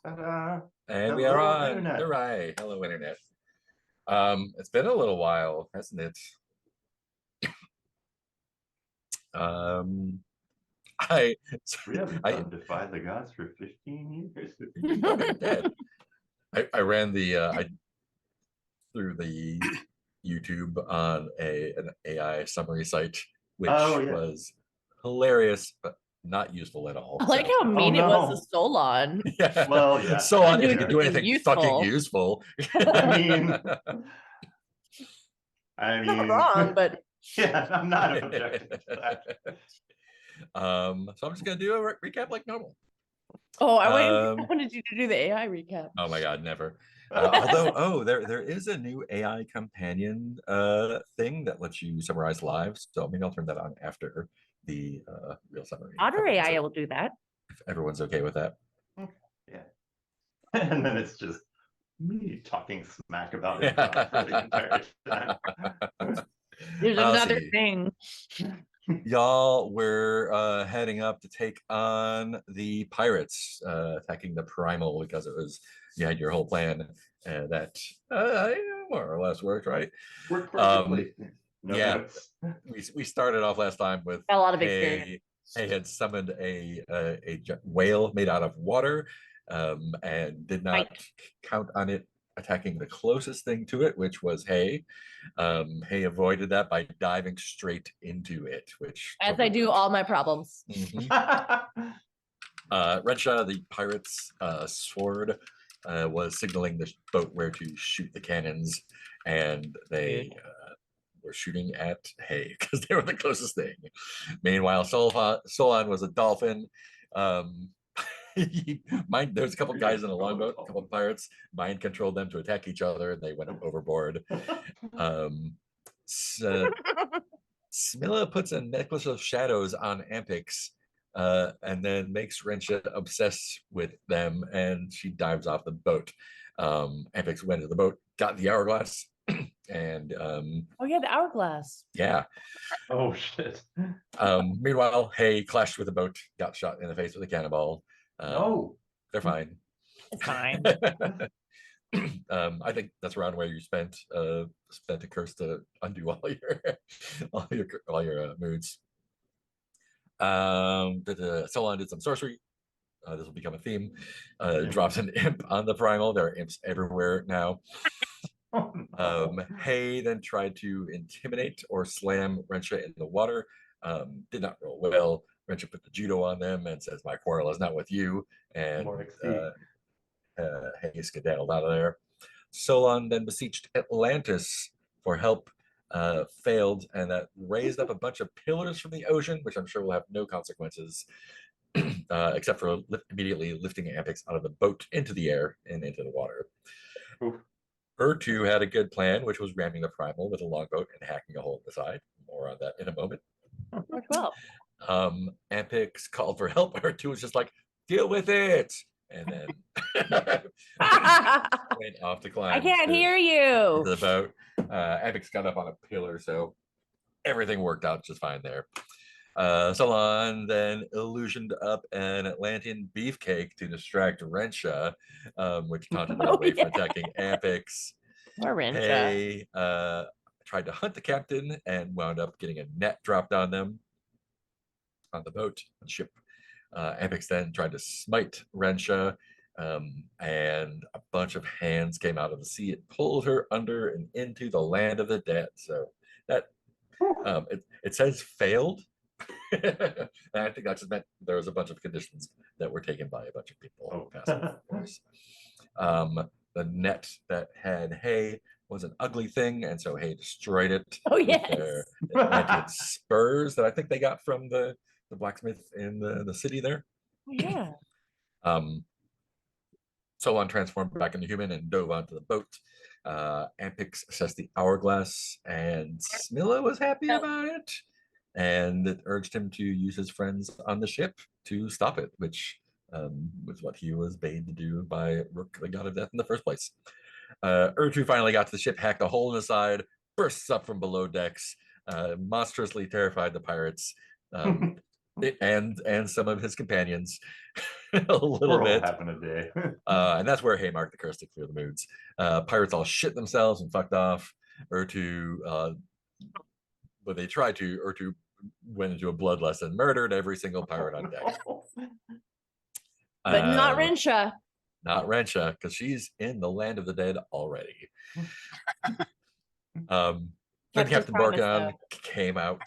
Ta-da. And we are Hello, on. Internet. Hooray. Hello, Internet. It's been a little while, hasn't it? Um, I, We haven't I, done Defy the Gods for 15 years. you're fucking dead. I ran I threw the YouTube on an AI summary site, Oh, which yeah. was hilarious, but not useful at I all. like So, how Oh, mean it was to no. Solon. yeah. Well, yeah. So on, Do if you could do anything anything fucking useful. useful. I mean, Not wrong, but yeah, I'm not objecting to that. So I'm just gonna do a recap like normal. I wanted you to do the AI recap. Oh my god, never. Although, there is a new AI companion thing that lets you summarize live. So maybe I'll turn that on after the real summary. Otter AI will do that. If everyone's okay with that. Okay, yeah. And then it's just me talking smack about it for the entire time. There's another thing. Y'all, we're heading up to take on the pirates, attacking the primal because you had your whole plan that more or less worked, right? Worked perfectly. No yeah, notes. we started off last time with A lot of experience. Hay had summoned a whale made out of water, and did not count on it attacking the closest thing to it, which was Hay. Hay avoided that by diving straight into it, which as I do all my problems. Rensha, the pirate's sword, was signaling the boat where to shoot the cannons, and they were shooting at Hay because they were the closest thing. Meanwhile, Solon was a dolphin. There's a couple guys in a longboat, a couple of pirates. Mind controlled them to attack each other, and they went overboard. Smilla puts a necklace of shadows on Ampix, and then makes Rensha obsessed with them, and she dives off the boat. Ampix went to the boat, got the hourglass, and oh yeah, the hourglass. Yeah. Oh shit. Meanwhile, Hay clashed with the boat, got shot in the face with a cannonball. No. They're fine. It's fine. I think that's around where you spent a curse to undo all your moods. Solon did some sorcery. This will become a theme. Drops an imp on the primal. There are imps everywhere now. Oh, no. Hay then tried to intimidate or slam Rensha in the water. Did not roll well. Rensha put the judo on them and says, "My quarrel is not with you." And Hay skedaddled out of there. Solon then beseeched Atlantis for help, failed, and that raised up a bunch of pillars from the ocean, which I'm sure will have no consequences, except for immediately lifting Ampix out of the boat into the air and into the water. Oof. Two had a good plan, which was ramming the primal with a longboat and hacking a hole in the side. More on that in a moment. Well, Ampix called for help. Two was just like, "Deal with it," and then went off to climb. I can't hear you. The boat. Ampix got up on a pillar, so everything worked out just fine there. Solon then illusioned up an Atlantean beefcake to distract Rensha, which taunted her away from attacking Ampix. Poor Rensha. Hay tried to hunt the captain and wound up getting a net dropped on them on the boat and ship. Ampix then tried to smite Rensha, and a bunch of hands came out of the sea. It pulled her under and into the land of the dead. So that it says failed. And I think that just meant there was a bunch of conditions that were taken by a bunch of people. Of course. The net that had Hay was an ugly thing, and so Hay destroyed it. Oh yes. With their Atlantean spurs that I think they got from the blacksmith in the city there. Oh, yeah. Solon transformed back into human and dove onto the boat. Ampix assessed the hourglass, and Smilla was happy about it, and it urged him to use his friends on the ship to stop it, which was what he was bade to do by Rook, the god of death, in the first place. Urtu finally got to the ship, hacked a hole in the side, bursts up from below decks, monstrously terrified the pirates, and some of his companions. a little What'll bit. happen a day. And that's where Haymark the Curse took Clear the Moods. Pirates all shit themselves and fucked off. Urtu, but they tried to. Urtu went into a bloodlust and murdered every single pirate on deck. But not Rensha. Not Rensha, because she's in the land of the dead already. Then Captain Borgon came out,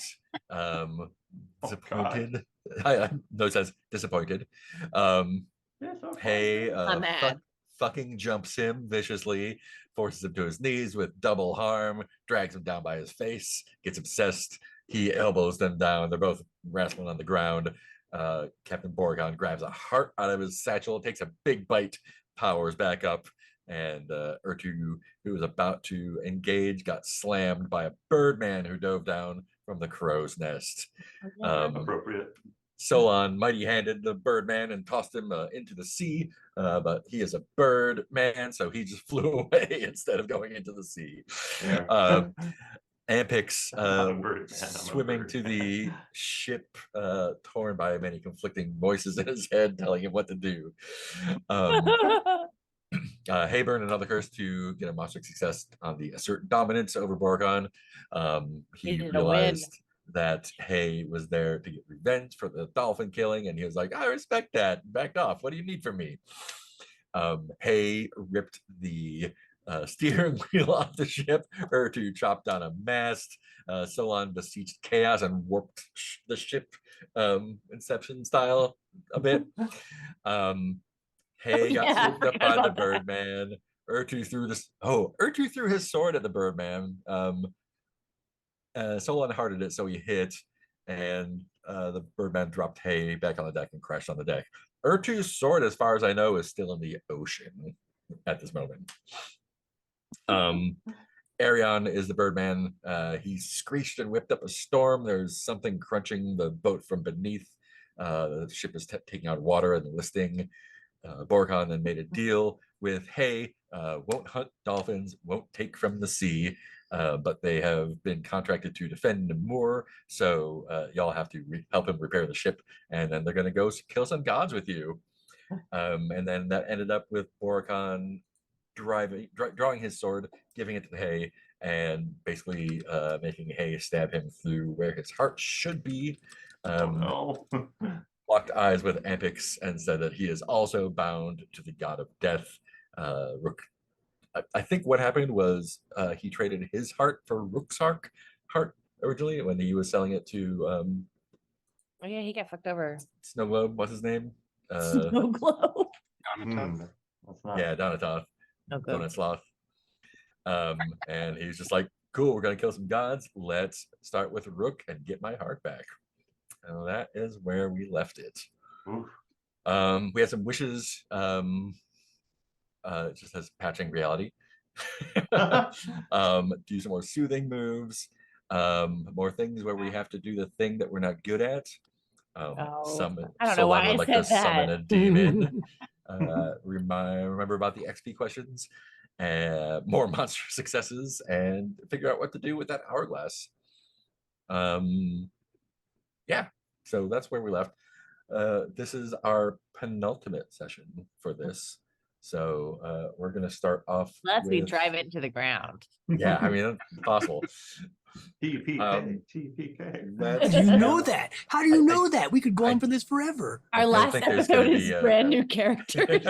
disappointed. No, it says disappointed. Hey, fucking jumps him viciously, forces him to his knees with double harm, drags him down by his face, gets obsessed. He elbows them down. They're both wrestling on the ground. Captain Borgon grabs a heart out of his satchel, takes a big bite, powers back up, and Urtu, who was about to engage, got slammed by a birdman who dove down from the crow's nest. Appropriate. Solon mighty-handed the birdman and tossed him into the sea, but he is a bird man, so he just flew away instead of going into the sea. Yeah. Ampix swimming to the ship, torn by many conflicting voices in his head telling him what to do. Hayburn, another curse to get a monster success on the assert dominance over Borgon. He realized that Hay was there to get revenge for the dolphin killing, and he was like, I respect that. Backed off. What do you need from me? Hay ripped the steering wheel off the ship, Urtu chopped on a mast. Solon beseeched chaos and warped the ship, Inception style a bit. Hay got swooped up by the Birdman. Urtu threw his sword at the Birdman. Solon hearted it, so he hit, and the Birdman dropped Hay back on the deck and crashed on the deck. Urtu's sword, as far as I know, is still in the ocean at this moment. Arion is the Birdman. He screeched and whipped up a storm. There's something crunching the boat from beneath. The ship is taking out water and listing. Borgon then made a deal with Hay, won't hunt dolphins, won't take from the sea, but they have been contracted to defend Namur, so y'all have to help him repair the ship, and then they're going to go kill some gods with you. And then that ended up with Borgon drawing his sword, giving it to Hay, and basically making Hay stab him through where his heart should be. No. Locked eyes with Ampix and said that he is also bound to the god of death. Rook. I think what happened was he traded his heart for Rook's heart originally when he was selling it to. Oh yeah, he got fucked over. Snow Globe, what's his name? Snow Globe. Donatoth. Yeah, Donatoth. Oh, good. Donut Sloth. And he's just like, cool, we're gonna kill some gods. Let's start with Rook and get my heart back. And that is where we left it. Oof. We had some wishes. It just says patching reality. Do some more soothing moves. More things where we have to do the thing that we're not good at. Summon. I don't know why I said that. Summon a demon. Remember about the XP questions. More monster successes, and figure out what to do with that hourglass. Yeah, so that's where we left. This is our penultimate session for this. So we're going to start off. Unless we drive it into the ground. Yeah, I mean, it's possible. TPK, TPK. Do you know that? How do you know that? We could go on for this forever. Our last episode is brand new characters.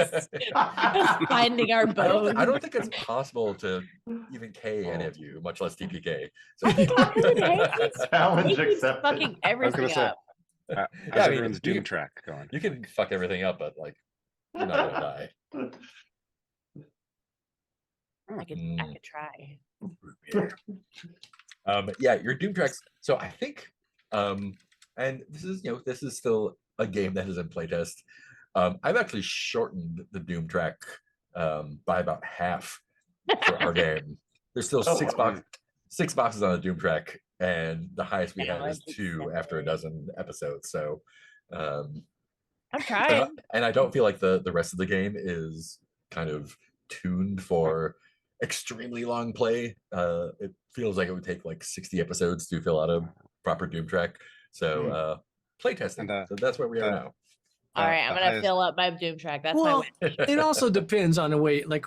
Finding our boat. I don't think it's possible to even K any of you, much less TPK. So Challenge accepted. Fucking everything up. How's everyone's Doom track going? You can fuck everything up, but like, you're not gonna die. I could try. Yeah, your Doom tracks. So I think, and this is still a game that is in playtest. I've actually shortened the Doom track by about half for our game. There's still six boxes on the Doom track, and the highest we have is 2 after a dozen episodes. So I'm trying. And I don't feel like the rest of the game is kind of tuned for extremely long play. It feels like it would take like 60 episodes to fill out a proper Doom track. So play testing. So that's where we are now. All right, I'm the gonna highest- fill up my doom track. That's my Well, win. it also depends on the way. Like,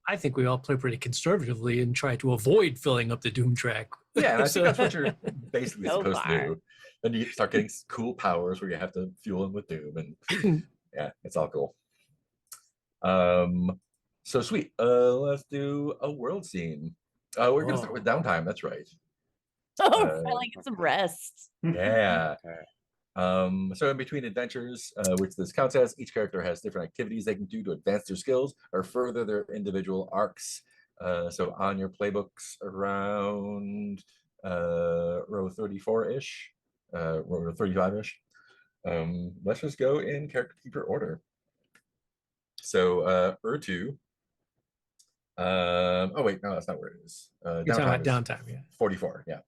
I think we all play pretty conservatively and try to avoid filling up the doom track. Yeah, and I So- think that's what you're basically So supposed to far. do. Then you start getting cool powers where you have to fuel them with doom, and yeah, it's all cool. So sweet. Let's do a world scene. We're gonna start with downtime. That's right. Oh, Uh, I like some rest. Yeah. Okay. So in between adventures, which this counts as, each character has different activities they can do to advance their skills or further their individual arcs. So on your playbooks around row 34-ish, row 35-ish. Let's just go in character keeper order. So Urtu. Oh wait, no, that's not where it is. You're talking about is downtime, yeah. 44, yeah.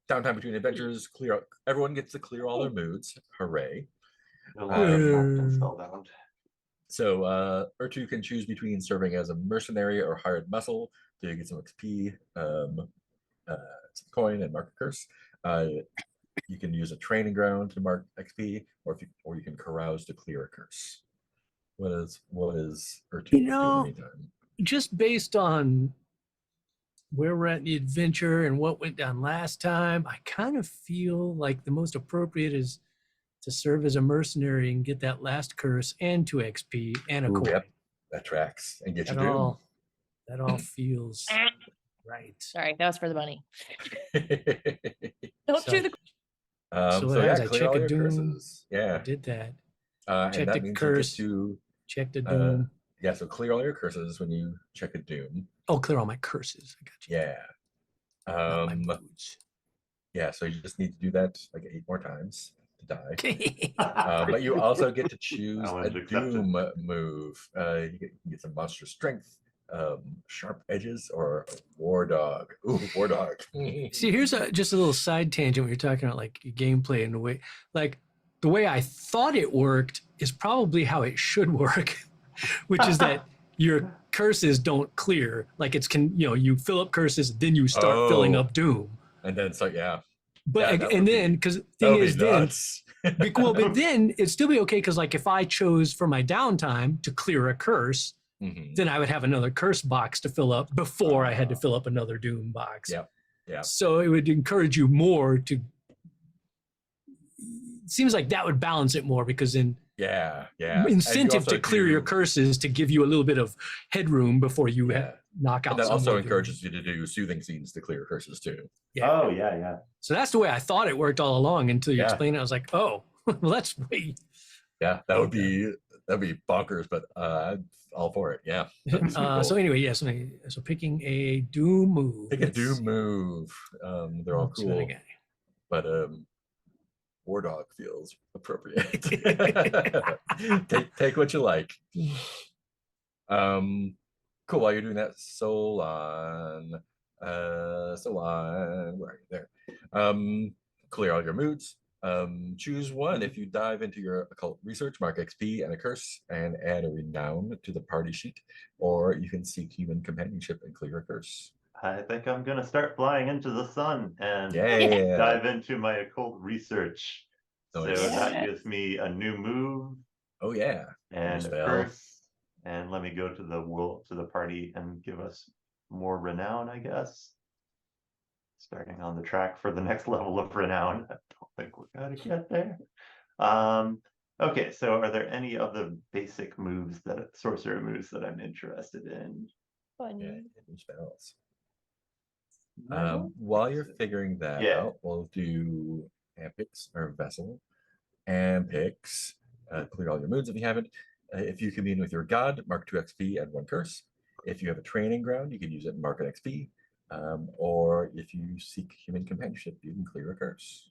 Downtime between adventures, clear out. Everyone gets to clear all their moods. Hooray. No longer trapped and Um, spellbound. So Urtu can choose between serving as a mercenary or hired muscle to get some XP, some coin, and mark a curse. You can use a training ground to mark XP, or you can carouse to clear a curse. What is Urtu You doing in know, the meantime? Just based on where we're at in the adventure and what went down last time, I kind of feel like the most appropriate is to serve as a mercenary and get that last curse and 2 XP and a Ooh, coin. yep, that tracks and get That your all, that all feels right. Sorry, that was for the bunny. doom. Don't So- chew the. So So as yeah, I clear check all a your doom, curses. I Yeah, did that. and check that the means curse. you Check the get doom. to yeah. So clear all your curses when you check a doom. Oh, clear all my curses. I got you. Yeah. Not my moods. Yeah, so you just need to do that like 8 more times to die. Okay. But you also get to choose a Challenge accepted. doom move. You get some monster strength, sharp edges, or a war dog. Ooh, war dog. See, here's just a little side tangent when you're talking about like gameplay and the way, like the way I thought it worked is probably how it should work, which is that your curses don't clear. Like you fill up curses, then you start filling Oh. up doom. And then it's like, yeah, But Yeah, that and would then be- because that thing would be is then nuts. but then it'd still be okay because like if I chose for my downtime to clear a curse, Mhm. then I would have another curse box to fill up before I had to fill up another doom box. Yep. Yeah. So it would encourage you more to. Seems like that would balance it more because then Yeah, yeah. And you incentive also to clear your do- curses to give you a little bit of headroom before you Yeah. knock out. And that some also more doom. encourages you to do soothing scenes to clear curses too. Yeah. Oh, yeah. So that's the way I thought it worked all along until you Yeah. explained it. I was like, oh, well, that's way. Yeah, that'd be bonkers, but I'm all for it. Yeah. that'd be super cool. So anyway, yes. So picking a doom move. Pick a Let's- doom move. They're all let's see what I cool, got. but war dog feels appropriate. take what you like. Cool. While you're doing that, Solon, where are you there? Clear all your moods. Choose one. If you dive into your occult research, mark XP and a curse and add a renown to the party sheet, or you can seek human companionship and clear a curse. I think I'm gonna start flying into the sun and Yeah. dive into my occult research. Nice. So that gives me a new move Oh yeah. and a spell. curse. And let me go to the party and give us more renown, I guess. Starting on the track for the next level of renown. I don't think we're gonna get there. Okay, so are there any of the basic moves sorcerer moves that I'm interested in? Yeah. Hidden spells. No? While you're figuring that Yeah. out, we'll do Ampix or Vessel. Ampix, clear all your moods if you haven't. If you commune with your god, mark 2 XP and 1 curse. If you have a training ground, you can use it and mark an XP. Or if you seek human companionship, you can clear a curse.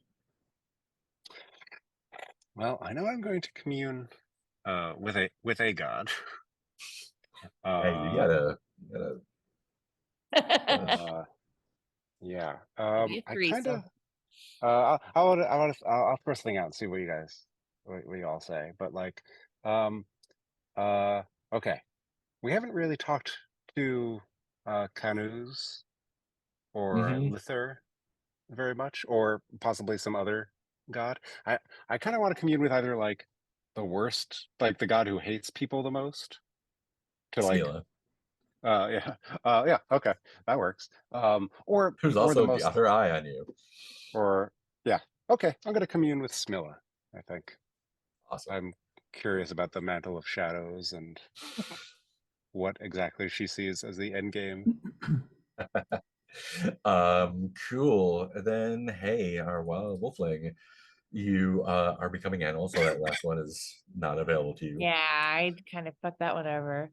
Well, I know I'm going to commune with a god. Hey, you gotta Yeah. Be a I kind threesome. of. I'll first thing out and see what you all say. But like, okay, we haven't really talked to Canus or Mhm. Lither very much, or possibly some other god. I kind of want to commune with either like the worst, like the god who hates people the most? To like, Sneela, yeah, yeah, okay, that works. who's Or the also most, got her eye on you. or yeah, okay, I'm gonna commune with Smilla, I think. Awesome. I'm curious about the Mantle of Shadows and what exactly she sees as the end game. Cool. Then, hey, our wild wolfling, you are becoming animal, so that last one is not available to you. Yeah, I kind of fucked that one over.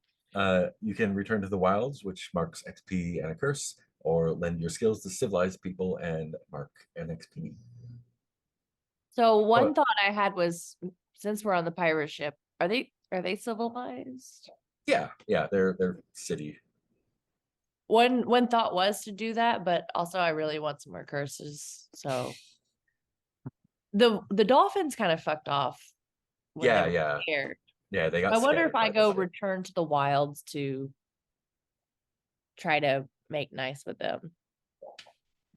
You can return to the wilds, which marks XP and a curse, or lend your skills to civilized people and mark an XP. So one Oh. thought I had was, since we're on the pirate ship, are they civilized? Yeah, they're city. One thought was to do that, but also I really want some more curses. So the dolphins kind of fucked off when they were scared. Yeah, they got I wonder scared if I by the go ship. return to the wilds to try to make nice with them.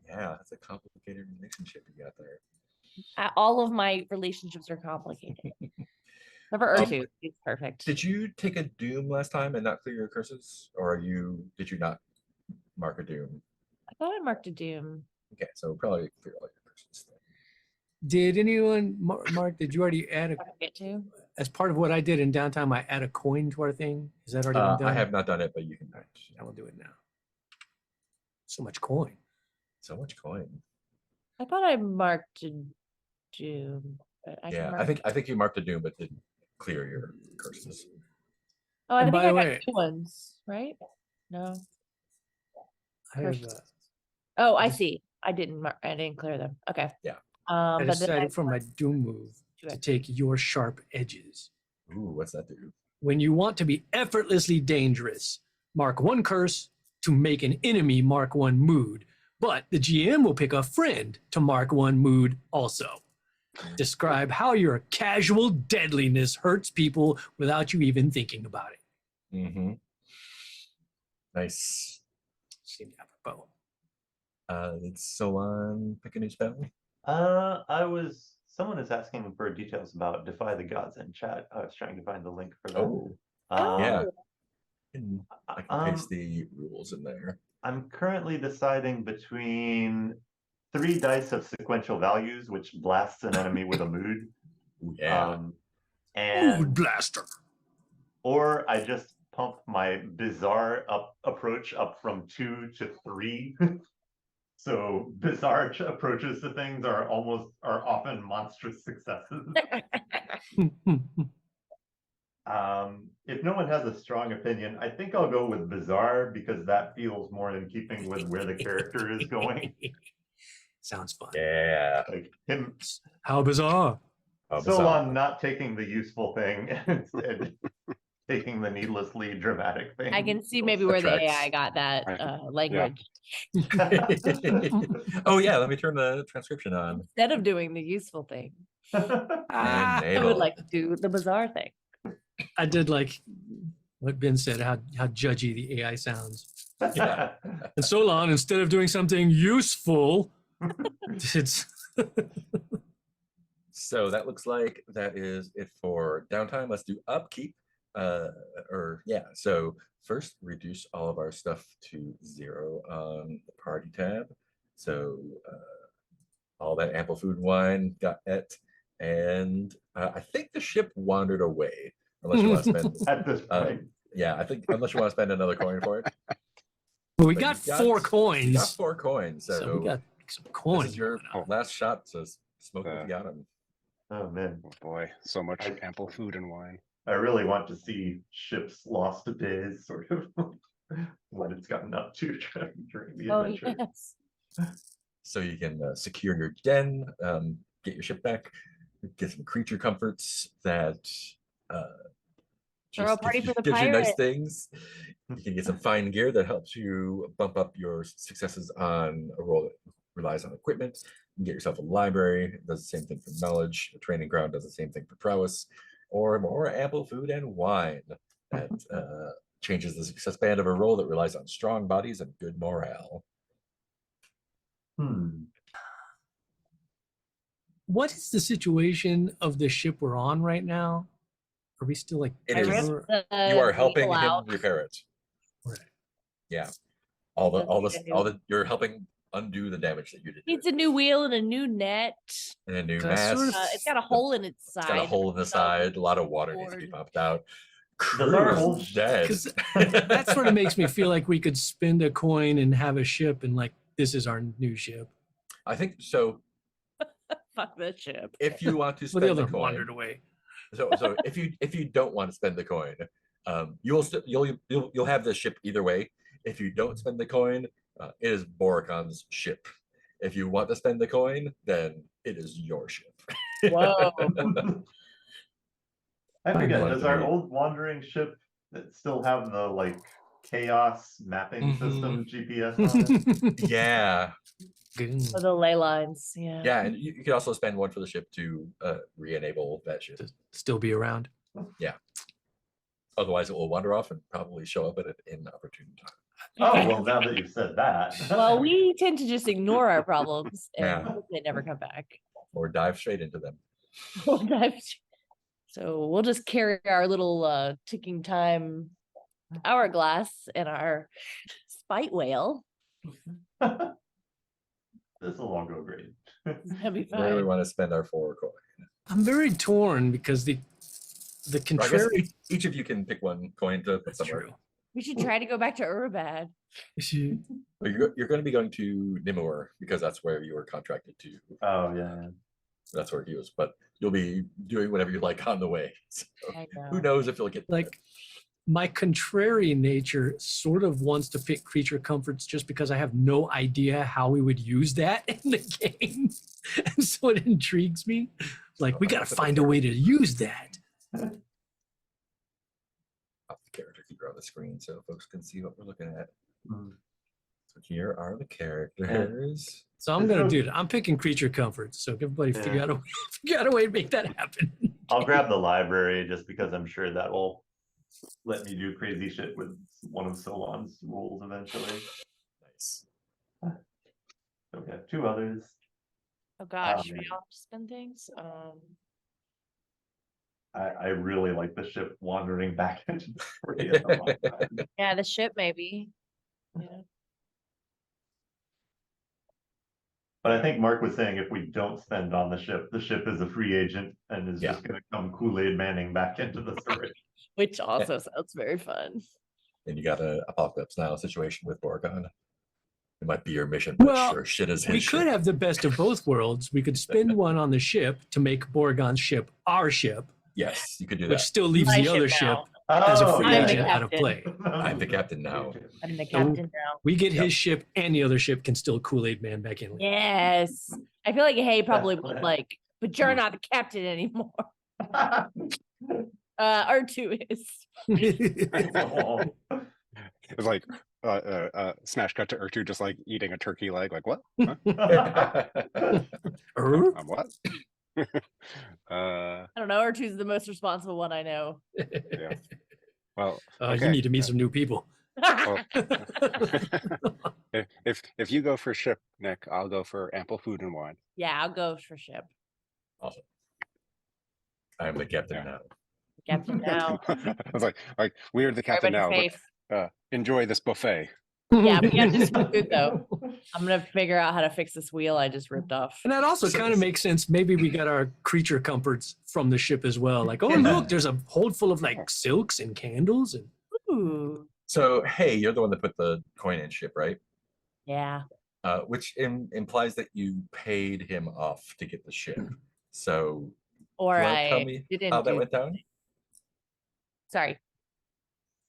Yeah, that's a complicated relationship you got there. All of my relationships are complicated. Number two, it's perfect. Did you take a doom last time and not clear your curses, or did you not mark a doom? I thought I marked a doom. Okay, so probably clear all your curses then. Did anyone, Mark, did you already add Get to? as part of what I did in downtime, I add a coin to our thing? Is that already been done? I have not done it, but you can. I will do it now. So much coin. So much coin. I thought I marked a doom. But I think you marked a doom, but didn't clear your curses. Oh, I And think by I the got way- two ones, right? No. I have, Oh, I I just- see. I didn't clear them. Okay. Yeah. I But then decided for my doom move to take your sharp edges. Ooh, what's that do? When you want to be effortlessly dangerous, mark one curse to make an enemy mark one mood, but the GM will pick a friend to mark one mood also. Describe how your casual deadliness hurts people without you even thinking about it. Mm-hmm. Nice. Seemed apropos. Did Solon pick a new spell? Someone is asking for details about Defy the Gods in chat. I was trying to find the link for that. Oh, yeah. I can paste the rules in there. I'm currently deciding between 3 dice of sequential values, which blasts an enemy with a mood. Yeah. And Mood blaster. or I just pump my bizarre approach up from 2 to 3. So bizarre approaches to things are often monstrous successes. If no one has a strong opinion, I think I'll go with bizarre because that feels more in keeping with where the character is going. Sounds fun. Yeah. Like him, How bizarre. Solon not taking the useful thing and instead taking the needlessly dramatic thing. I can see maybe where the Attracts. AI got that language. Oh yeah, let me turn the transcription on. Instead of doing the useful thing, I would Enable. like to do the bizarre thing. I did like what Ben said, how judgy the AI sounds. Yeah. And Solon, instead of doing something useful, it's So that looks like that is it for downtime. Let's do upkeep. So first reduce all of our stuff to 0 on the party tab. So all that ample food and wine got it. And I think the ship wandered away. Unless you want to spend At this point. yeah, I think unless you want to spend another coin for it. well, we But got you 4 You got coins. 4 coins. So we got some this coins. is your going on. last shot to smoke if you got them. Oh man, Oh boy, so much I- ample food and wine. I really want to see ships lost to days, sort of what it's gotten up to during the Oh adventure. yes. So you can secure your den, get your ship back, get some creature comforts that Throw a party for the gives you nice pirate. things. You can get some fine gear that helps you bump up your successes on a roll that relies on equipment. You can get yourself a library, it does the same thing for knowledge. A training ground does the same thing for prowess, or more ample food and wine that changes the success band of a roll that relies on strong bodies and good morale. What is the situation of the ship we're on right now? Are we still like? It I is. ripped You the are helping wheel him out. repair it. Right. Yeah. You're helping undo the damage that you did. to Needs it. a new wheel and a new net. And a new 'Cause I sort mask. of- It's got a hole in its side. It's got a hole in the It's not side. A lot of water needs to be board. pumped out. Does our Crew old is dead. 'Cause that sort of makes me feel like we could spend a coin and have a ship, and like this is our new ship. I think so. Fuck that ship. If you want to Well, spend the the other coin, wandered away. so if you don't want to spend the coin, you'll have the ship either way. If you don't spend the coin, it is Borakon's ship. If you want to spend the coin, then it is your ship. Whoa. I forget, Fine. does our old wandering ship that still have the like chaos mapping Mm-hmm. system GPS on it? Yeah, For the ley lines, yeah. yeah, and you can also spend one for the ship to re-enable that ship. To still be around. Otherwise, it will wander off and probably show up at an inopportune time. Oh, well, now that you've said that. Well, we tend to just ignore our problems and Yeah. they never come back. Or dive straight into them. So we'll just carry our little ticking time hourglass and our spite whale. This will all go great. That'll be Where do we fine. want to spend our 4 coin? I'm very torn because the I guess contrary. each of you can pick one coin to put That's somewhere. true. We should try to go back to Urbad. But you're going to be going to Nimur because that's where you were contracted to. Oh, yeah. That's where he was. But you'll be doing whatever you like on the way. So I who know. knows if you'll get there. Like my contrary nature sort of wants to pick creature comforts just because I have no idea how we would use that in the game. And so it intrigues me. Like we got to find a way to use that. Pop the character keeper on the screen so folks can see what we're looking at. Mm. So here are the characters. So I'm It's gonna so- do it. I'm picking creature comforts. So everybody Yeah. figure out a way to make that happen. I'll grab the library just because I'm sure that will let me do crazy shit with one of Solon's rules eventually. Nice. Okay, 2 others. Oh gosh, we all spend things. I really like the ship wandering back into the story at the wrong time. Yeah, the ship maybe. Yeah. But I think Mark was saying if we don't spend on the ship is a free agent and is Yeah. just gonna come Kool-Aid Manning back into the story. Which also sounds very fun. And you got a Apocalypse Now situation with Borgon. It might be your mission, but Well, sure shit is his We shit. could have the best of both worlds. We could spend one on the ship to make Borgon's ship our ship, Yes, you could do which that. still leaves My the other ship ship now. as a free I'm the agent out of captain. play. I'm the captain now. I'm the captain now. We get Yep. his ship, and the other ship can still Kool-Aid Man back in. Yes. I feel like Hay probably That's would what- like, but you're not the captain anymore. R2 is. Oh. It's like smash cut to Urtu just like eating a turkey leg. Like what? Huh? I'm what? I don't know. R2 is the most responsible one I know. Yeah. Well, You okay. need to meet some new people. Well, if you go for ship, Nick, I'll go for ample food and wine. Yeah, I'll go for ship. Awesome. I'm the captain Yeah. now. Captain now. I was like we're the captain now, Everybody safe. but enjoy this buffet. Yeah, we got this food though. I'm gonna figure out how to fix this wheel I just ripped off. And that also kind of makes sense. Maybe we got our creature comforts from the ship as well. Like, oh, look, there's a hold full of like silks and candles. And Ooh. So, hey, you're the one that put the coin in ship, right? Yeah. Which implies that you paid him off to get the ship. So, Or you wanna tell I me didn't how that do went down? sorry.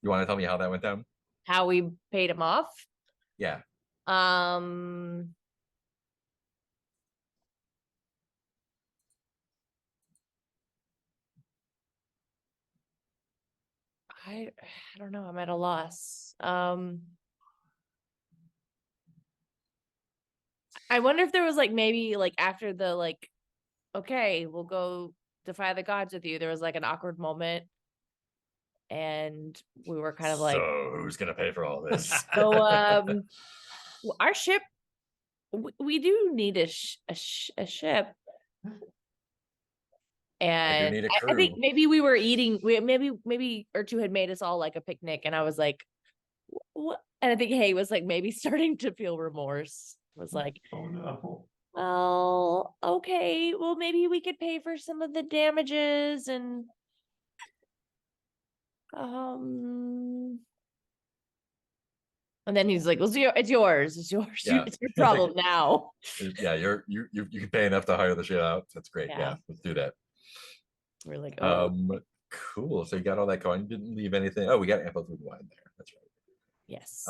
You want to tell me how that went down? How we paid him off? Yeah. I don't know. I'm at a loss. I wonder if there was like maybe like after the like, okay, we'll go defy the gods with you. There was like an awkward moment, and we were kind of like, So, who's gonna pay for all this? so our ship, we do need a ship, And need a I think crew. maybe we were eating. Maybe Urtu had made us all like a picnic, and I was like, "What?" And I think Hay was like maybe starting to feel remorse. Was like, Oh no. well, okay, well maybe we could pay for some of the damages and and then he's like, well, it's yours. It's yours. Yeah. It's your problem now. Yeah, you can pay enough to hire the shit out. That's great. Yeah. Yeah, let's do that. We're like, oh, Cool. So you got all that going. Didn't leave anything. Oh, we got ample food and wine there. That's right. yes.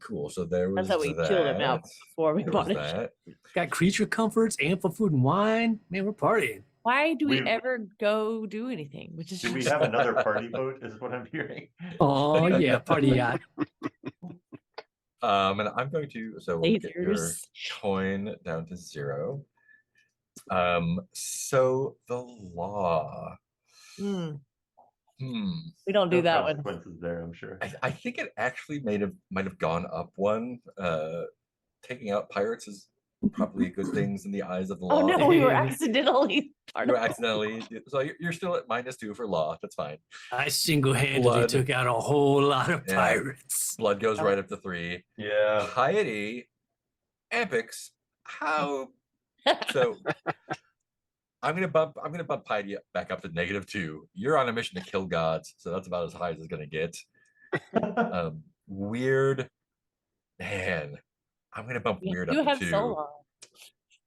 Cool. So there was That's how we chilled him out that. before we There bought was it. that. Got creature comforts, ample food and wine. Man, we're partying. Why do we We've- ever go do anything? Which is Do we just- have another party boat? Is what I'm hearing. Oh yeah, party yacht. And I'm going to we'll get your Lasers. coin down to 0. So the law. Mm, Hmm. we don't do No that one. consequences there, I'm sure. I think it actually might have gone up one. Taking out pirates is probably a good thing in the eyes of the law. Oh no, we were Hey. accidentally part You were of it. accidentally, so you're still at -2 for law. That's fine. I single-handedly Blood. took out a whole lot of Yeah. pirates. Blood goes Oh. right up to 3. Yeah. Piety, Ampex, how? So I'm gonna bump Piety back up to -2. You're on a mission to kill gods, so that's about as high as it's gonna get. Weird, man. I'm gonna bump weird You up to have 2, so long.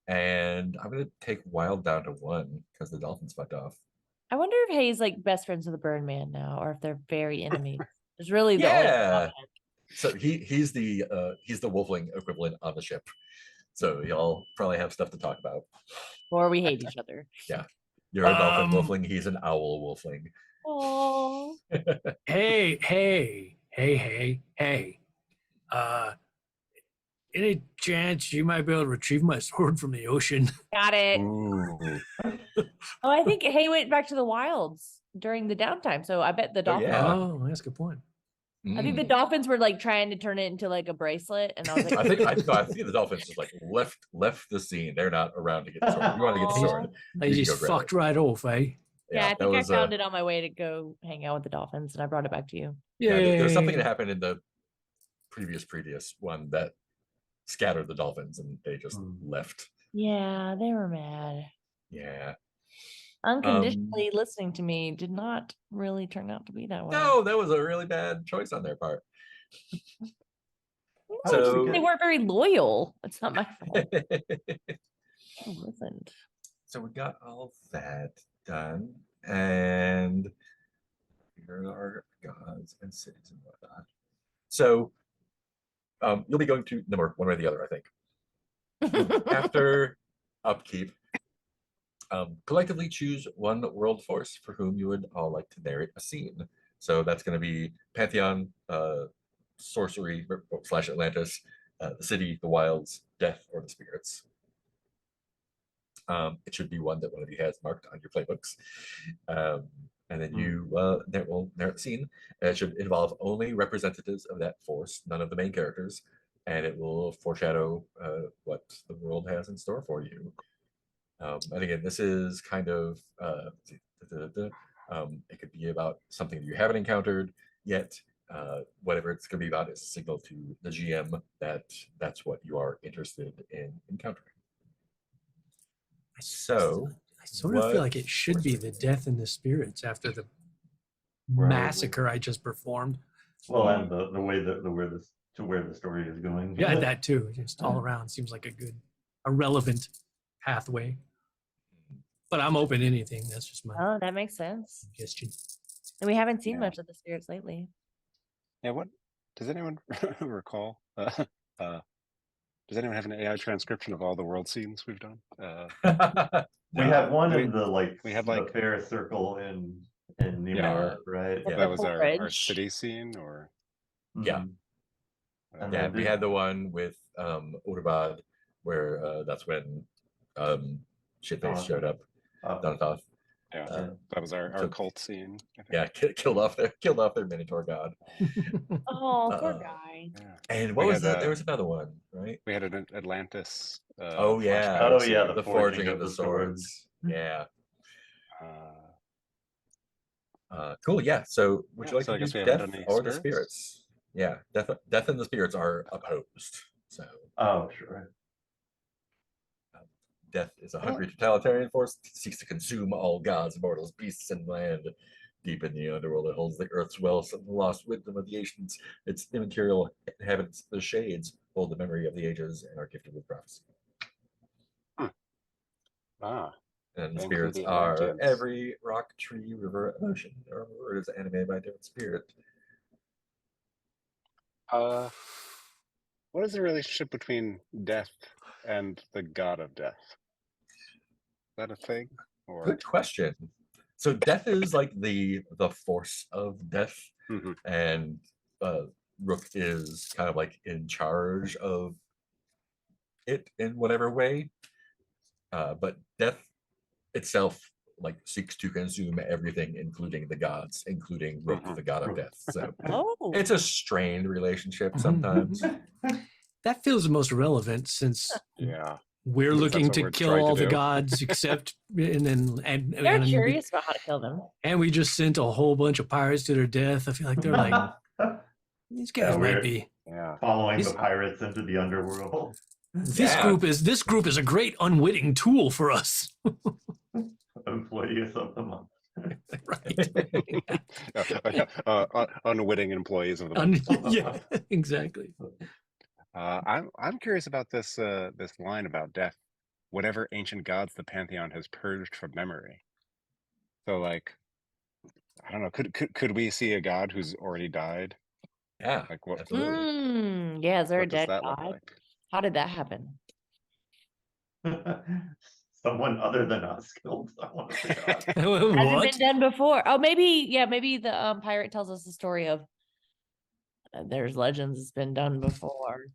and I'm gonna take wild down to 1 because the dolphins fucked off. I wonder if Hayes like best friends with the Burn Man now, or if they're very enemies. It's really the only Yeah. option. So he's the wolfling equivalent on the ship. So y'all probably have stuff to talk about. Or we hate each other. You're a dolphin Um, wolfling. He's an owl wolfling. Oh, Hey. Any chance you might be able to retrieve my sword from the ocean? got it. Ooh. Oh, I think Hay went back to the wilds during the downtime. So I bet the Oh, dolphins. yeah. Oh, that's a good point. I think the Mm. dolphins were like trying to turn it into like a bracelet, and I was like, I think the dolphins just like left the scene. They're not around to get the sword. You want to get the Aw. sword? They You can just go grab fucked right off, eh? yeah, I that think I was, found it on my way to go hang out with the dolphins, and I brought it back to you. Yeah, there was something Yay. that happened in the previous one that scattered the dolphins, and they just left. Yeah, they were mad. Yeah. Unconditionally listening to me did not really turn out to be that way. No, that was a really bad choice on their part. No, So- they weren't very loyal. It's not my fault. I listened. So we got all that done, and here are gods and cities and whatnot. So you'll be going to number one way or the other, I think. After upkeep, collectively choose one world force for whom you would all like to narrate a scene. So that's going to be Pantheon, sorcery / Atlantis, the city, the wilds, death, or the spirits. It should be one that one of you has marked on your playbooks. And then you will narrate the scene. It should involve only representatives of that force, none of the main characters, and it will foreshadow what the world has in store for you. And again, this is kind of it could be about something that you haven't encountered yet. Whatever it's going to be about is a signal to the GM that that's what you are interested in encountering. So, I sort of feel what like it should be the death and the spirits after the Right. massacre I just performed. Well, and the way that where the story is going. Yeah, that too. Just all around seems like a relevant pathway. But I'm open to anything. That's just my Oh, that makes sense. suggestion. And we haven't seen Yeah. much of the spirits lately. Yeah, what does anyone recall? Does anyone have an AI transcription of all the world scenes we've done? We have one We- in the we had, the like- fair circle in Newmark, right? Yeah. That was our Bridge. city scene, or Yeah. Mhm. And Yeah, then we had the one with Urbad, where that's when Shitface showed up, Donatoth. yeah, Uh, that was our so- cult scene. I think. Yeah, killed off their Minotaur god. Oh, poor Uh-oh. guy. Yeah. And what We was had, that? There was another one, right? We had an Atlantis. Oh, yeah. flashback Oh, yeah, scene. The forging of the swords. Mm. Yeah. Cool. Yeah. So would Yeah, you like so to I guess do we haven't death done any or the spirits? spirits? Yeah, death and the spirits are opposed. So Oh, sure. death is a hungry totalitarian force that seeks to consume all gods, mortals, beasts, and land. Deep in the underworld, it holds the earth's wealth and the lost wisdom of the ancients. Its immaterial inhabitants, the shades, hold the memory of the ages and are gifted with prophecy. Ah, And the they include spirits the are Atlanteans. every rock, tree, river, ocean, or word is animated by a different spirit. What is the relationship between death and the god of death? Is that a thing? Or Good question. So death is like the force of death, Mhm. and Rook is kind of like in charge of it in whatever way. But death itself like seeks to consume everything, including the gods, including Rook, Mhm. the god of death. So Oh, it's a strained relationship Mhm. sometimes. That feels the most relevant since Yeah. we're Since that's looking what to we're kill trying to all the do. gods except they're and curious about how to kill them. and we just sent a whole bunch of pirates to their death. I feel like they're like these guys Yeah, might we're- be. Yeah. Following the He's- pirates into the underworld. This Yeah. group is a great unwitting tool for us. Employees of the month. Right. Unwitting employees of the month. Yeah, exactly. I'm curious about this this line about death. Whatever ancient gods the pantheon has purged from memory. So like, I don't know. Could we see a god who's already died? Yeah, Like what? absolutely. Yeah, is there a What does dead that look god? like? How did that happen? Someone other than us killed someone of the gods. Hasn't What? been done before. Oh, maybe the pirate tells us the story of there's legends it's been done before.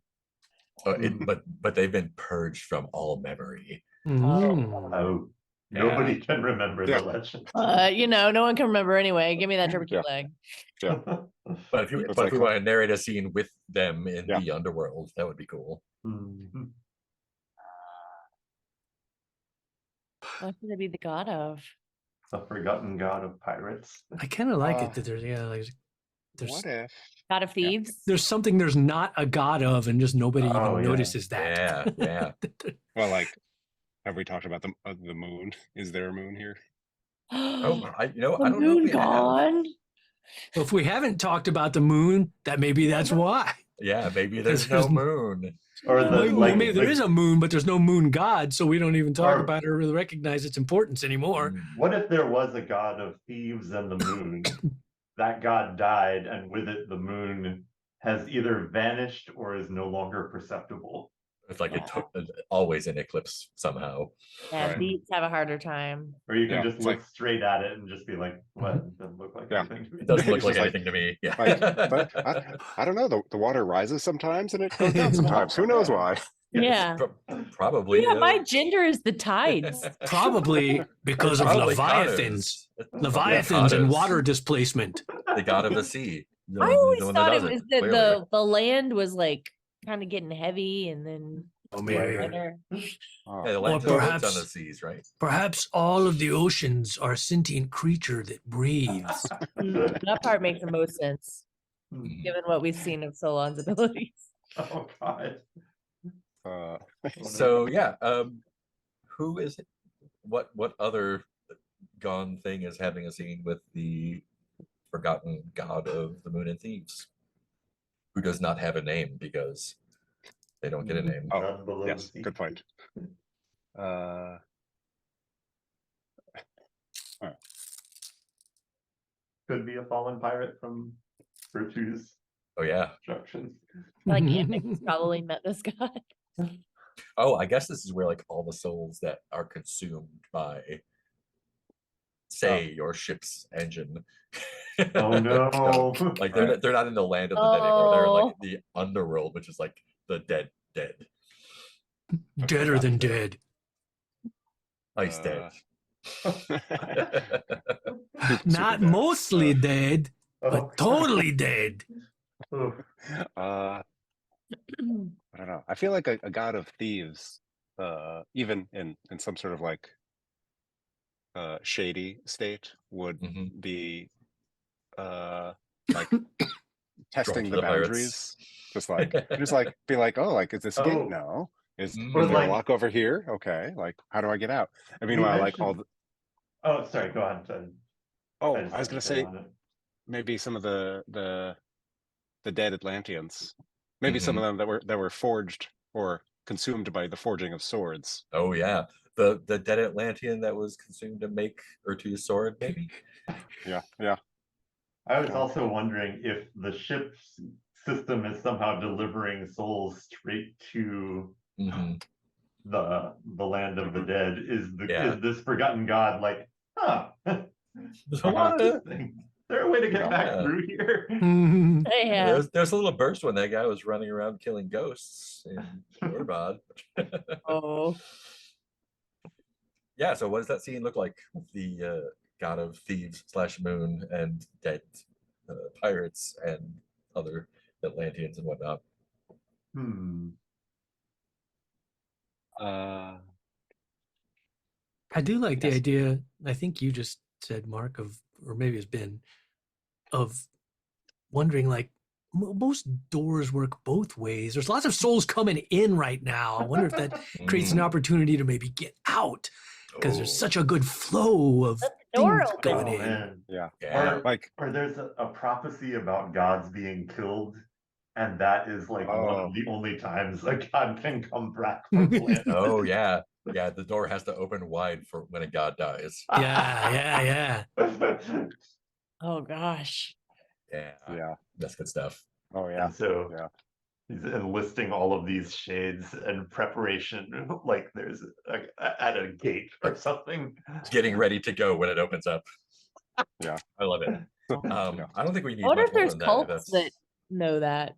But they've been purged from all memory. Mm. Oh, nobody can remember Yeah. the legend. No one can remember anyway. Give me that turkey Yeah. leg. Yeah. But if It's like we want to narrate a scene with them in Yeah. the underworld, that would be cool. Mhm. What should it be the god of? The forgotten god of pirates. I kind of like Uh, it that there's there's What if? God of thieves? there's something there's not a god of, and just nobody Oh, even yeah. notices that. Yeah. Well, like, have we talked about the moon? Is there a moon here? Oh, I the don't know if moon we have. gone. Well, if we haven't talked about the moon, that maybe that's why. Yeah, maybe Because there's no there's- moon. Or the Well, like, maybe there is a moon, but there's no moon god, so we don't even talk Or- about it or really recognize its importance anymore. Mm. what if there was a god of thieves and the moon? That god died, and with it, the moon has either vanished or is no longer perceptible. It's like it took always in eclipse somehow. Yeah, Right. beats have a harder time. Or you can Yeah, just it's look like- straight at it and just be like, what? It doesn't look like Yeah. anything to me. It doesn't look It's like just like- anything to me. Yeah. But I don't know. The water rises sometimes and it goes down sometimes. Who knows why? Yeah. Probably. Yeah, my gender is the tides. Probably because of Probably Leviathans. Kanos. Leviathans and Kanos, water displacement. the god of the sea. I always the one thought does it was that clearly. the land was like kind of getting heavy and then Oh, maybe. weather. Oh, Yeah, the land Or floats perhaps- on the seas, right? Perhaps all of the oceans are a sentient creature that breathes. That part makes the most sense, Mhm. given what we've seen of Solon's abilities. Oh god. uh, So yeah, who is it? What other gone thing is having a scene with the forgotten god of the moon and thieves, who does not have a name because they don't get a name. Oh, None below yes, the sea. good point. Could be a fallen pirate from Virtue's Oh yeah. instructions. Like Amix probably met this guy. Oh, I guess this is where like all the souls that are consumed by, say, your ship's engine. Oh no. Like they're not in the land of the dead anymore. They're in Oh. like the underworld, which is like the dead. Deader than dead. Ice dead. Not dead. mostly dead, Oh, but totally dead. oh. I don't know. I feel like a god of thieves, even in some sort of like shady state would Mhm. be like Going testing to the the pirates. boundaries. Just like be like, oh, like, is this a gate? Oh. No. Is Or there a like- lock over here? Okay. Like, how do I get out? And You meanwhile, like all mentioned- the, Oh, sorry, go on. oh, just I was had gonna to say say on it. maybe some of the dead Atlanteans, maybe some Mhm. of them that were forged or consumed by the forging of swords. Oh yeah, the dead Atlantean that was consumed to make Urtu's sword, maybe. Yeah, yeah. I was Yeah. also wondering if the ship's system is somehow delivering souls straight to Mhm. the land of the dead. Yeah. Is this forgotten god like, huh? What? Interesting. Is there a way to get back Yeah. through here? Mhm. Yeah. There's a little burst when that guy was running around killing ghosts in Orbod. Oh. Yeah, so what does that scene look like with the god of thieves / moon and dead pirates and other Atlanteans and whatnot? Hmm. Uh, I do like the Yes. idea. I think you just said, Mark, of, or maybe it's been, of wondering like most doors work both ways. There's lots of souls coming in right now. I wonder if that creates an Mm. opportunity to maybe get out because there's Oh, such a good flow of Let the door things open. going Oh in. man. yeah. yeah. Or there's a prophecy about gods being killed, and that is like one Oh. of the only times a god can come back from the land. Oh yeah. Yeah, the door has to open wide for when a god dies. Yeah. Oh gosh. Yeah. Yeah. That's good stuff. Oh yeah. And so Yeah. he's enlisting all of these shades and preparation, like there's at a gate or something. Getting ready to go when it opens up. Yeah. I love it. Yeah. I don't think we I need wonder much if more there's than that. cults that know that.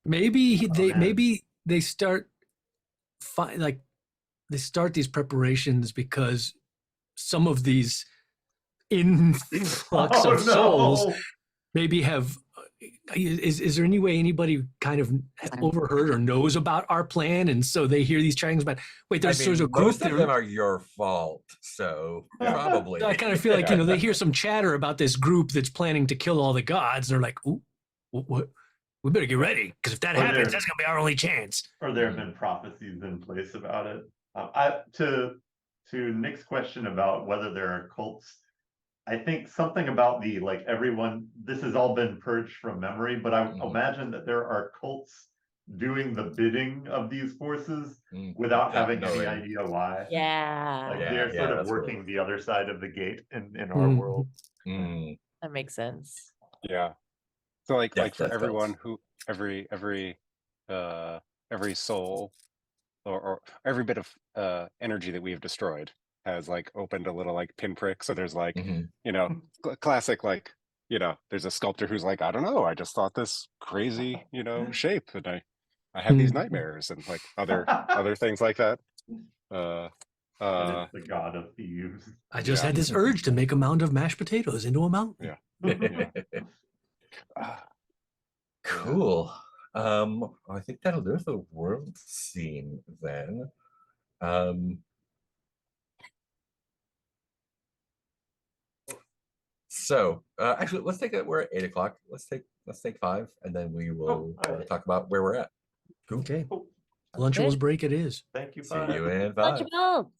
Maybe man. maybe they start like they start these preparations because some of these influx Oh of souls no! maybe have is there any way anybody kind of overheard or knows about our plan, and so they hear these changings about, wait, there's a group most of there. them are your fault, so Yeah. probably. So I kind of feel like, you know, they hear some chatter about this group that's planning to kill all the gods, and they're like, ooh, what? We better get ready, because if that Or happens, they're- that's gonna be our only chance. Or there have been prophecies in place about it. To Nick's question about whether there are cults, I think something about the like everyone. This has all been purged from memory, but I Mhm. imagine that there are cults doing the bidding of these forces Mm, without not having any knowing. idea why. Yeah. Like Yeah, they're yeah, sort of that's working cool. the other side of the gate in our Mhm. world. Mm, That makes sense. Yeah. So like Death for Death everyone Cults. who every soul or every bit of energy that we've destroyed has like opened a little like pinprick. So there's like, Mhm. you know, classic like, you know, there's a sculptor who's like, I don't know, I just thought this crazy, you know, shape, and I have these Mhm. nightmares and like other things like that. And it's the god of thieves. I just Yeah. had this urge to make a mound of mashed potatoes into a mountain. Yeah. Cool. I think that'll do it for the world scene then. So actually, let's take it. We're at 8 o'clock. Let's take 5, and then we will all right. talk about where we're at. Cool. Okay, Cool. Lunchables break it is. Thank you. See Bye. you in Bunch 5. of bulbs.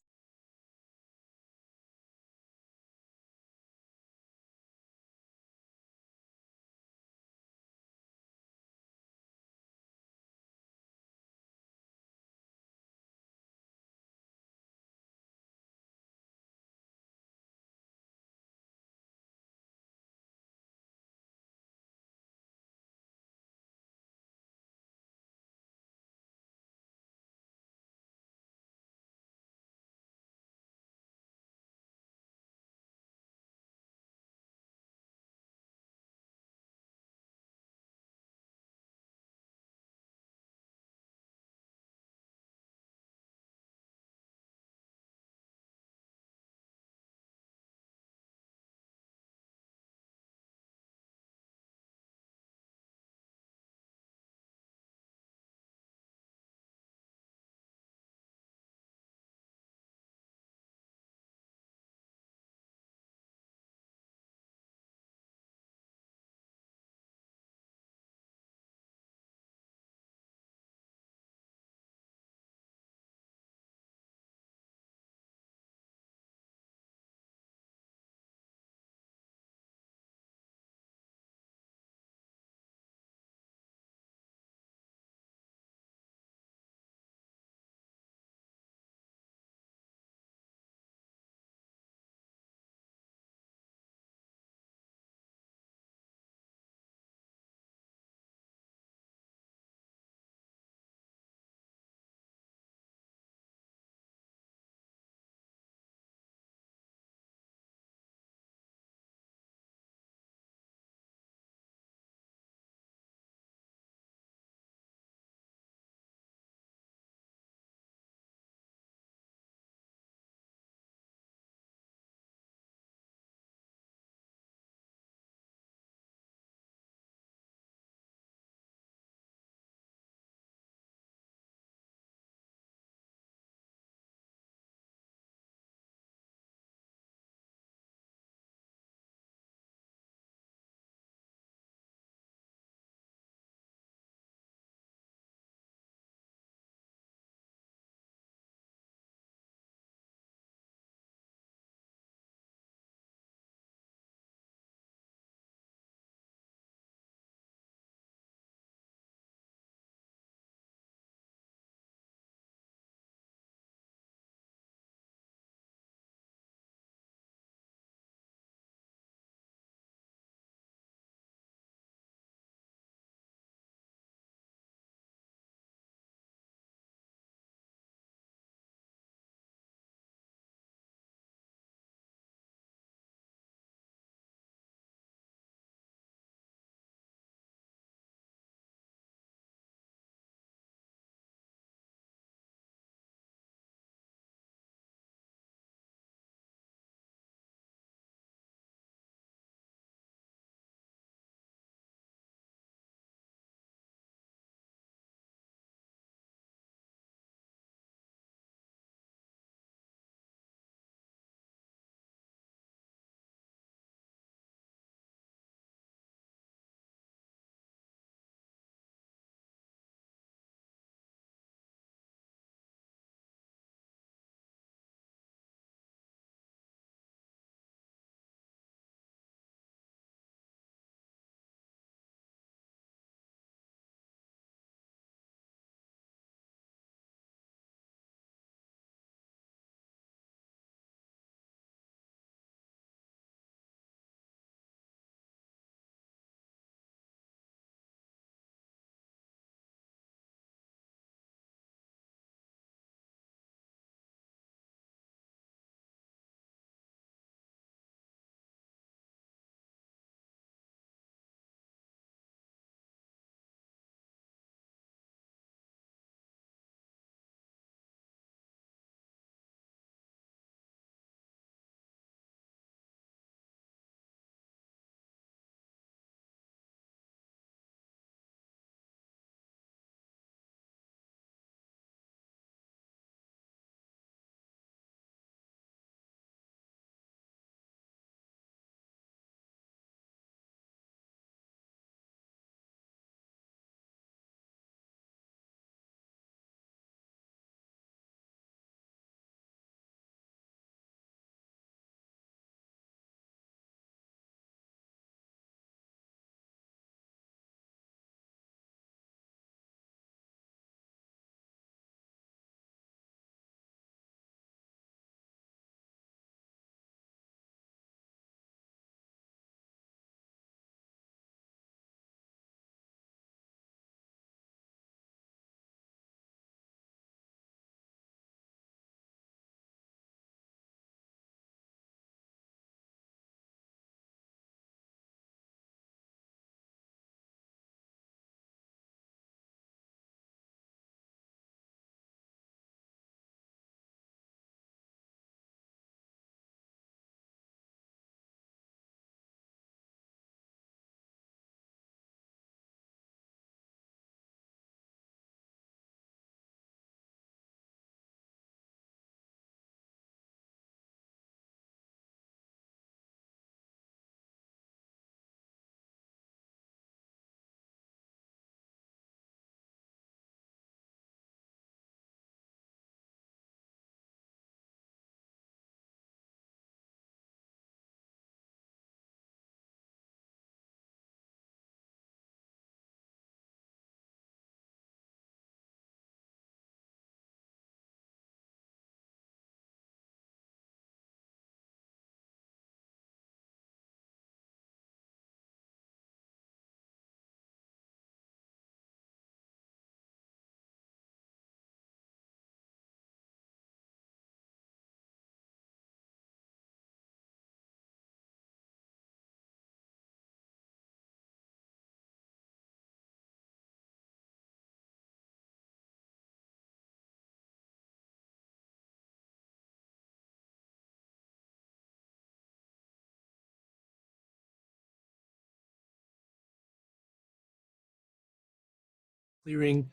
clearing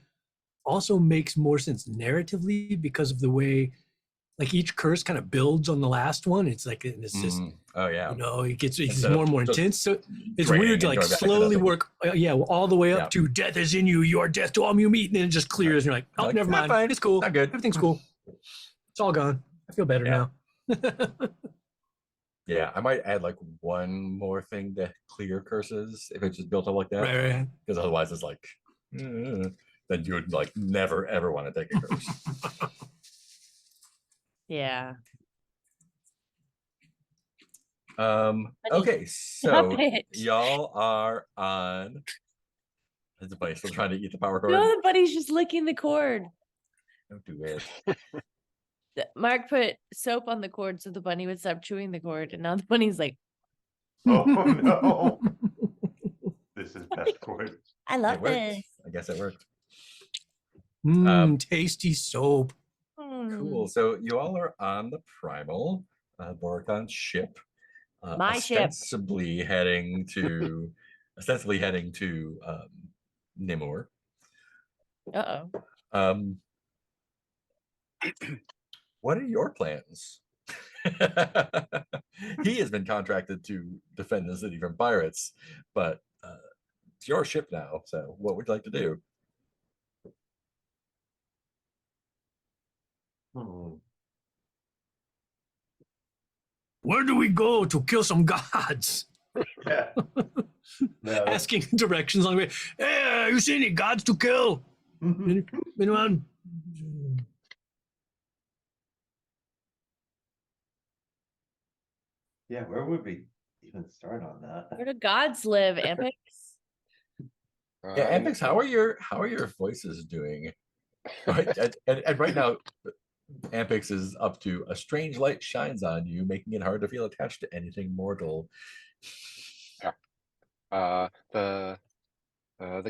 also makes more sense narratively because of the way like each curse kind of builds on the last one. It's like an assist, Oh yeah. you know, it gets Instead more and of more just intense. So it's draining weird to and like going back to slowly nothing. work, all the way up Yeah. to death is in you, your death to all you meet, and then it just clears, and you're like, oh, Like, never "Yeah, mind, fine. it's cool, Not good." everything's cool, it's all gone. I feel better Yeah. now. Yeah, I might add like one more thing to clear curses if it's just built up like that. Right. Because otherwise it's like then you would like never ever want to take a curse. Yeah. Okay, so it. y'all are on. Is the bunny still trying to eat the power cord? No, the buddy's just licking the cord. Don't do it. Mark put soap on the cord so the bunny would stop chewing the cord, and now the bunny's like, Oh no. This is best cord. I It love worked. this. I guess it worked. Tasty soap. Cool. So you all are on the Primal Borkon's ship. My ship. ostensibly heading to Nimur. Uh-oh. What are your plans? He has been contracted to defend the city from pirates, but it's your ship now. So what would you like to do? Where do we go to kill some gods? Yeah. No, Asking directions on the way. Hey, you see any gods to kill? Anyone? yeah, where would we even start on that? Where do gods live, Ampix? Yeah, And- Ampix, how are your voices doing? Right, and right now, Ampix is up to a strange light shines on you, making it hard to feel attached to anything mortal. The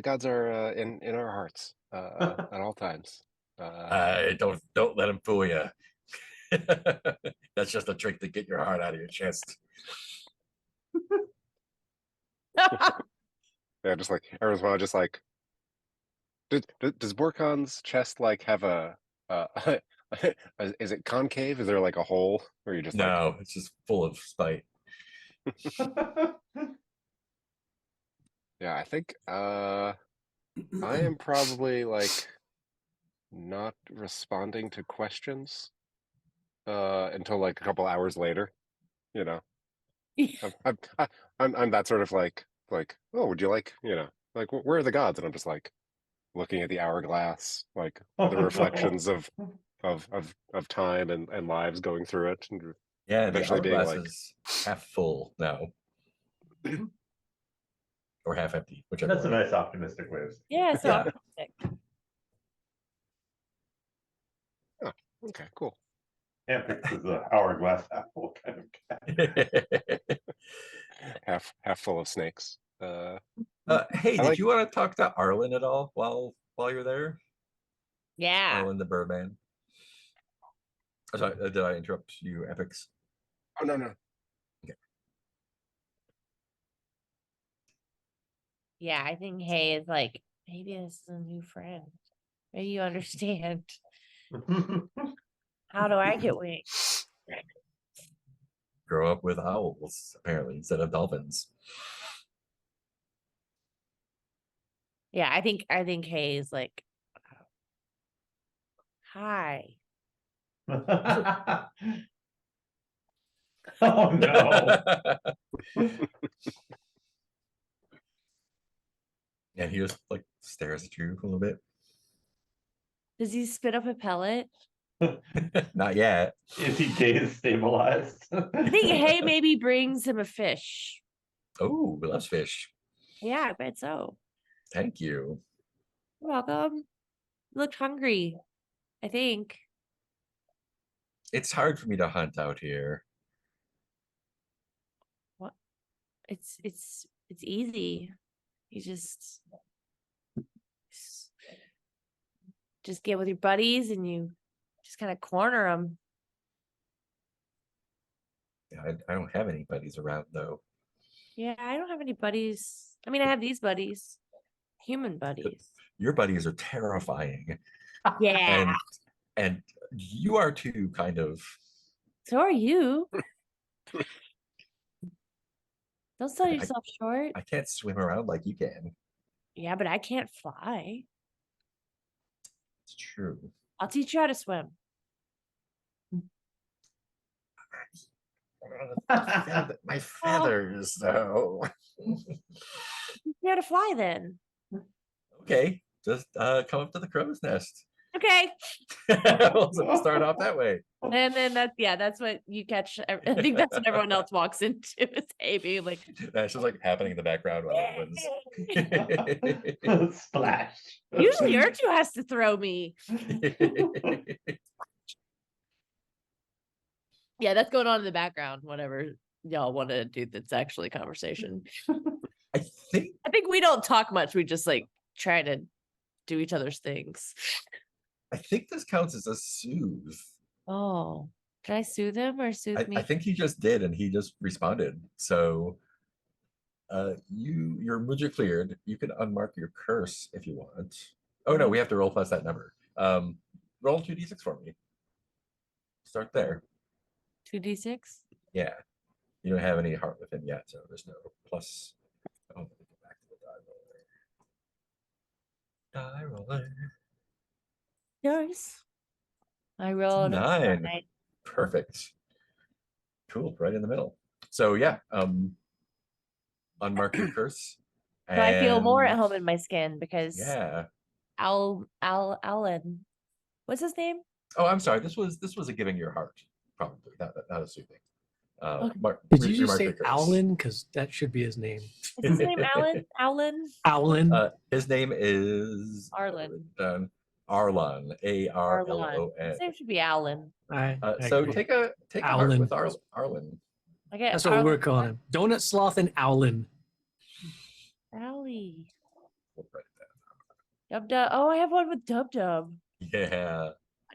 gods are in our hearts at all times. Don't let him fool you. That's just a trick to get your heart out of your chest. Yeah, just like everyone's just like. Does Borkon's chest like have a? Is it concave? Is there like a hole where you just like? No, it's just full of spite. Yeah, I think I am probably like not responding to questions until like a couple hours later. You know, I'm that sort of like oh, would you like like where are the gods? And I'm just like looking at the hourglass, like Oh, the no. reflections of time and lives going through it, and Yeah, the eventually being hourglass like, is half full now, or half empty, whichever. That's a way. nice optimistic way of saying Yeah, so Yeah. optimistic. okay, cool. Ampix is an hourglass apple kind of guy. Half full of snakes. Hey, I did like- you want to talk to Arlen at all while you're there? Yeah. Arlen the Birdman. Sorry, did I interrupt you, Epix? Oh no. Yeah, I think Hay is like, maybe this is a new friend. Maybe you understand. How do I get wings? Grow up with owls, apparently, instead of dolphins. Yeah, I think Hay is like, hi. Oh no. And he just like stares at you a little bit. Does he spit up a pellet? Not yet. Is he gaze stabilized? I think Hay maybe brings him a fish. Oh, we love fish. Yeah, I bet so. Thank you. You're welcome. You looked hungry, I think. It's hard for me to hunt out here. It's easy. You just get with your buddies and you just kind of corner them. Yeah, I don't have any buddies around though. Yeah, I don't have any buddies. I mean, I have these buddies, human buddies. your buddies are terrifying, Yeah. and you are too, kind of. So are you. Don't sell I- yourself short. I can't swim around like you can. Yeah, but I can't fly. It's true. I'll teach you how to swim. My feathers, though. Teach you how to fly then. Okay, just come up to the crow's nest. Okay. We'll start off that way. And then that's what you catch. I think that's what everyone else walks into is hey being like That's just like happening in the background while it wins. Splash. usually Urtu has to throw me. Yeah, that's going on in the background, whatever y'all want to do that's actually conversation. I think I think we don't talk much. We just like try to do each other's things. this counts as a soothe. Oh, did I soothe him or soothe me? I think he just did, and he just responded. So, your moods are cleared. You can unmark your curse if you want. Oh no, we have to roll plus that number. Roll 2d6 for me. Start there. 2d6. Yeah, you don't have any heart with him yet, so there's no plus. Oh, let me go back to the die roller. Die roller. Yours. I rolled a 9. 9. Perfect. Cool, right in the middle. So yeah, unmark your curse. So I feel more at and- home in my skin because Yeah. Alan. What's his name? Oh, I'm sorry. This was a giving your heart, probably. Not a soothing. Okay. Did you just remark say your curse. Owlin? Because that should be his name. Is his name Alan? Alan? Owlin. His name is Arlen. Arlon. Arlen. Arlon. His name should be Alan. I So agree. take a heart Owlin. with Arlen. I get That's what we're calling him. Donut Sloth and Owlin. Allie. We'll write it Dub Dub. Oh, I have one with Dub Dub. down. Yeah.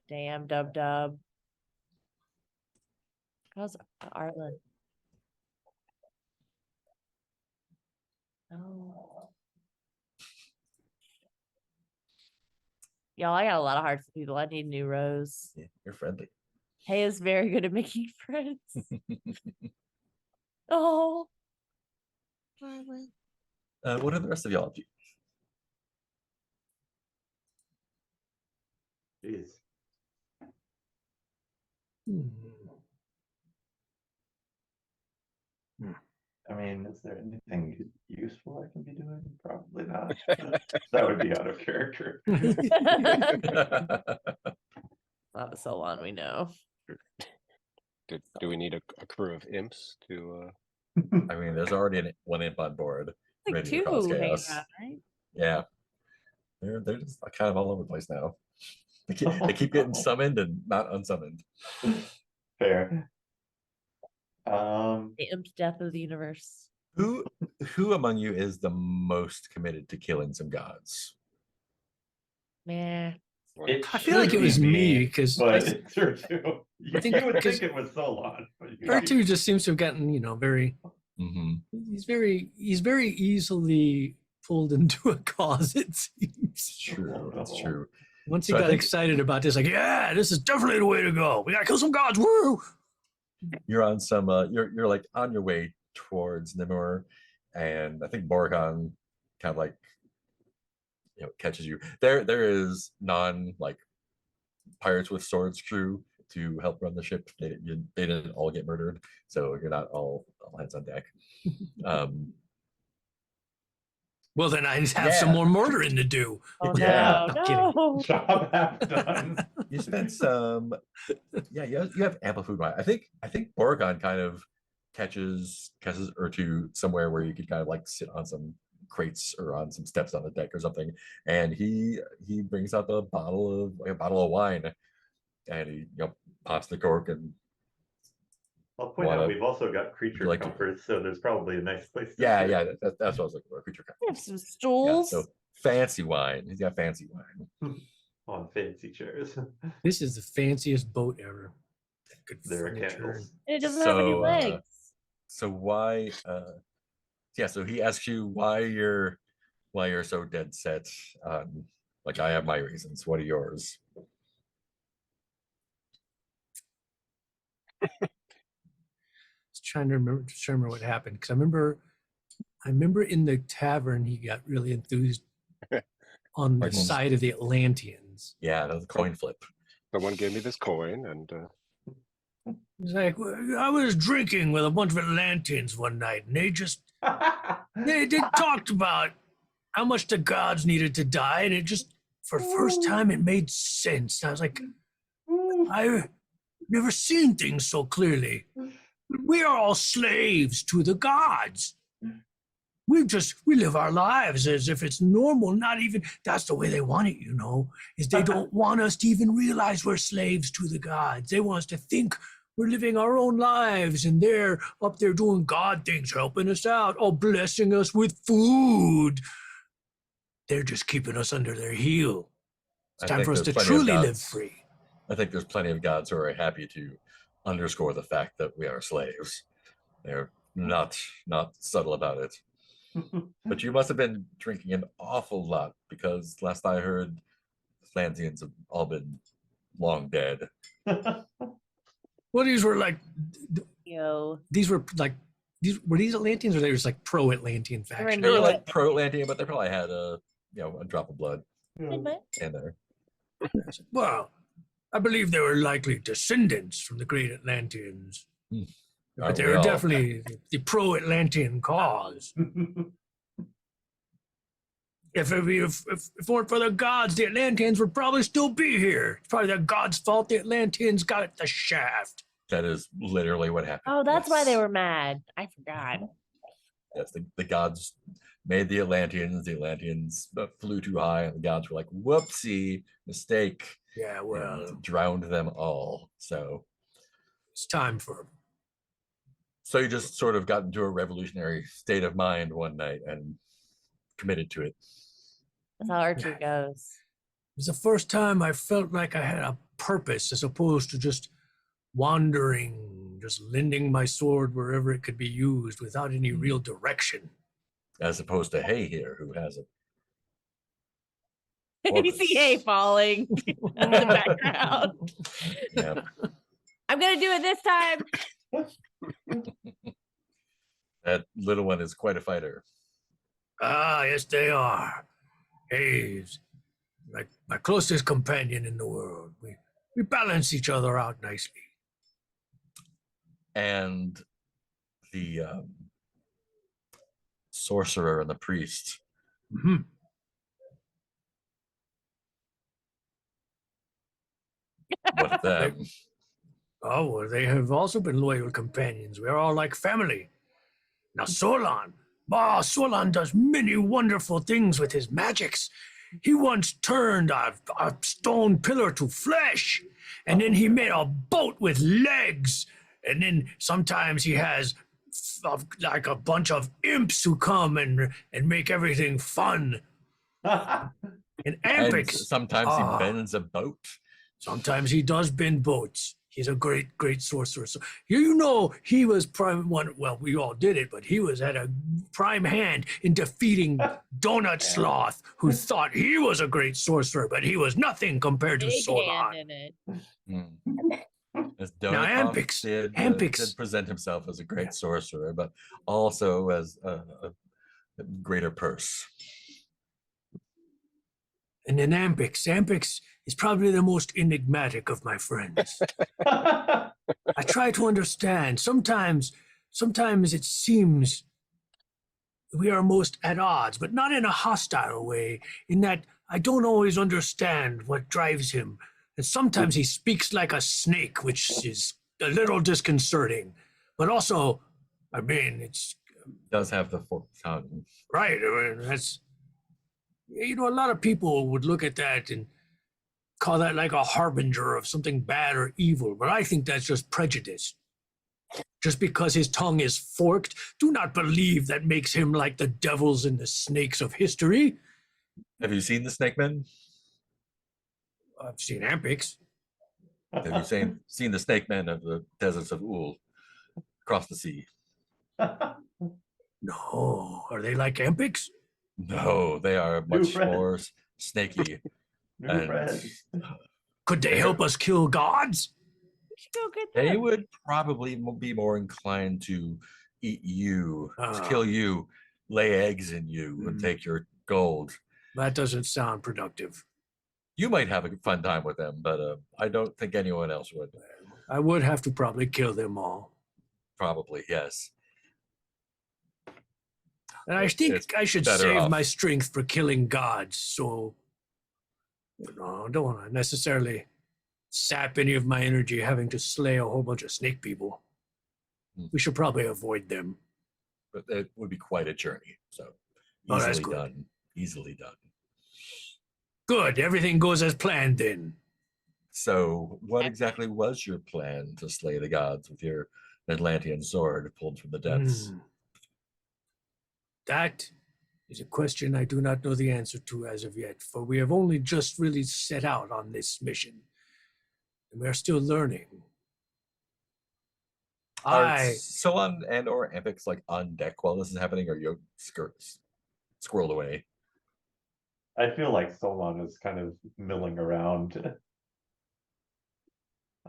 Damn, Dub Dub. How's Arlen? Oh. Y'all, I got a lot of hearts for people. I need new rows. Yeah, you're friendly. Hey is very good at making friends. Oh. Arlen. What are the rest of y'all up to? Jeez. I mean, is there anything useful I can be doing? Probably not. That would be out of character. Not so long, we know. Do we need a crew of imps to? I mean, there's already one imp on board. Like ready to two cause hanging chaos. around, right? Yeah. They're just kind of all over the place now. They keep getting summoned and not unsummoned. Fair. The imp death of the universe. Who among you is the most committed to killing some gods? Man. It I feel like should it was be me because but it's Urtu. I think You would because think it was Solon. but you- R2 just seems to have gotten, very Mm-hmm. he's very easily pulled into a cause, it It's seems. true. It's true. Once he So I got think- excited about this, like, yeah, this is definitely the way to go. We gotta kill some gods. Woo! You're on some. You're like on your way towards Nimur, and I think Borgon kind of like catches you. There is like pirates with swords crew to help run the ship. They didn't all get murdered, so you're not all hands on deck. Well, then I have some Yeah. more murdering to do. Oh Yeah. no, I'm kidding. no. Job half done. You spent some. Yeah, you have ample food. I think Borgon kind of catches Urtu somewhere where you could kind of like sit on some crates or on some steps on the deck or something, and he brings out a bottle of wine, and he pops the cork and I'll point out Wanna- we've also got creature like to- comforts, so there's probably a nice place. To yeah, sit. that's what I was looking for. Creature We comforts. have some Yeah, stools. so fancy wine. He's got fancy wine. On fancy chairs. This is the fanciest boat ever. Good There are furniture. candles. And it doesn't have any So, legs. So why? So he asks you why you're why you're so dead set. Like I have my reasons. What are yours? Just trying to remember what happened because I remember in the tavern he got really enthused on the Like, side of the Atlanteans. Yeah, that was a coin flip. Someone gave me this coin, and He's like, "Well, I was drinking with a bunch of Atlanteans one night, and they talked about how much the gods needed to die, and it just for the first time it made sense. I was like, I've never seen things so clearly. We are all slaves to the gods. We live our lives as if it's normal, not even that's the way they want it, is they don't want us to even realize we're slaves to the gods. They want us to think we're living our own lives and they're up there doing God things, helping us out, or blessing us with food. They're just keeping us under their heel. It's I time think for us there's to plenty of truly live gods. free. I think there's plenty of gods who are happy to underscore the fact that we are slaves. They're not subtle about it. But you must have been drinking an awful lot because last I heard, Atlanteans have all been long dead. Well, these were like, Yo. were these Atlanteans or they were just like pro-Atlantean were faction? They were Knew like it. pro-Atlantean, but they probably had a drop of blood in there. Well, I believe they were likely descendants from the great Atlanteans. Aren't But they we were all? definitely the pro-Atlantean cause. If it weren't for the gods, the Atlanteans would probably still be here. It's probably the gods' fault the Atlanteans got the shaft. That is literally what happened. Oh, that's why they Yes. were mad. I forgot. Yes, the gods made the Atlanteans. The Atlanteans flew too high, and the gods were like, "Whoopsie, mistake," Yeah, well, and drowned them all. So it's time for you just sort of got into a revolutionary state of mind one night and committed to it. That's how archery goes. It was the first time I felt like I had a purpose as opposed to just wandering, just lending my sword wherever it could be used without any real direction. As opposed to Hay here, who has it. You see hay falling in the background. Yeah. I'm gonna do it this time. That little one is quite a fighter. Ah, yes, they are. Hayes, like my closest companion in the world. We balance each other out nicely. And the sorcerer and the priest. Mm-hmm. What of them? Oh, well, they have also been loyal companions. We're all like family. Now, Solon. Solon does many wonderful things with his magics. He once turned a stone pillar to flesh, and then he made a boat with legs. And then sometimes he has like a bunch of imps who come and make everything fun. And And Ampix. sometimes he bends a boat. Sometimes he does bend boats. He's a great sorcerer. So he was prime one. Well, we all did it, but he was at a prime hand in defeating Donut Sloth, who thought he was a great sorcerer, but he was nothing compared to Big Solon. hand in it. As Now, Donut Ampix- did Ampix- present himself as a great sorcerer, but also as a greater purse. And then Ampix is probably the most enigmatic of my friends. I try to understand. Sometimes it seems we are most at odds, but not in a hostile way, in that I don't always understand what drives him. And sometimes he speaks like a snake, which is a little disconcerting. But also, I mean, it's Does have the forked tongue. right. I mean, that's, a lot of people would look at that and call that like a harbinger of something bad or evil, but I think that's just prejudice. Just because his tongue is forked, do not believe that makes him like the devils and the snakes of history. Have you seen the Snake Men? I've seen Ampix. Have you seen the Snake Men of the deserts of Ul across the sea? No, are they like Ampix? No, they are New much friends. more snaky. New And friends. Could they help us kill gods? We should go get they them. would probably be more inclined to eat you, to Ah. kill you, lay eggs in you, and Mm. take your gold. That doesn't sound productive. You might have a fun time with them, but I don't think anyone else would. I would have to probably kill them all. Probably, yes. And I It's think I should better save off. my strength for killing gods. So, I don't want to necessarily sap any of my energy having to slay a whole bunch of snake people. Hmm. We should probably avoid them. But it would be quite a journey. So Oh, that's easily good. done. Easily done. Good. Everything goes as planned then. So what exactly was your plan to slay the gods with your Atlantean sword pulled from the depths? Hmm. That is a question I do not know the answer to as of yet, for we have only just really set out on this mission. And we are still learning. Are Solon and or Amphix like on deck while this is happening, or you squirreled away? I feel like Solon is kind of milling around.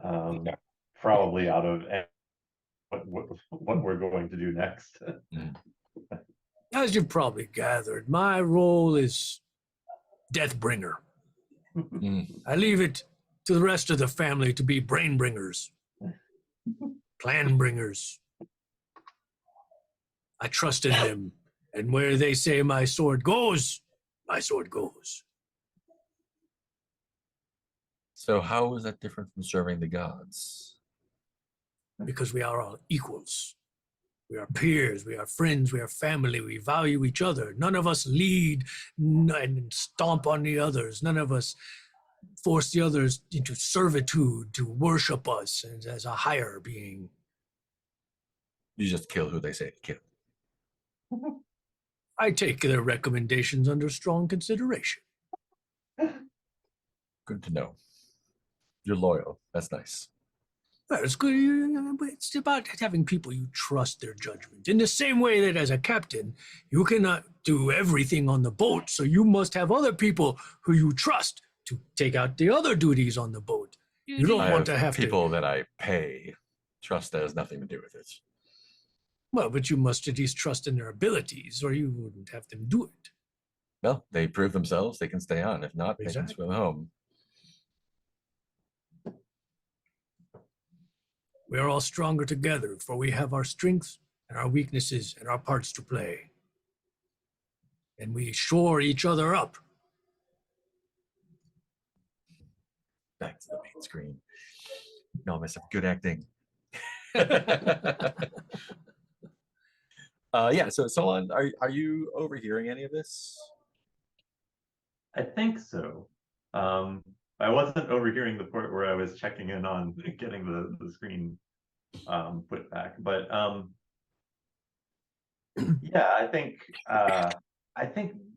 Yeah. Probably out of what we're going to do next. As you've probably gathered, my role is Deathbringer. Mm. I leave it to the rest of the family to be brain bringers, plan bringers. I trust in them, and where they say my sword goes, my sword goes. So how is that different from serving the gods? Because we are all equals. We are peers, we are friends, we are family, we value each other. None of us lead and stomp on the others. None of us force the others into servitude to worship us as a higher being. You just kill who they say to kill. I take their recommendations under strong consideration. Good to know. You're loyal. That's nice. Well, it's good. It's about having people you trust their judgment. In the same way that as a captain, you cannot do everything on the boat, so you must have other people who you trust to take out the other duties on the boat. You don't I want to have people that I pay. Trust has nothing to do with it. Well, but you must at least trust in their abilities, or you wouldn't have them do it. Well, they prove themselves, they can stay on. If not, they can Exactly. swim home. We are all stronger together, for we have our strengths and our weaknesses and our parts to play. And we shore each other up. Back to the main screen. No, I must have good acting. Yeah, so Solon, are you overhearing any of this? I think so. I wasn't overhearing the part where I was checking in on getting the screen put back, but yeah, I think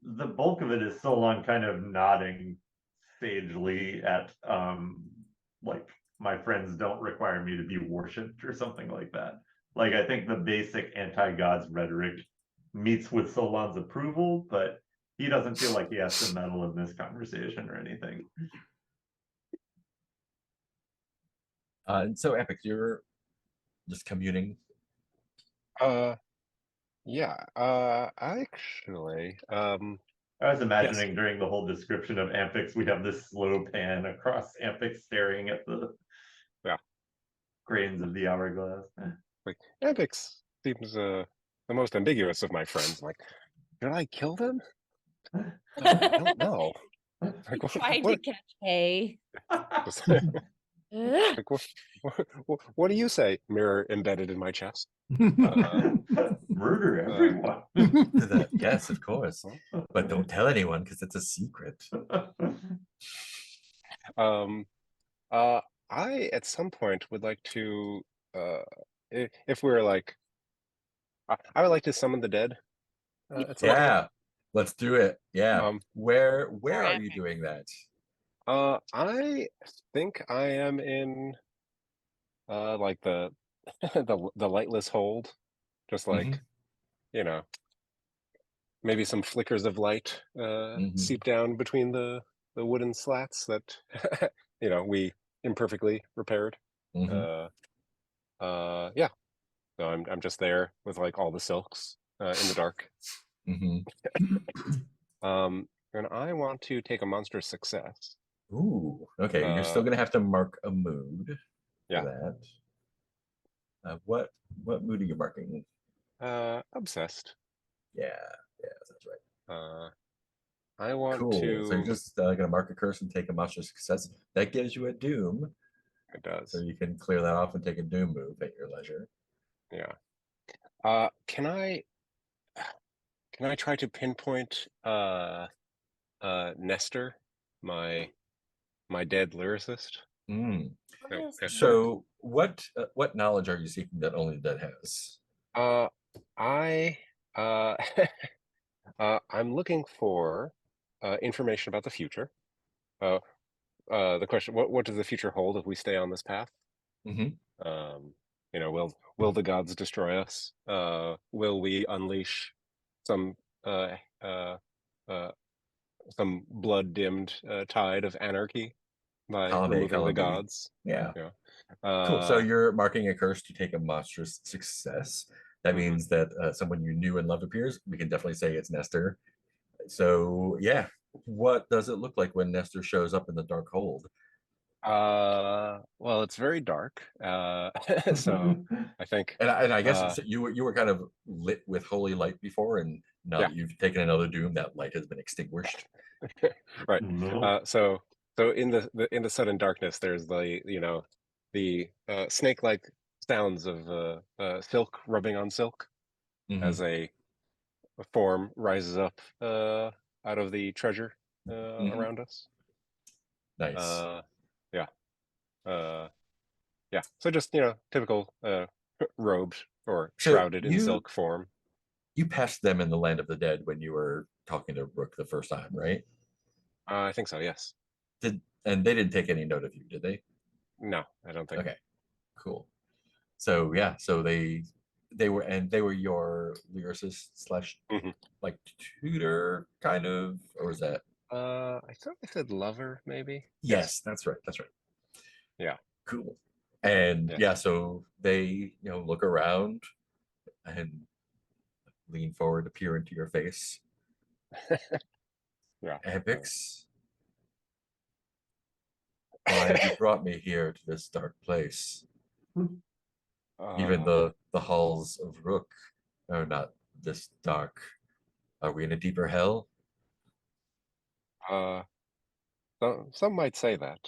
the bulk of it is Solon kind of nodding sagely at like my friends don't require me to be worshipped or something like that. Like I think the basic anti-gods rhetoric meets with Solon's approval, but he doesn't feel like he has to meddle in this conversation or anything. And so Epic, you're just commuting. Yeah. Actually, I was imagining during the whole description of Amphix, we have this slow pan across Amphix staring at the grains of the hourglass. like Amphix seems the most ambiguous of my friends. Like, should I kill them? I don't know. Like, Trying to catch hay. like, what do you say? Mirror embedded in my chest. Murder everyone. Yes, of course. But don't tell anyone because it's a secret. I at some point would like to, if we're like, I would like to summon the dead. At some point. Yeah, let's do it. Yeah. Where are Epic. you doing that? I think I am in, like the the lightless hold, just like, you know, maybe some flickers of light seep down between the wooden slats that we imperfectly repaired. Yeah. So I'm just there with like all the silks in the dark. And I want to take a monstrous success. Ooh, okay. You're still gonna have to mark a mood Yeah. for that. What mood are you marking? Obsessed. Yeah, that's right. I want Cool. to. So you're just gonna mark a curse and take a monstrous success. That gives you a doom. It does. So you can clear that off and take a doom move at your leisure. Yeah. Can I try to pinpoint Nestor, my dead lyricist? So what knowledge are you seeking that only the dead has? I'm looking for information about the future. The question: what does the future hold if we stay on this path? Will the gods destroy us? Will we unleash some blood-dimmed tide of anarchy by removing the gods? Yeah. Cool. So you're marking a curse to take a monstrous success. That means that someone you knew and loved appears. We can definitely say it's Nestor. So yeah, what does it look like when Nestor shows up in the dark hold? Well, it's very dark. So I think, and I guess you were kind of lit with holy light before, and now that you've taken another doom, that light has been extinguished. Right. So in the sudden darkness, there's the snake-like sounds of silk rubbing on silk as a form rises up out of the treasure around us. Nice. Yeah. So just typical robed or shrouded in silk form. You passed them in the land of the dead when you were talking to Rook the first time, right? I think so. Yes. And they didn't take any note of you, did they? No, I don't think. Okay, cool. So yeah, so they were your lyricist slash like tutor kind of, or was that? I thought I said lover, maybe. Yes, that's right. Yeah. Cool. And yeah, so they look around and lean forward to peer into your face. Yeah. Amphix, why have you brought me here to this dark place? Even the halls of Rook are not this dark. Are we in a deeper hell? Some might say that.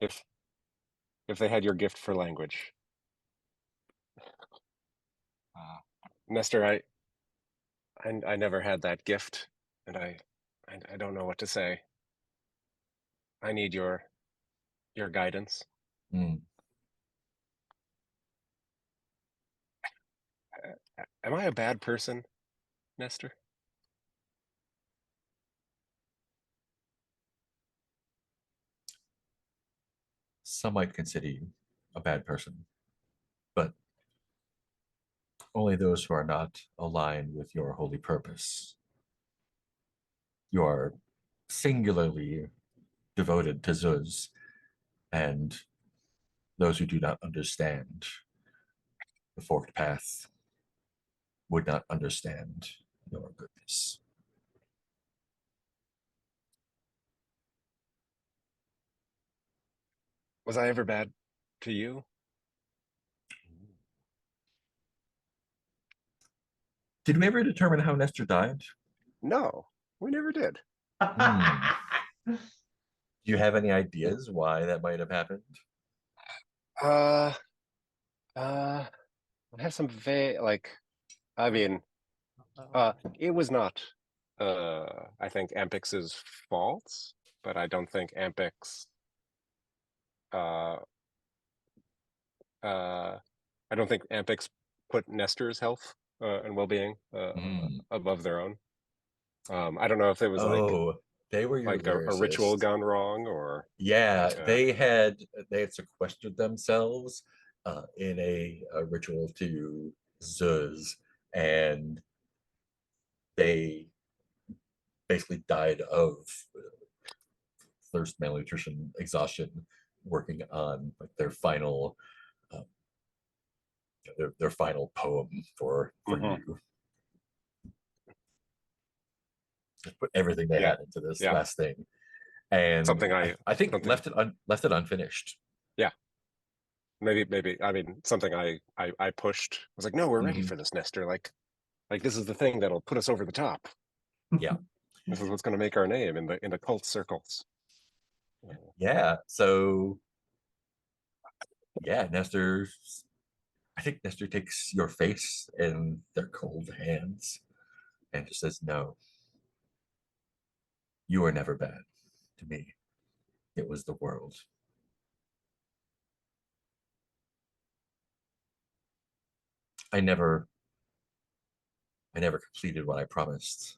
If they had your gift for language. Nestor, I never had that gift, and I don't know what to say. I need your guidance. Am I a bad person, Nestor? Some might consider you a bad person, but only those who are not aligned with your holy purpose. You are singularly devoted to Zuz, and those who do not understand the forked path would not understand your goodness. Was I ever bad to you? Did we ever determine how Nestor died? No, we never did. Do you have any ideas why that might have happened? I have some I mean, it was not, I think, Ampix's fault, but I don't think Ampix, I don't think Ampix put Nestor's health and well-being above their own. I don't know if it was they were your a ritual gone wrong, or they had sequestered themselves in a ritual to Zuz, and they basically died of thirst, malnutrition, exhaustion, working on like their final their final poem for Mhm. you. Just put everything they Yeah, had into this yeah. last thing, and Something I think something- left it unfinished. maybe I mean something I pushed. I was like, no, we're ready Mhm. for this, Nestor. Like this is the thing that'll put us over the top. Yeah. This is what's going to make our name in the cult circles. Yeah. So yeah, I think Nestor takes your face in their cold hands and just says, "No, you were never bad to me. It was the world." I never completed what I promised.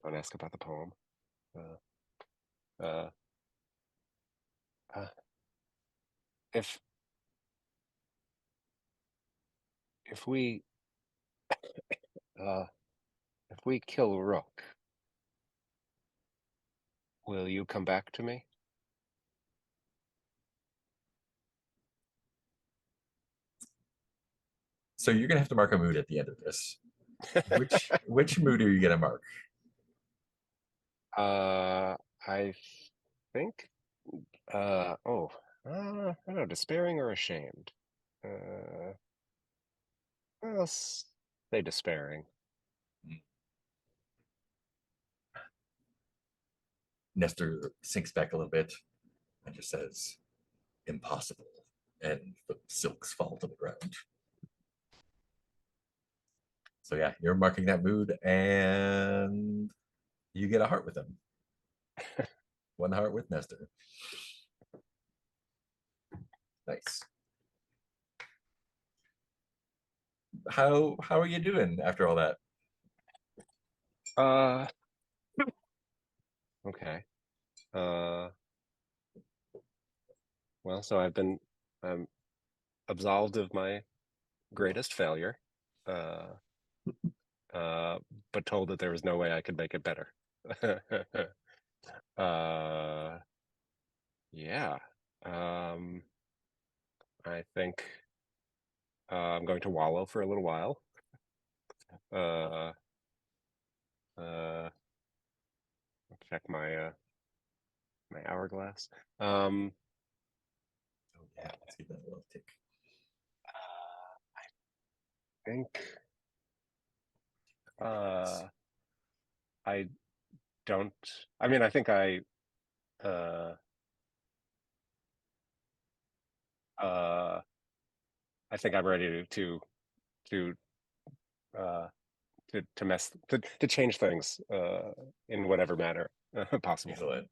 Don't ask about the poem. Uh, uh, if we if we kill Rook, will you come back to me? So you're gonna have to mark a mood at the end of this. Which mood are you gonna mark? I think. I don't know, despairing or ashamed. I'll say despairing. Nestor sinks back a little bit and just says, "Impossible," and the silks fall to the ground. So yeah, you're marking that mood, and you get a heart with him. One heart with Nestor. Nice. How are you doing after all that? Okay. Well, so I'm absolved of my greatest failure, but told that there was no way I could make it better. Yeah. I think I'm going to wallow for a little while. Check my my hourglass. Oh yeah, let's give that a little tick. I think I don't. I mean, I think I think I'm ready to to change things in whatever manner possible. Excellent.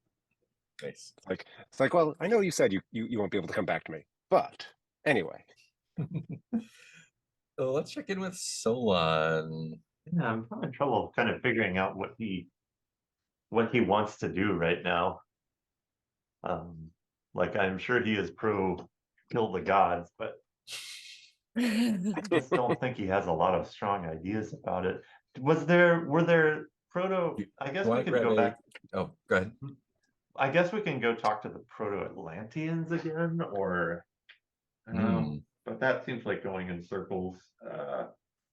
Nice. It's like, well, I know you said you won't be able to come back to me, but anyway. So let's check in with Solon. Yeah, I'm having trouble kind of figuring out what he wants to do right now. Like I'm sure he is pro kill the gods, but I just don't think he has a lot of strong ideas about it. Were there proto? I guess we Wanna could grab go a- back. Oh, go ahead. I guess we can go talk to the proto-Atlanteans again, or but that seems like going in circles.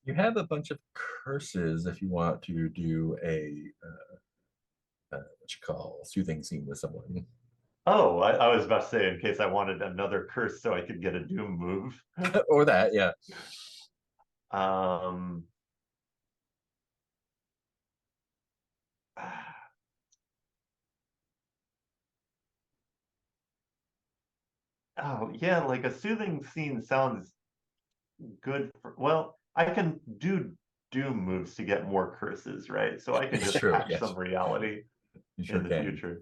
You have a bunch of curses if you want to do a what you call soothing scene with someone. Oh, I was about to say in case I wanted another curse so I could get a doom move. Or that, yeah. Oh yeah, like a soothing scene sounds good for, well, I can do doom moves to get more curses, right? So I can just True, patch yes. some reality You sure in the can. future.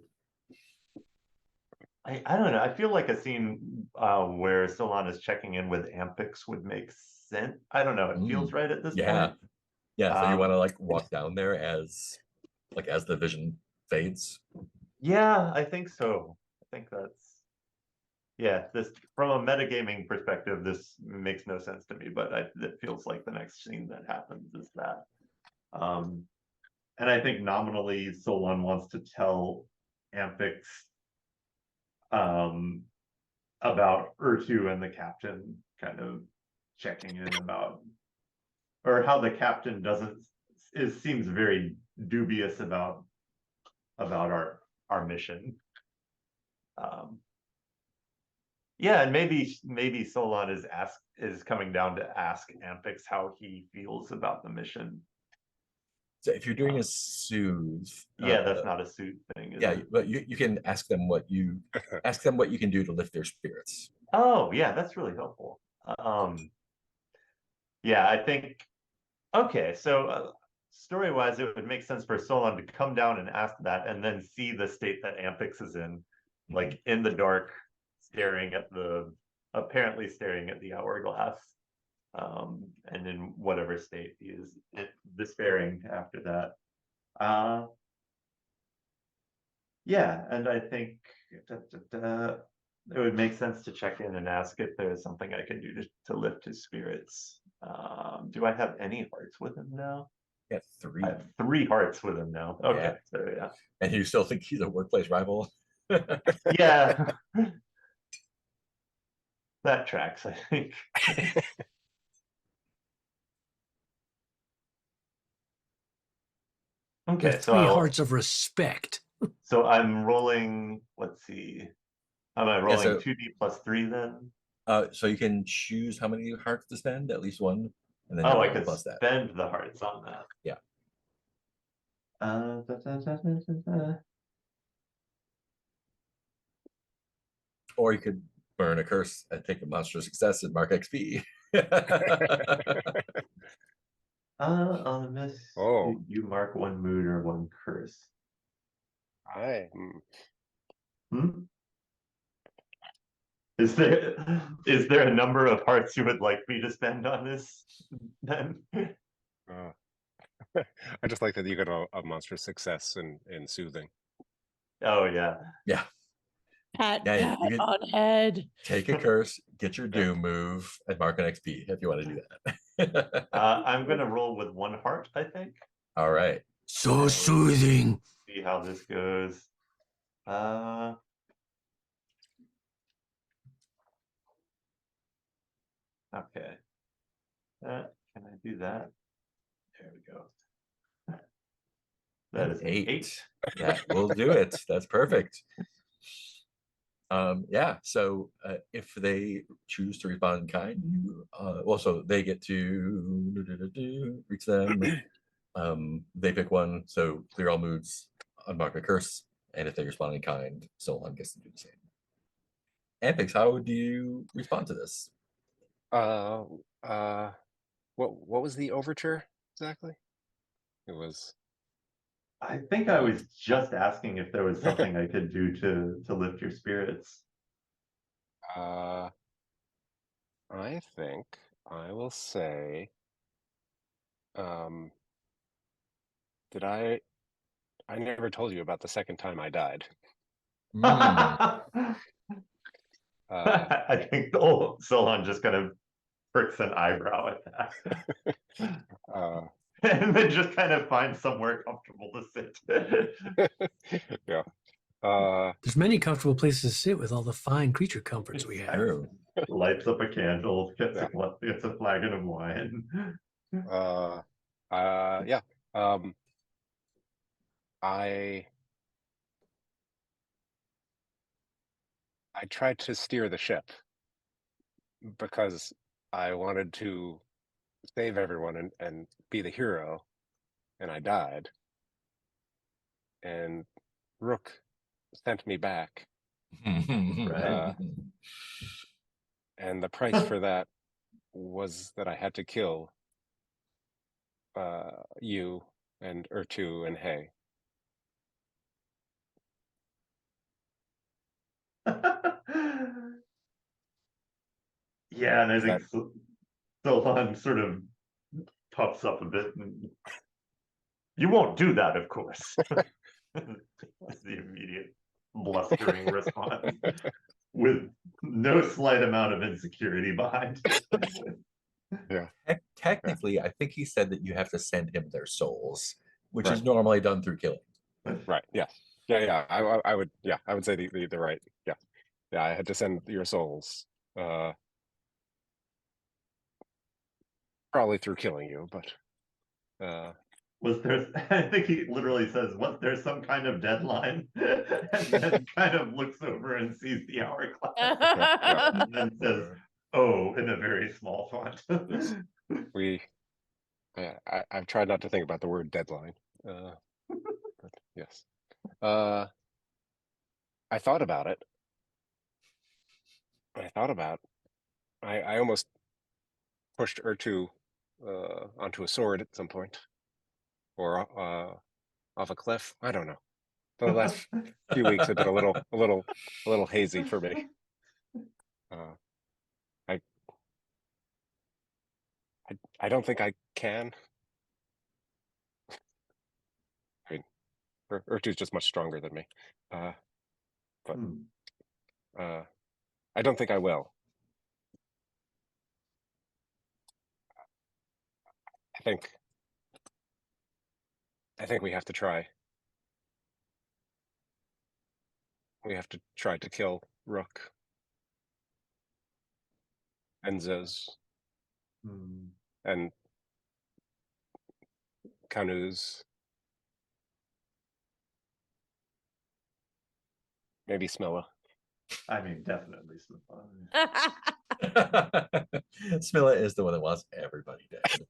I don't know. I feel like a scene where Solon is checking in with Ampix would make sense. I don't know. It feels right at this Yeah. point. Yeah. So you want to like walk down there as the vision fades? Yeah, I think so. I think that's, yeah, this from a metagaming perspective, this makes no sense to me, but it feels like the next scene that happens is that. And I think nominally Solon wants to tell Amphix about Urtu and the captain kind of checking in about, or how the captain seems very dubious about our mission. Yeah, and maybe Solon is coming down to ask Amphix how he feels about the mission. So if you're doing a soothe, Yeah, that's not a suit thing. Is yeah, it? but you can ask them what you can do to lift their spirits. Oh, yeah, that's really helpful. Yeah, I think. Okay, so story-wise, it would make sense for Solon to come down and ask that, and then see the state that Amphix is in, like in the dark, apparently staring at the hourglass, and in whatever state he is despairing after that. Yeah, and I think it would make sense to check in and ask if there's something I can do to lift his spirits. Do I have any hearts with him now? Yeah, 3. I have 3 hearts with him now. Okay, Yeah. so yeah. And you still think he's a workplace rival? Yeah. That tracks, I think. Okay, They're so 3 hearts of respect. so I'm rolling, let's see. Am I rolling so- 2D plus 3 then? So you can choose how many hearts to spend, at least one, and then Oh, you I roll could plus that. spend the hearts on that. Yeah. Or you could burn a curse and take a monstrous success and mark XP. On the miss, Oh. you mark 1 mood or 1 curse. Hmm? Is there a number of hearts you would like me to spend on this then? I just like that you got a monstrous success in soothing. Oh yeah. Yeah. Pat, Yeah, you can- on head. Take a curse, get your doom move, and mark an XP if you want to do that. I'm gonna roll with 1 heart, I think. All right. So soothing. See how this goes. Okay. Can I do that? There we go. That is an 8. That will do it. That's perfect. Yeah, so if they choose to respond in kind, also they get to reach them. They pick one, so clear all moods, unmark a curse, and if they respond in kind, Solon gets to do the same. Amphix, how do you respond to this? What was the overture exactly? It was. I think I was just asking if there was something I could do to lift your spirits. I think I will say. Did I never told you about the second time I died. I think Solon just kind of pricks an eyebrow at that. And then just kind of finds somewhere comfortable to sit. Yeah. There's many comfortable places to sit with all the fine creature comforts we have. True. Lights up a candle, gets a flagon of wine. Yeah. I tried to steer the ship because I wanted to save everyone and be the hero, and I died. And Rook sent me back. Right. And the price for that was that I had to kill you and Urtu and Hay. Yeah, and I Is think Solon sort of puffs up a bit. You won't do that, of course. That's the immediate blustering response with no slight amount of insecurity behind it. Technically, I think he said that you have to send him their souls, which is Right. normally done through killing. Right. Yes. Yeah. I would. Yeah. I would say the right. Yeah. Yeah. I had to send your souls. Probably through killing you, but. Was there, I think he literally says, was there some kind of deadline? And then kind of looks over and sees the hourglass. And then says, oh, in a very small font. Yes. I've tried not to think about the word deadline. But yes. I thought about it. I almost pushed Urtu onto a sword at some point, or off a cliff. I don't know. The last few weeks have been a little hazy for me. I don't think I can. I mean, Urtu's just much stronger than me. But I don't think I will. I think we have to try. We have to try to kill Rook and Zez and Kanuz. Maybe Smilla. I mean, definitely some fun. Smilla is the one that wants everybody dead.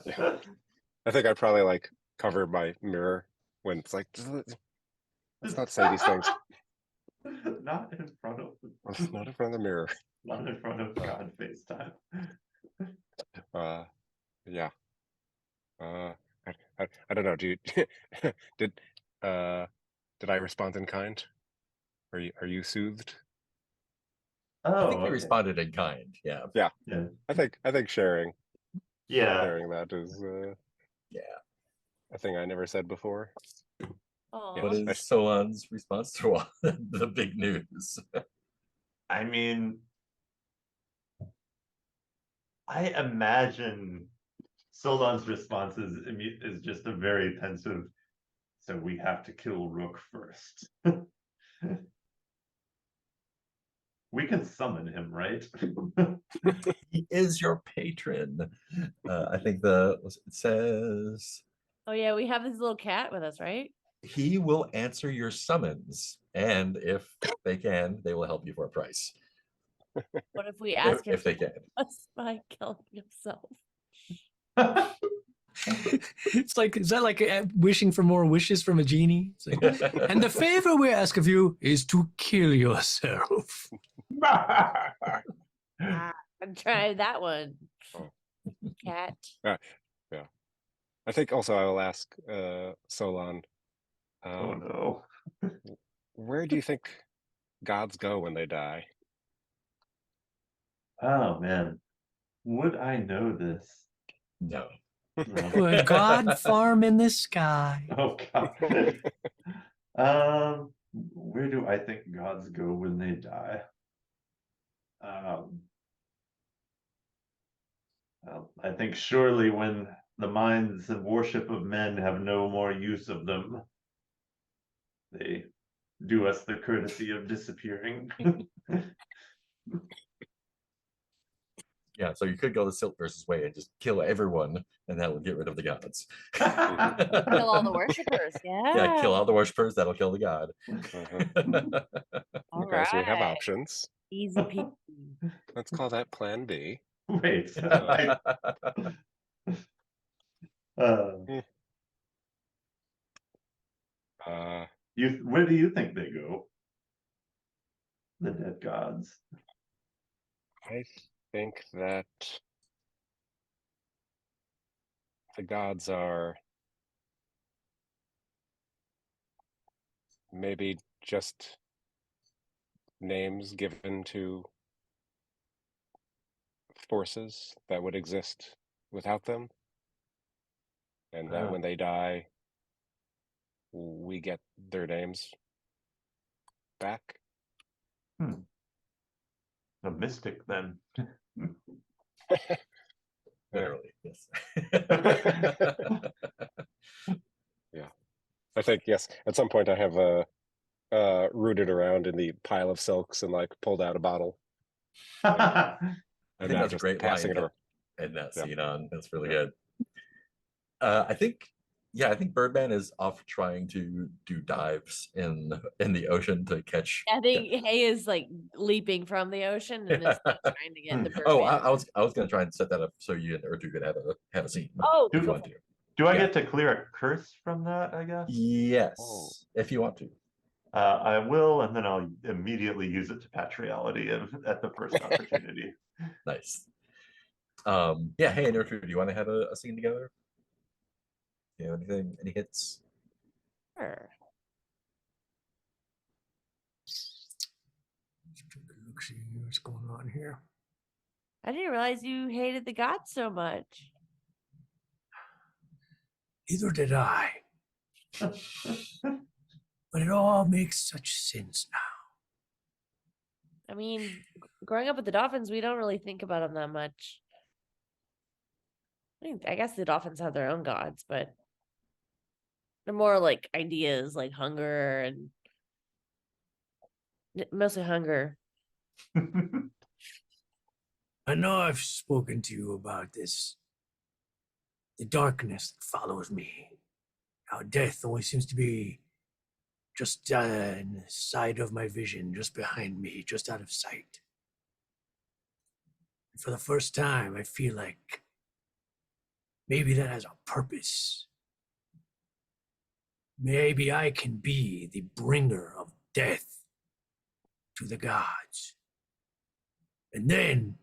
Yeah. I think I'd probably like cover my mirror when it's like, let's not say these things. Not in front of Not in front of the mirror. Not in front of God FaceTime. Yeah. I don't know. Did I respond in kind? Are you soothed? Oh, I think okay. he responded in kind. Yeah. Yeah. Yeah. I think sharing Yeah. that is Yeah. a thing I never said before. Aw. What is Solon's response to all the big news? I mean, I imagine Solon's response is just a very pensive, so we have to kill Rook first. We can summon him, right? He is your patron. I think it says Oh yeah, we have this little cat with us, right? he will answer your summons, and if they can, they will help you for a price. What if we ask him If they can. us by killing himself? It's like, is that like wishing for more wishes from a genie? It's like, and the favor we ask of you is to kill yourself. I'd try that one. Oh. Cat. Yeah. I think also I will ask Solon. Oh no. Where do you think gods go when they die? Oh man. Would I know this? No. No. Would God farm in the sky? Oh god. Where do I think gods go when they die? Well, I think surely when the minds and worship of men have no more use of them, they do us the courtesy of disappearing. Yeah, so you could go the Silt versus way and just kill everyone, and that will get rid of the gods. Kill all the worshippers. Yeah. Yeah, kill all the worshippers, that'll kill the god. All Okay, so we have right. options. Easy peasy. Let's call that Plan B. Wait. Where do you think they go? The dead gods. I think that the gods are maybe just names given to forces that would exist without them, and that when they die, we get their names. back. A mystic then. Literally, yes. Yeah, I think yes. At some point, I have rooted around in the pile of silks and like pulled out a bottle. I And think now that's a just great passing line it over. in that Yeah. scene on. That's really Yeah. good. I think, yeah, I think Birdman is off trying to do dives in the ocean to catch. I think Hay is like leaping from the ocean and is like trying to get the Oh, Birdman. I was gonna try and set that up so you and Ertu could have a scene. Oh, if you go want to. Do I Yeah. get to clear a curse from that, I guess? Yes, Oh. if you want to. I will, and then I'll immediately use it to patriality at the first opportunity. Nice. Yeah, hey, and Ertu, do you want to have a scene together? You know, anything, any hits? Sure. Look, see what's going on here. I didn't realize you hated the gods so much. Neither did I. But it all makes such sense now. I mean, growing up with the dolphins, we don't really think about them that much. I guess the dolphins have their own gods, but they're more like ideas like hunger and mostly hunger. I know I've spoken to you about this. The darkness that follows me. How death always seems to be just in the side of my vision, just behind me, just out of sight. And for the first time, I feel like maybe that has a purpose. Maybe I can be the bringer of death to the gods. And then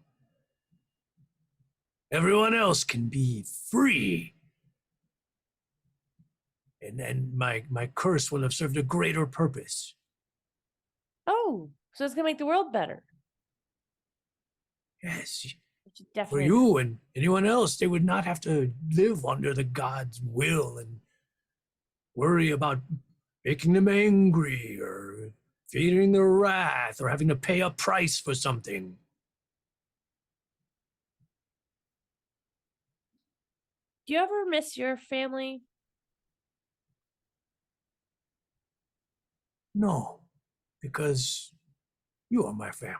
everyone else can be free. And then my curse will have served a greater purpose. Oh, so it's gonna make the world better. Yes, Which is for definitely you and anyone else, they would not have to live under the gods' will and worry about making them angry or feeding their wrath or having to pay a price for something. Do you ever miss your family? No, because you are my family.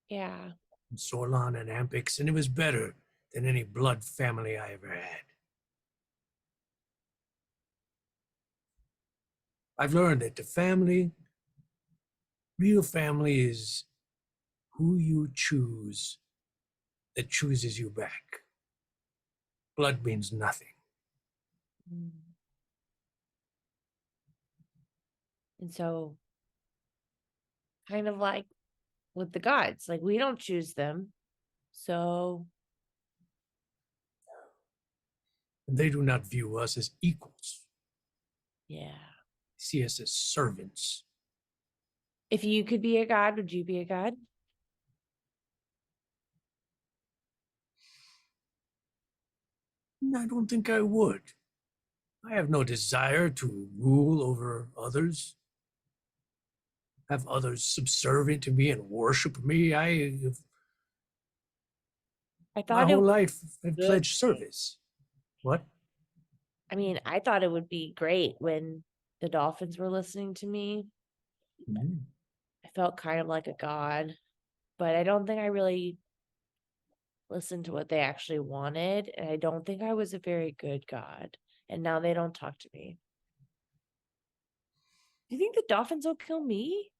Yeah. And Sorlon and Ampix, and it was better than any blood family I ever had. I've learned that the family, real family, is who you choose that chooses you back. Blood means nothing. Mm. And so, kind of like with the gods, like we don't choose them. So, And they do not view us as equals. yeah. They see us as servants. If you could be a god, would you be a god? I don't think I would. I have no desire to rule over others, have others subservient to me and worship me. I My thought whole it life, I've good. pledged service. What? I mean, I thought it would be great when the dolphins were listening to me. Mhm. I felt kind of like a god, but I don't think I really listened to what they actually wanted. And I don't think I was a very good god. And now they don't talk to me. Do you think the dolphins will kill me?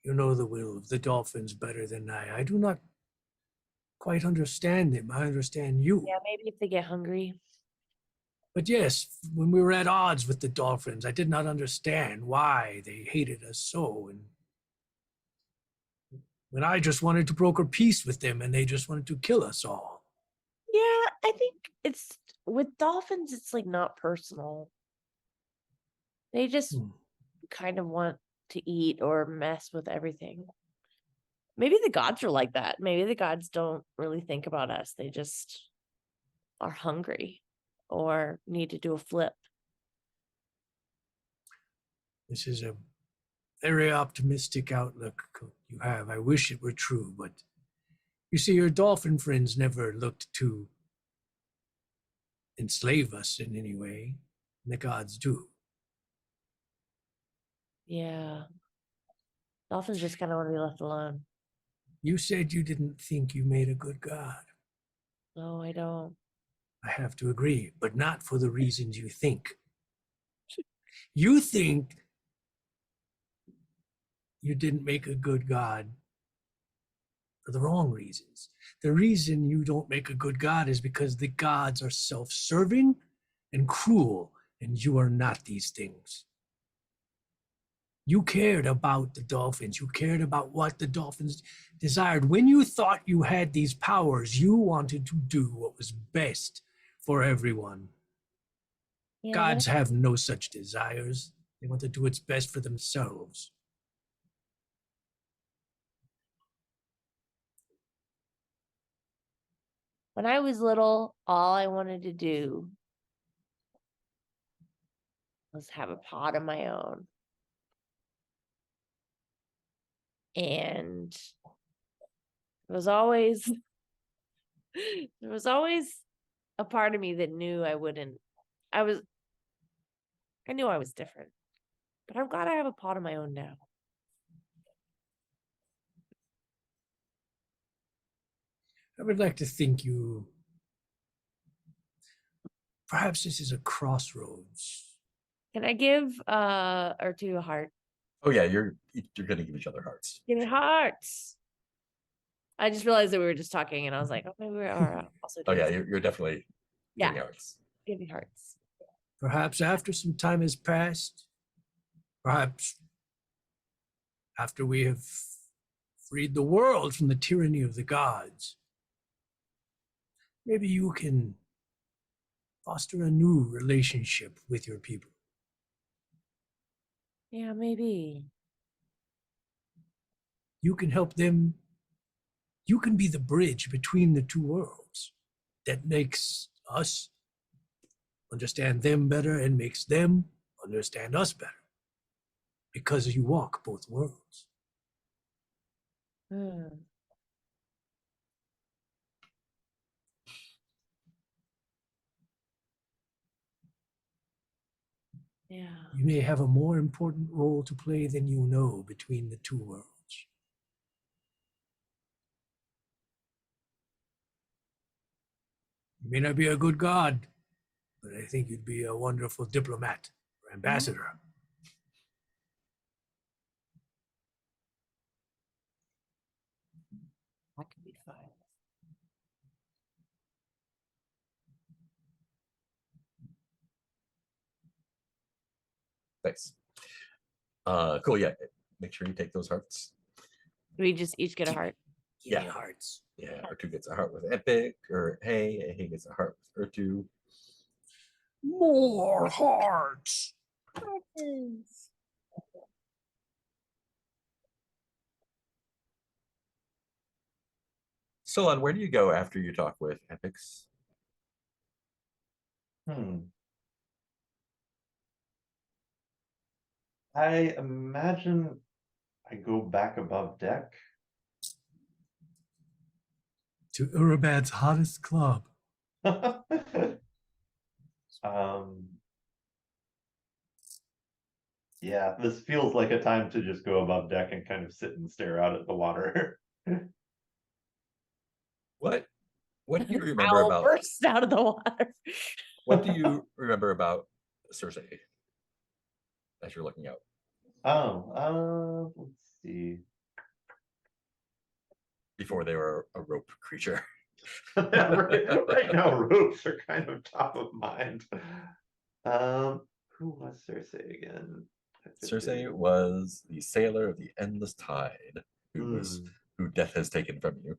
You know the will of the dolphins better than I. I do not quite understand them. I understand you. Yeah, maybe if they get hungry. But yes, when we were at odds with the dolphins, I did not understand why they hated us so. And when I just wanted to broker peace with them and they just wanted to kill us all. Yeah, I think it's with dolphins, it's like not personal. They just Hmm. kind of want to eat or mess with everything. Maybe the gods are like that. Maybe the gods don't really think about us. They just are hungry or need to do a flip. This is a very optimistic outlook you have. I wish it were true, but you see, your dolphin friends never looked to enslave us in any way. And the gods do. Yeah. Dolphins just kind of want to be left alone. You said you didn't think you made a good god. No, I don't. I have to agree, but not for the reasons you think. You think you didn't make a good god for the wrong reasons. The reason you don't make a good god is because the gods are self-serving and cruel, and you are not these things. You cared about the dolphins. You cared about what the dolphins desired. When you thought you had these powers, you wanted to do what was best for everyone. Yeah, Gods have no such desires. They want to do what's best for themselves. when I was little, all I wanted to do was have a pot of my own. And it was always there was always a part of me that knew I wouldn't. I knew I was different. But I'm glad I have a pot of my own now. I would like to think you. Perhaps this is a crossroads. Can I give or two a heart? Oh yeah, you're gonna give each other hearts. Give me hearts. I just realized that we were just talking, and I was like, "Oh, maybe we are also." Oh doing yeah, something. you're definitely Yeah. giving hearts. Give me hearts. Perhaps after some time has passed, perhaps after we have freed the world from the tyranny of the gods, maybe you can foster a new relationship with your people. Yeah, maybe. You can help them. You can be the bridge between the two worlds that makes us understand them better and makes them understand us better because you walk both worlds. Hmm. Yeah. You may have a more important role to play than you know between the two worlds. You may not be a good god, but I think you'd be a wonderful diplomat or ambassador. That could be fun. Thanks. Cool. Yeah, make sure you take those hearts. We just each get a heart. Give me Yeah. hearts. Yeah, R2 gets a heart with Epic, or hey gets a heart with R2. More hearts. Solon, where do you go after you talk with Epics? I imagine I go back above deck. To Urabad's hottest club. Yeah, this feels like a time to just go above deck and kind of sit and stare out at the water. What do you remember Owl about bursts out of the water. what do you remember about Cersei as you're looking out? Let's see. Before they were a rope creature. Right now, ropes are kind of top of mind. Who was Cersei again? Cersei was the sailor of the endless tide, who death has taken from you.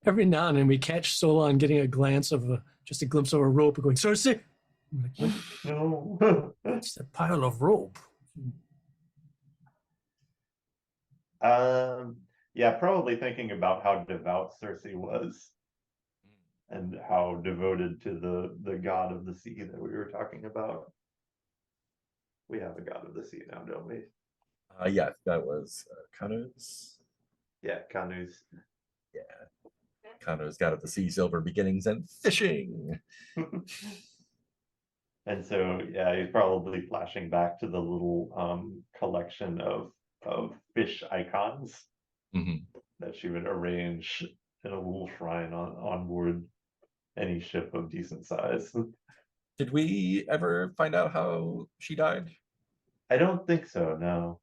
Every now and then we catch Solon getting a glance of just a glimpse of a rope and going, Cersei! I'm like, what? No. It's a pile of rope. Yeah, probably thinking about how devout Cersei was and how devoted to the god of the sea that we were talking about. We have a god of the sea now, don't we? Yeah, that was Kano's. Yeah, Canu's. Kano's god of the sea, silver beginnings, and fishing. And so, yeah, he's probably flashing back to the little collection of fish icons Mhm. that she would arrange in a little shrine on board any ship of decent size. Did we ever find out how she died? I don't think so, no.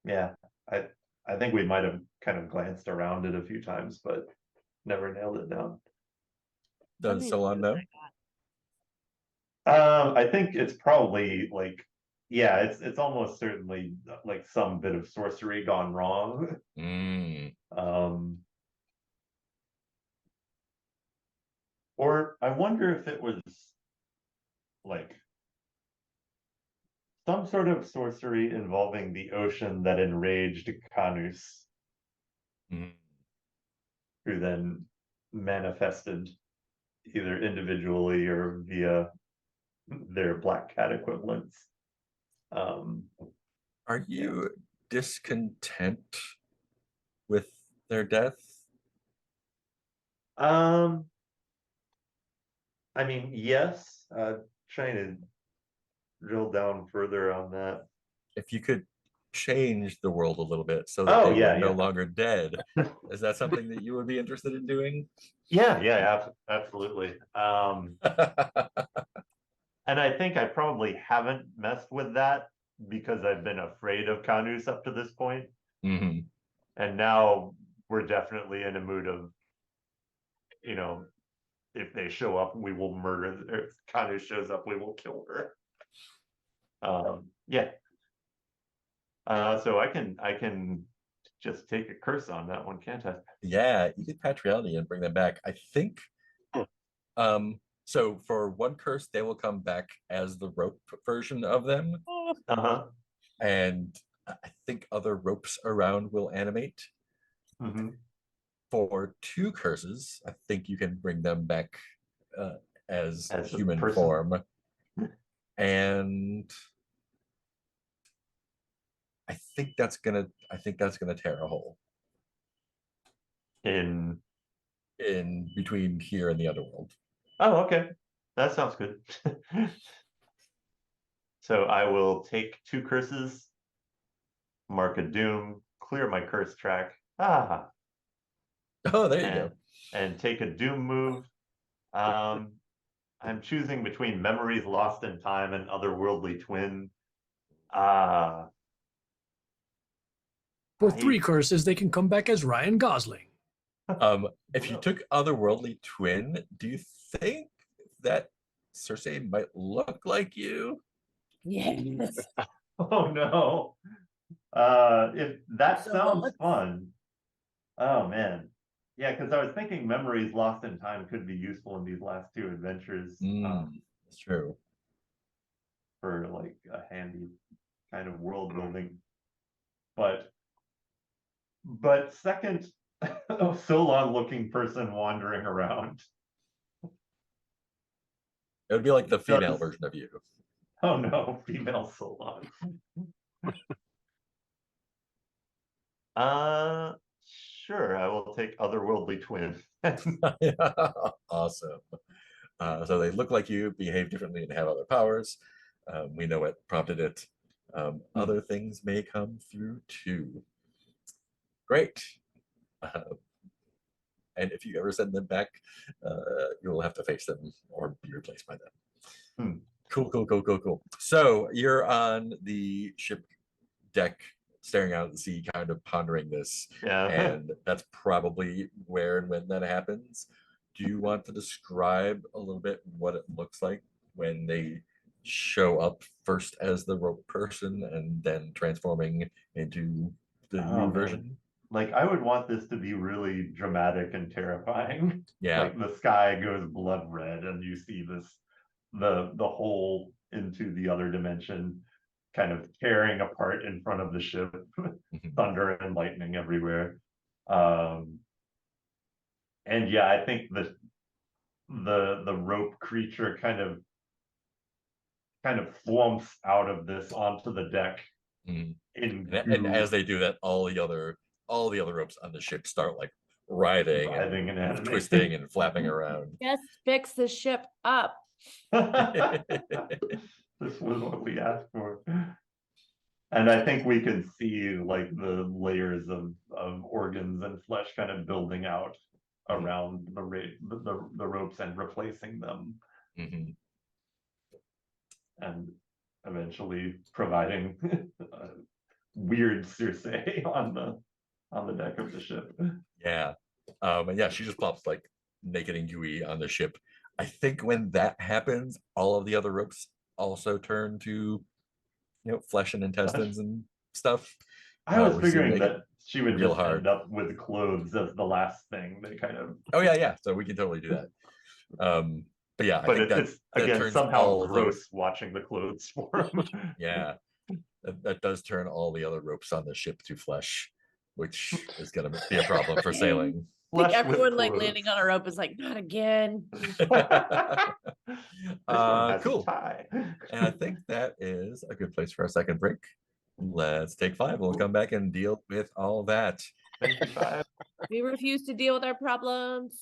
Yeah, I think we might have kind of glanced around it a few times, but never nailed it down. Let Does me Solon see know? what I got. I think it's probably like, yeah, it's almost certainly like some bit of sorcery gone wrong. Mm. Or I wonder if it was like some sort of sorcery involving the ocean that enraged Canus, Mm. who then manifested either individually or via their black cat equivalents. Are you discontent with their death? Um, I mean, yes, trying to drill down further on that. If you could change the world a little bit so that Oh, they yeah, were no yeah. longer dead, is that something that you would be interested in doing? Yeah, absolutely. And I think I probably haven't messed with that because I've been afraid of Canus up to this point. Mhm. And now we're definitely in a mood of, if they show up, we will murder. If Canus shows up, we will kill her. Yeah. So I can just take a curse on that one, can't I? Yeah, you could patriality and bring them back. I think. So for one curse, they will come back as the rope version of them, Uh-huh. and I think other ropes around will animate. Mm-hmm. For two curses, I think you can bring them back as As a human person. form, and I think that's gonna tear a hole In in between here and the underworld. Oh, okay. That sounds good. So I will take 2 curses, mark a doom, clear my curse track. Oh, there you and go. and take a doom move. I'm choosing between memories lost in time and otherworldly twin. For I 3 curses, they can come back as Ryan Gosling. If you took otherworldly twin, do you think that Cersei might look like you? Yes. Oh no. If that So sounds let's- fun. Oh man. Yeah, because I was thinking memories lost in time could be useful in these last 2 adventures. That's true. For like a handy kind of world building. But second, a so long looking person wandering around. It would be like the female Does- version of you. Oh no, female so long. Sure, I will take otherworldly twin. Awesome. So they look like you, behave differently, and have other powers. We know what prompted it. Other things may come through too. Great. And if you ever send them back, you'll have to face them or be replaced by them. Cool. So you're on the ship deck, staring out at the sea, kind of pondering this. Yeah. And that's probably where and when that happens. Do you want to describe a little bit what it looks like when they show up first as the rope person and then transforming into the Oh, new man. version? Like I would want this to be really dramatic and terrifying. Yeah. Like the sky goes blood red and you see the hole into the other dimension kind of tearing apart in front of the ship, thunder and lightning everywhere. And yeah, I think the rope creature kind of flumps out of this onto the deck Mhm. in And goo, as they do that, all the other ropes on the ship start like writhing writhing and and animating. twisting and flapping around. Just fix the ship up. This was what we asked for. And I think we can see like the layers of organs and flesh kind of building out Mhm. around the ropes and replacing them, Mhm. and eventually providing a weird Circe on the deck of the ship. Yeah. And yeah, she just pops like naked and gooey on the ship. I think when that happens, all of the other ropes also turn to, flesh and intestines and stuff. I was Which is gonna figuring make it that she would real just hard. end up with clothes as the last thing they kind of. Oh yeah. So we can totally do that. But yeah, I But think that it's that again turns somehow all gross watching the clothes form. yeah, that does turn all the other ropes on the ship to flesh, which is gonna be a problem for sailing. I think Flesh with everyone like clothes. landing on a rope is like, not again. This one has Cool. a tie. And I think that is a good place for our second break. Let's take 5. We'll come back and deal with all that. Thank you, bye. We refuse to deal with our problems.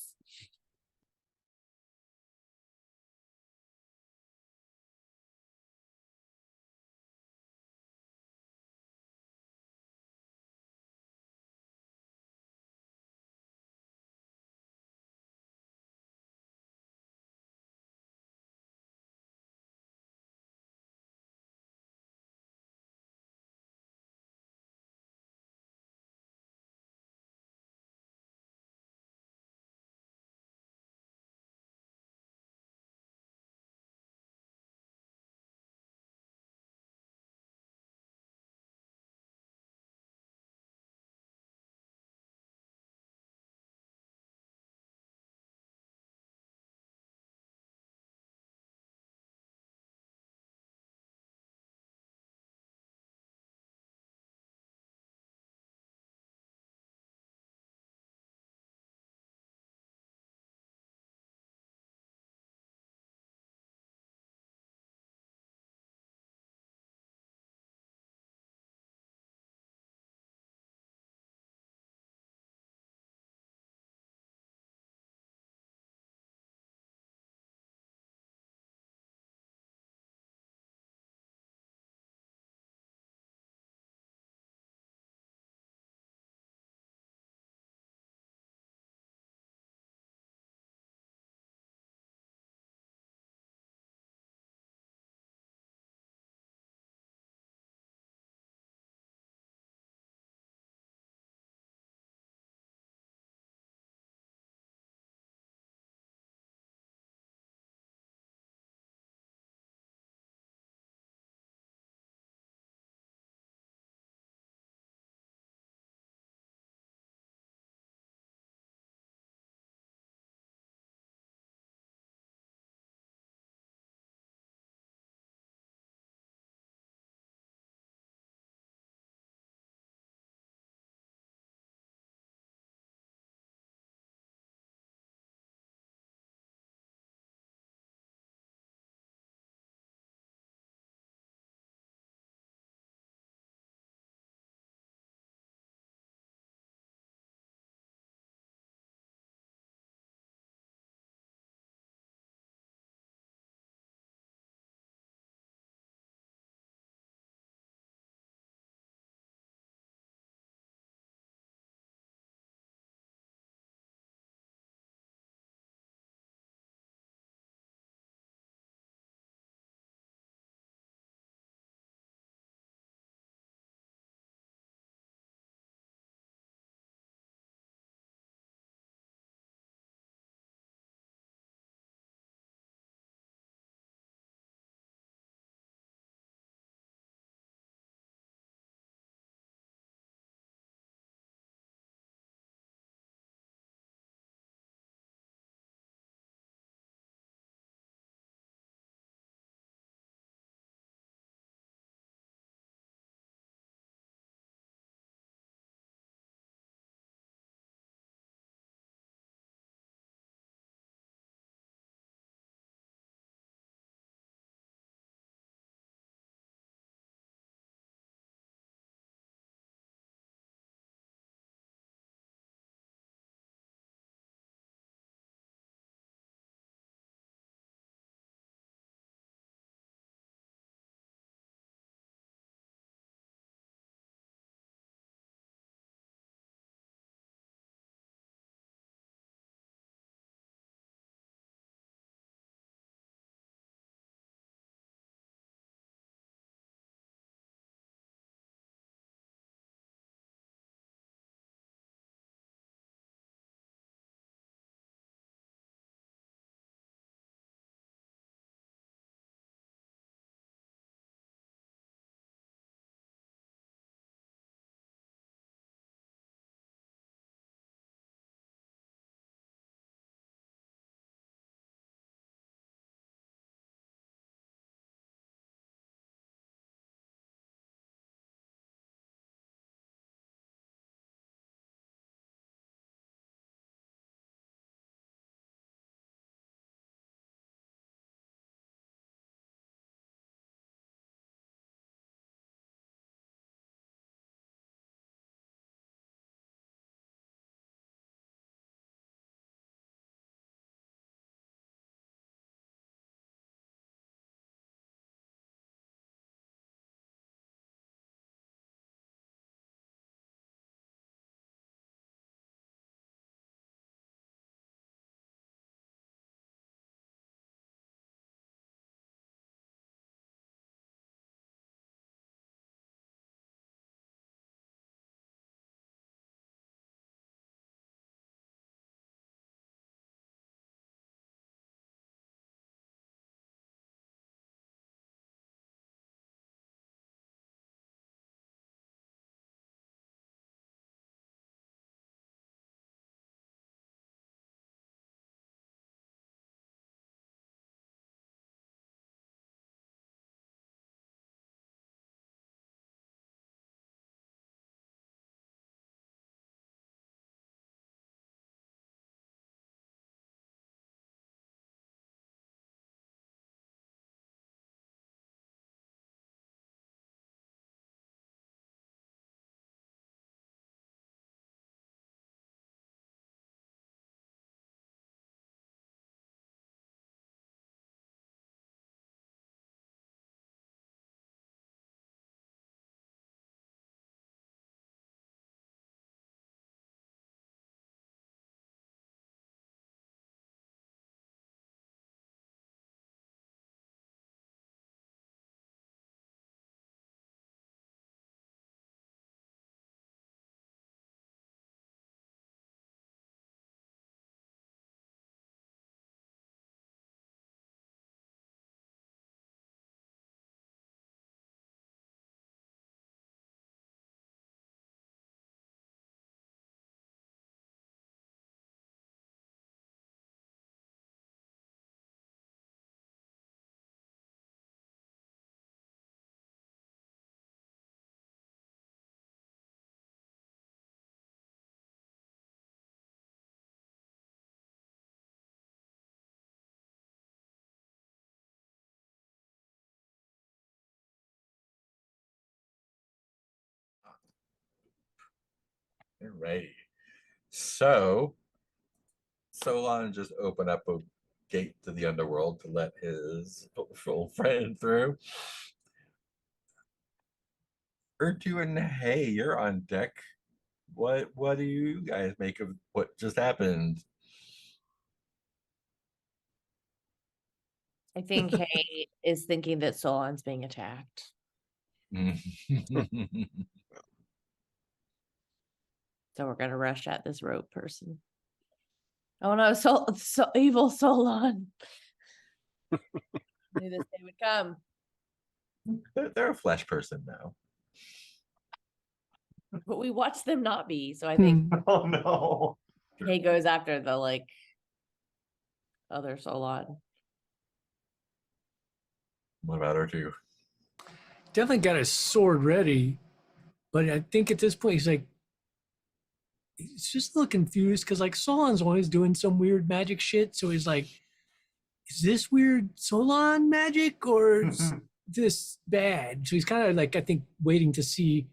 Alrighty. So Solon just opened up a gate to the underworld to let his old friend through. Ertu and Hey, you're on deck. What do you guys make of what just happened? I think Hay is thinking that Solon's being attacked. So we're gonna rush at this rope person. Oh no, so evil Solon. Knew this day would come. They're a flesh person now. But we watched them not be. So I think Oh no. Hay goes after the like other Solon. What about Ertu? Definitely got his sword ready, but I think at this point he's just a little confused because like Solon's always doing some weird magic shit. So he's like, is this weird Solon magic or is this bad? So he's kind of like, I think, waiting to see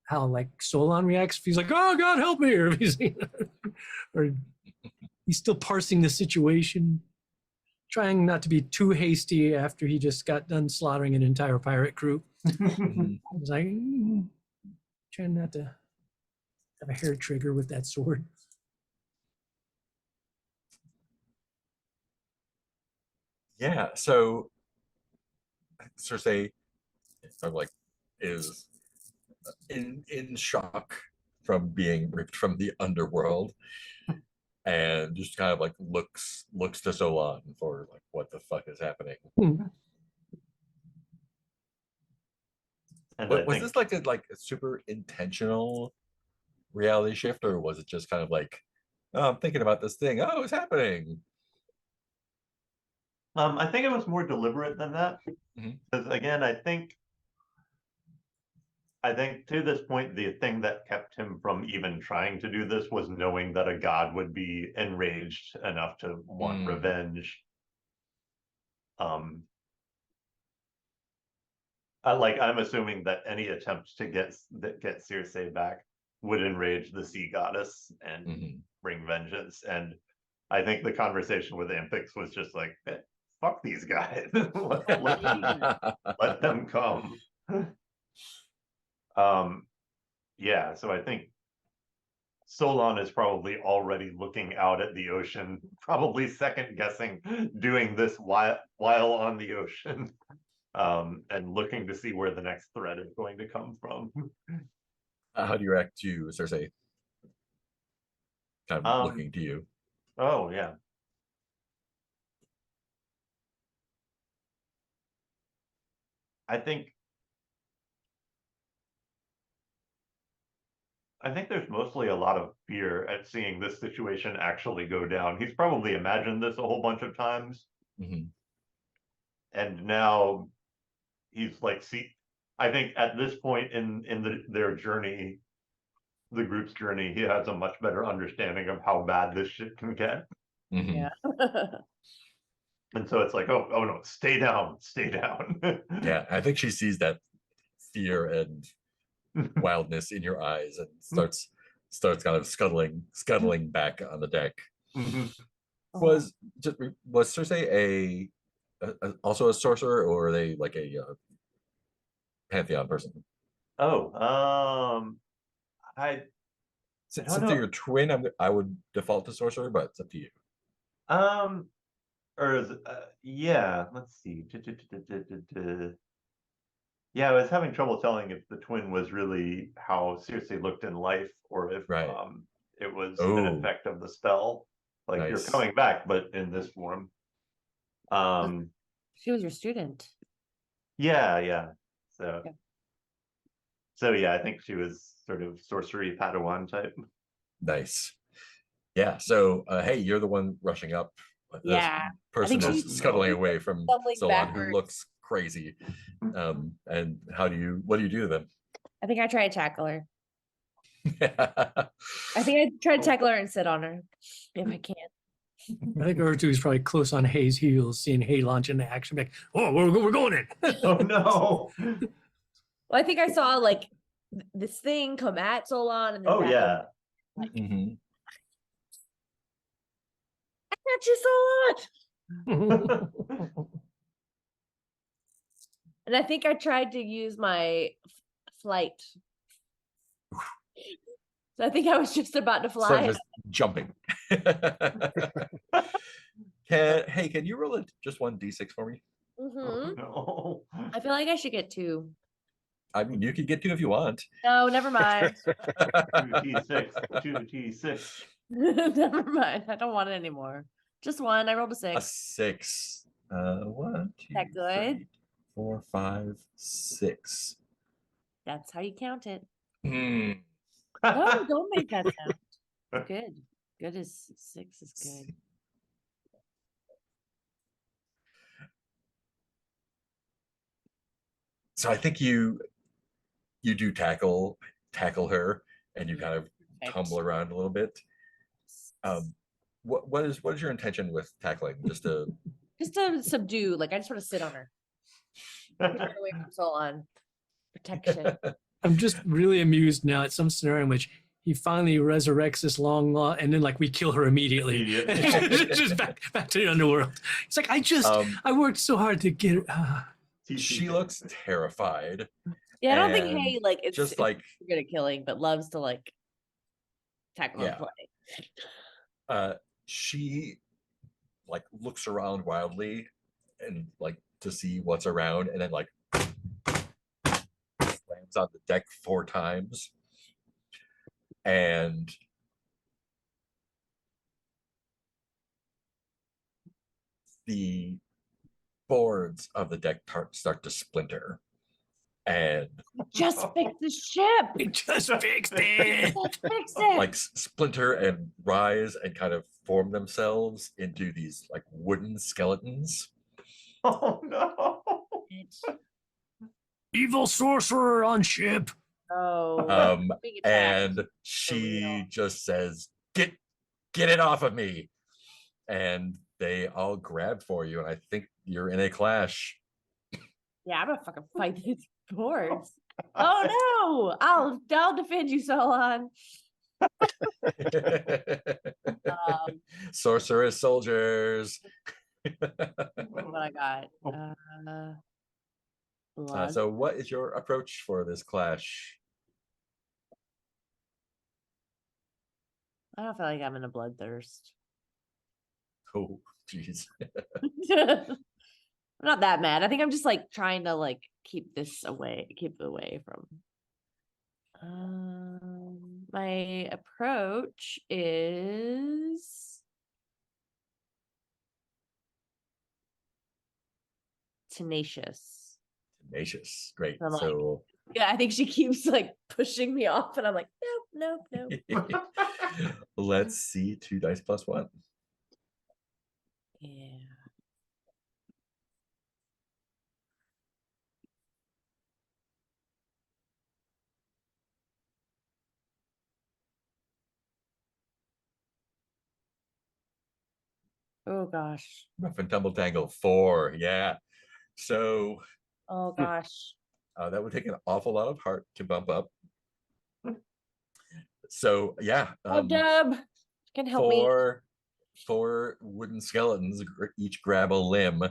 how like Solon reacts. If he's like, oh God, help me, or if he's, or he's still parsing the situation, trying not to be too hasty after he just got done slaughtering an entire pirate crew. I was like, trying not to have a hair trigger with that sword. Yeah, so Cersei like is in shock from being ripped from the underworld and just kind of like looks to Solon for like what the fuck is happening. And But was this like a super intentional reality shift, or was it just kind of like, oh, I'm thinking about this thing, oh, it's happening? I think it was more deliberate than that. Mhm. Because again, I think to this point, the thing that kept him from even trying to do this was knowing that a god would be enraged enough to want revenge. I'm assuming that any attempt to get Circe back would enrage the sea goddess and bring vengeance. And I think the conversation with Ampix was just like, fuck these guys. let them come. Yeah, so I think Solon is probably already looking out at the ocean, probably second guessing doing this while on the ocean, and looking to see where the next threat is going to come from. How do you react to Cersei kind of looking to you? Oh yeah. I think there's mostly a lot of fear at seeing this situation actually go down. He's probably imagined this a whole bunch of times. And now he's like, I think at this point in their journey, the group's journey, he has a much better understanding of how bad this shit can get. Yeah. And so it's like, oh no, stay down. Yeah, I think she sees that fear and wildness in your eyes and starts kind of scuttling back on the deck. Was Cersei also a sorcerer, or are they like a pantheon person? Since they're your twin, I would default to sorcerer, but it's up to you. Or is yeah, let's see. Yeah, I was having trouble telling if the twin was really how Circe looked in life, or if it was an effect of the spell. Like, you're coming back, but in this form. She was your student. Yeah. So yeah, I think she was sort of sorcery Padawan type. Nice. Yeah. So hey, you're the one rushing up. This person is scuttling away from Solon, who looks crazy. And what do you do to them? I think I try to tackle her. I think I try to tackle her and sit on her if I can. I think Ertu is probably close on Hay's heels, seeing Hay launch into action. Like, oh, we're going in. Oh no. Well, I think I saw like this thing come at Solon and then Oh back yeah. up. Mhm. I got you, Solon. And I think I tried to use my flight. So I think I was just about to So fly. just jumping. Can you roll just one d6 for me? Mhm. Oh, no. I feel like I should get 2. I mean, you can get 2 if you want. No, never mind. 2d6, 2d6. Never mind. I don't want it anymore. Just 1. I rolled a A 6. 6. 1, 2, That good? 3, 4, 5, 6. That's how you count it. Hmm. No, don't make that sound. It's good. Good is 6 is good. So I think you do tackle her, and you kind of tumble around a little bit. What is your intention with tackling? Just to subdue. Like I just want to sit on her. Push her away from Solon. Protection. I'm just really amused now at some scenario in which he finally resurrects this long law, and then like we kill her immediately. Immediately. Just back to the underworld. It's like I worked so hard to get her. she looks terrified. Yeah, I don't think And Hay like it's just like good at killing, but loves to like tackle and Yeah. play. She like looks around wildly and like to see what's around, and then like slams on the deck 4 times, and the boards of the deck start to splinter, and Just fix the ship. We just fixed it. Just fix it. like splinter and rise and kind of form themselves into these like wooden skeletons. Oh no. Evil sorcerer on ship. Oh, being attacked. And she just says, get it off of me. And they all grab for you, and I think you're in a clash. Yeah, I'm gonna fucking fight these boards. Oh no! I'll defend you, Solon. Sorceress soldiers. What I got? Blood. So what is your approach for this clash? I don't feel like I'm in a bloodthirst. Oh, jeez. I'm not that mad. I think I'm just like trying to like keep it away from. My approach is tenacious. Tenacious. Great. I'm like, So yeah, I think she keeps like pushing me off, and I'm like, nope. let's see 2 dice plus 1. Yeah. Oh gosh. Rough and tumble tangle 4. Yeah. So Oh gosh. that would take an awful lot of heart to bump up. So yeah, Oh, Deb can help me. 4 wooden skeletons each grab a limb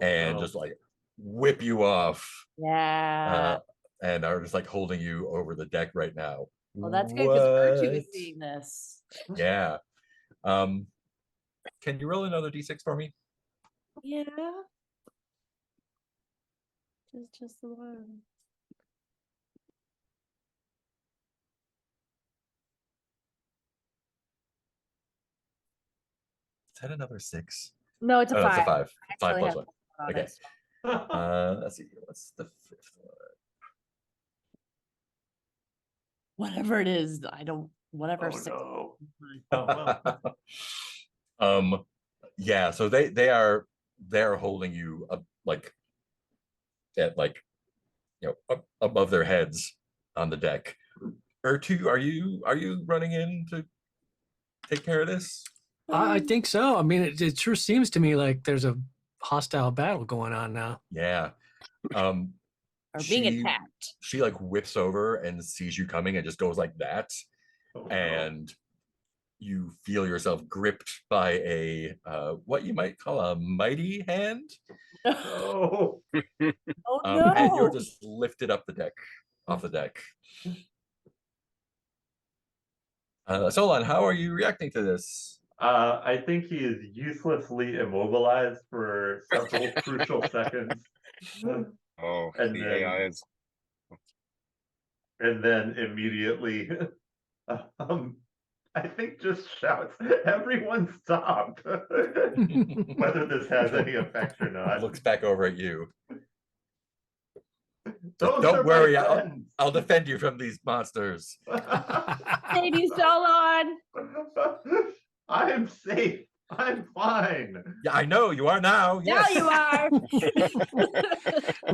and no. just like whip you off, Yeah. and are just like holding you over the deck right now. Well, that's good because Virtue What? is seeing this. Yeah. Can you roll another d6 for me? Yeah. Just the one. Is that another 6? No, it's a Oh, no, it's 5. a 5. I 5 actually plus have 1. on Okay. it. Let's see. What's the 5th one? Whatever it is, I don't. Whatever. Oh 6. no. Oh, well. Yeah, so they're holding you up like at like up above their heads on the deck. Ertu, are you running in to take care of this? I think so. I mean, it sure seems to me like there's a hostile battle going on now. Yeah. Or being she- attacked. she like whips over and sees you coming and just goes like that, Oh, no. and you feel yourself gripped by a what you might call a mighty hand, Oh, Oh no! and you're just lifted up off the deck. Solon, how are you reacting to this? I think he is uselessly immobilized for several crucial seconds. Oh, And the then- AI is. And then immediately, I think just shouts, "Everyone stop!" Whether this has any effect or not. Looks back over at you. Those Don't are my worry, friends. I'll defend you from these monsters. Lady Solon! I am safe. I'm fine. Yeah, I know you are now. Now Yes. you are!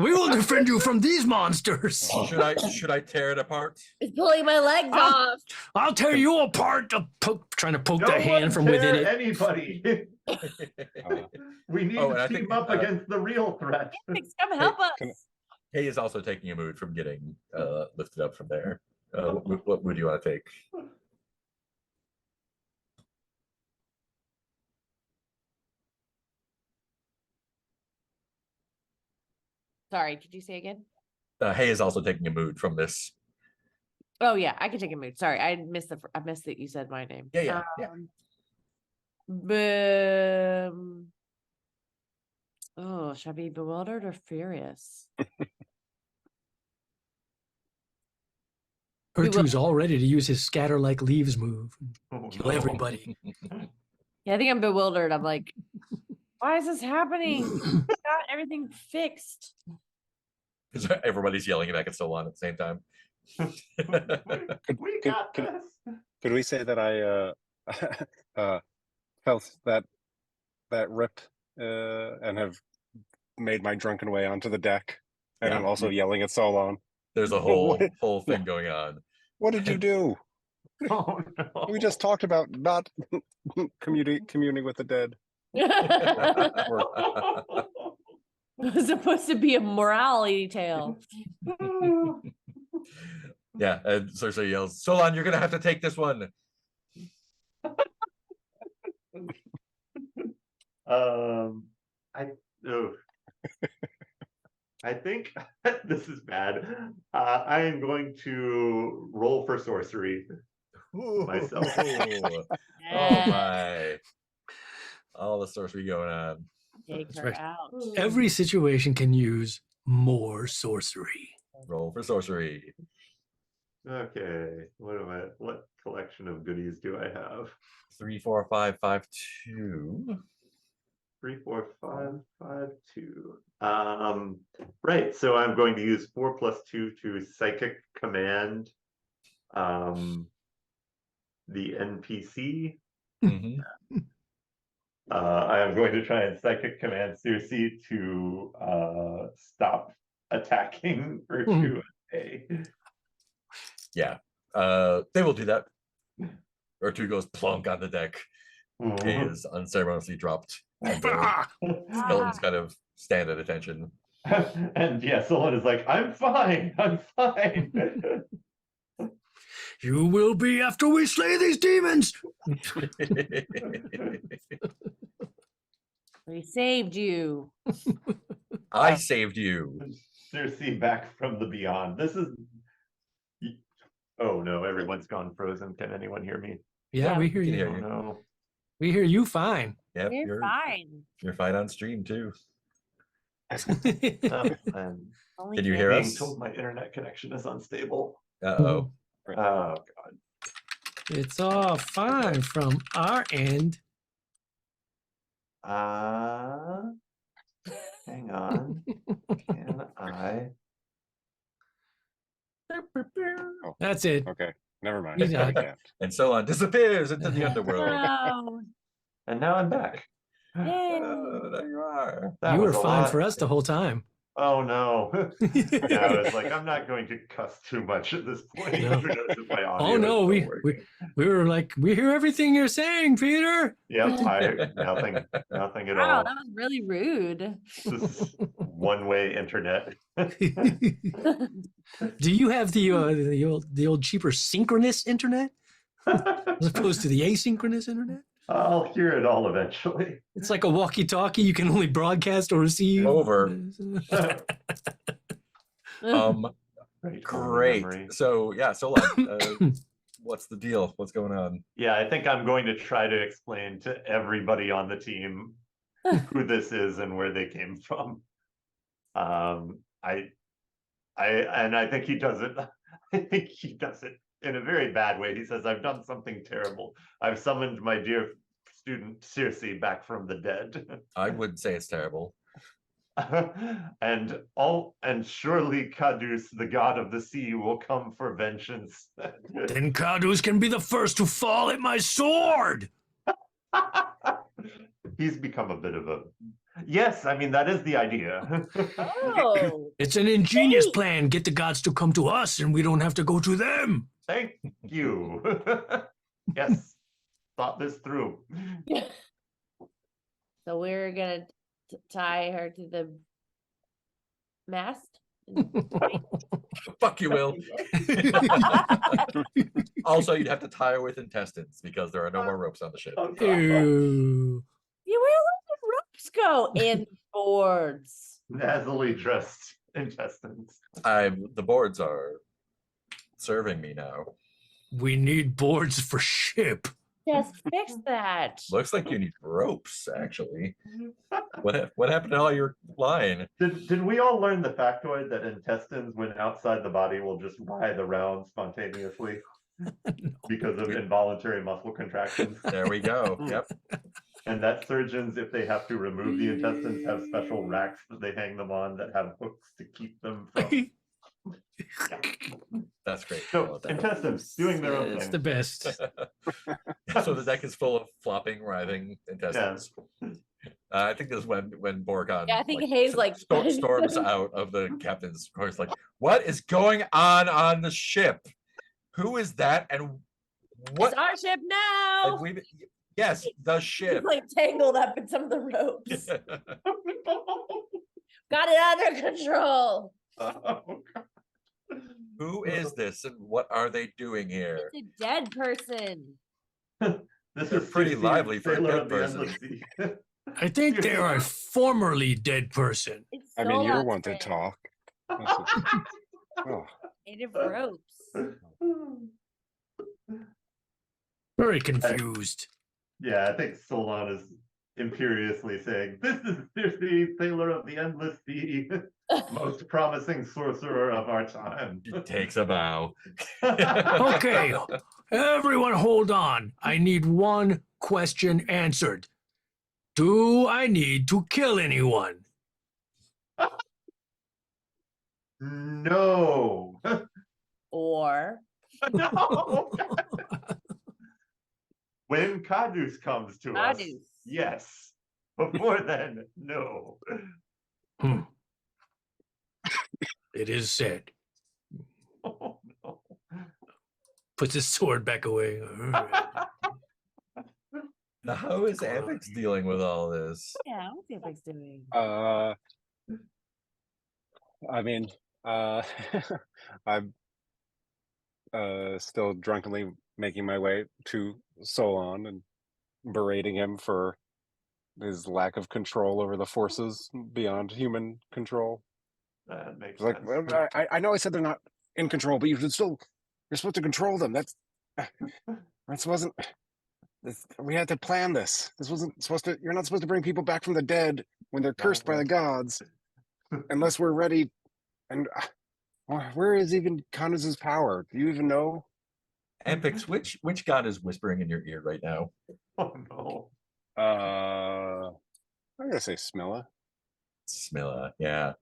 We will defend you from these monsters. Should I tear it apart? It's pulling my legs Ah. off. I'll tear you apart. Trying to poke No the one hand from within tear it. anybody. We need Oh, and to I team think, up against the real threat. Alex, come help us. can- Hay is also taking a mood from getting lifted up from there. What mood do you want to take? Sorry, could you say again? Hay is also taking a mood from this. Oh yeah, I can take a mood. Sorry, I missed that you said my name. Yeah. Oh, should I be bewildered or furious? Urtu's all ready to use his scatter like leaves move. Oh, Kill no. everybody. Yeah, I think I'm bewildered. I'm like, why is this happening? Got everything fixed. Because everybody's yelling back at Solon at the same time. We could- got could- this. Could we say that I felt that rip and have made my drunken way onto the deck, and Yeah. I'm also yelling at Solon. There's a What? whole thing going on. What did you do? Oh no. We just talked about not communing with the dead. It was supposed to be a morality tale. Yeah, and Cersei yells, Solon, you're gonna have to take this one. I think this is bad. I am going to roll for sorcery. Myself. Oh Yeah, my. All the sorcery going on. take That's her right. out. Every situation can use more sorcery. Roll for sorcery. Okay, what collection of goodies do I have? 3, 4, 5, 5, 2. 3, 4, 5, 5, 2. Right. So I'm going to use 4 + 2 to psychic command the NPC. Mhm. I am going to try and psychic command Circe to stop attacking Virtue A. Yeah. They will do that. Urtu goes plunk on the deck. Hay is unceremoniously dropped. And the skeletons kind of stand at attention. And yeah, someone is like, I'm fine. I'm fine. You will be after we slay these demons. We saved you. I saved you. Circe back from the beyond. This is. Oh no, everyone's gone frozen. Can anyone hear me? Yeah, Yeah, we we hear can you. hear Oh you. no. We hear you fine. Yep, You're fine. you're fine on stream too. I'm Only Can you Jay- hear being us? told my internet connection is unstable. Uh-oh. Oh god. It's all fine from our end. Hang on. Can I? That's it. Okay, never mind. He's I out. can't. And Solon disappears into the underworld. No. And now I'm back. Yay. Oh, there you are. That You were was a fine lot. for us the whole time. Oh no. Yeah, I was like, I'm not going to cuss too much at this point. No. Who knows if my audio Oh is no, still we working. were like, we hear everything you're saying, Peter. Yep, nothing at Wow, all. that was really rude. one-way internet. Do you have the old cheaper synchronous internet as opposed to the asynchronous internet? I'll hear it all eventually. It's like a walkie-talkie. You can only broadcast or receive. Over. Very cool Great. memory. So yeah, Solon, what's the deal? What's going on? Yeah, I think I'm going to try to explain to everybody on the team who this is and where they came from. I think he does it. I think he does it in a very bad way. He says, "I've done something terrible. I've summoned my dear student Circe back from the dead." I would say it's terrible. and surely Cadus, the god of the sea, will come for vengeance. Then Cadus can be the first to fall at my sword. He's become a bit of a yes, I mean that is the idea. Oh, It's an ingenious Hey. plan. Get the gods to come to us, and we don't have to go to them. Thank you. Yes, thought this through. so we're gonna tie her to the mast. Fuck you, Will. Also, you'd have to tie her with intestines because there are no more ropes on the ship. Oh, God. Ew. Yeah, where did the ropes go? And boards. Nasally dressed intestines. The boards are serving me now. We need boards for ship. Just fix that. Looks like you need ropes, actually. What happened to all your line? Did we all learn the factoid that intestines, when outside the body, will just writhe around spontaneously because of involuntary muscle contractions? There we go. Yep. And that surgeons, if they have to remove the intestines, have special racks that they hang them on that have hooks to keep them from. That's great. I So love that. intestines doing their own It's thing. the best. So the deck is full of flopping, writhing intestines. I think this is when Borgon. Yeah, I think Hayes, like- storms out of the captain's course. Like, what is going on the ship? Who is that? And what? It's our ship now. and we, yes, the He's ship. like tangled up in some of the ropes. Got it under control. Who is this, and what are they doing here? It's a dead person. This They're is pretty Circe, lively for a sailor dead of the person. endless sea. I think they are a formerly dead person. It's I mean, you're Solon's one to friend. talk. This is- oh. Native ropes. Very confused. Yeah, I think Solon is imperiously saying, "This is Circe, sailor of the endless sea, most promising sorcerer of our time." He takes a bow. Okay, everyone hold on. I need one question answered. Do I need to kill anyone? No. Or No. When Cadus comes to us, Cadus. yes. Before then, no. Hmm. It is said. Oh, no. Puts his sword back away. Now, how is Amix dealing with all this? yeah, what's the Apex doing? I mean, I'm still drunkenly making my way to Solon and berating him for his lack of control over the forces beyond human control. That makes It's like, sense. well, I know I said they're not in control, but you're supposed to control them. That wasn't. We had to plan this. This wasn't supposed to. You're not supposed to bring people back from the dead when they're cursed by the gods, unless we're ready. And where is even Candace's power? Do you even know? Ampix, which god is whispering in your ear right now? Oh no. I'm gonna say Smilla. Smilla, yeah.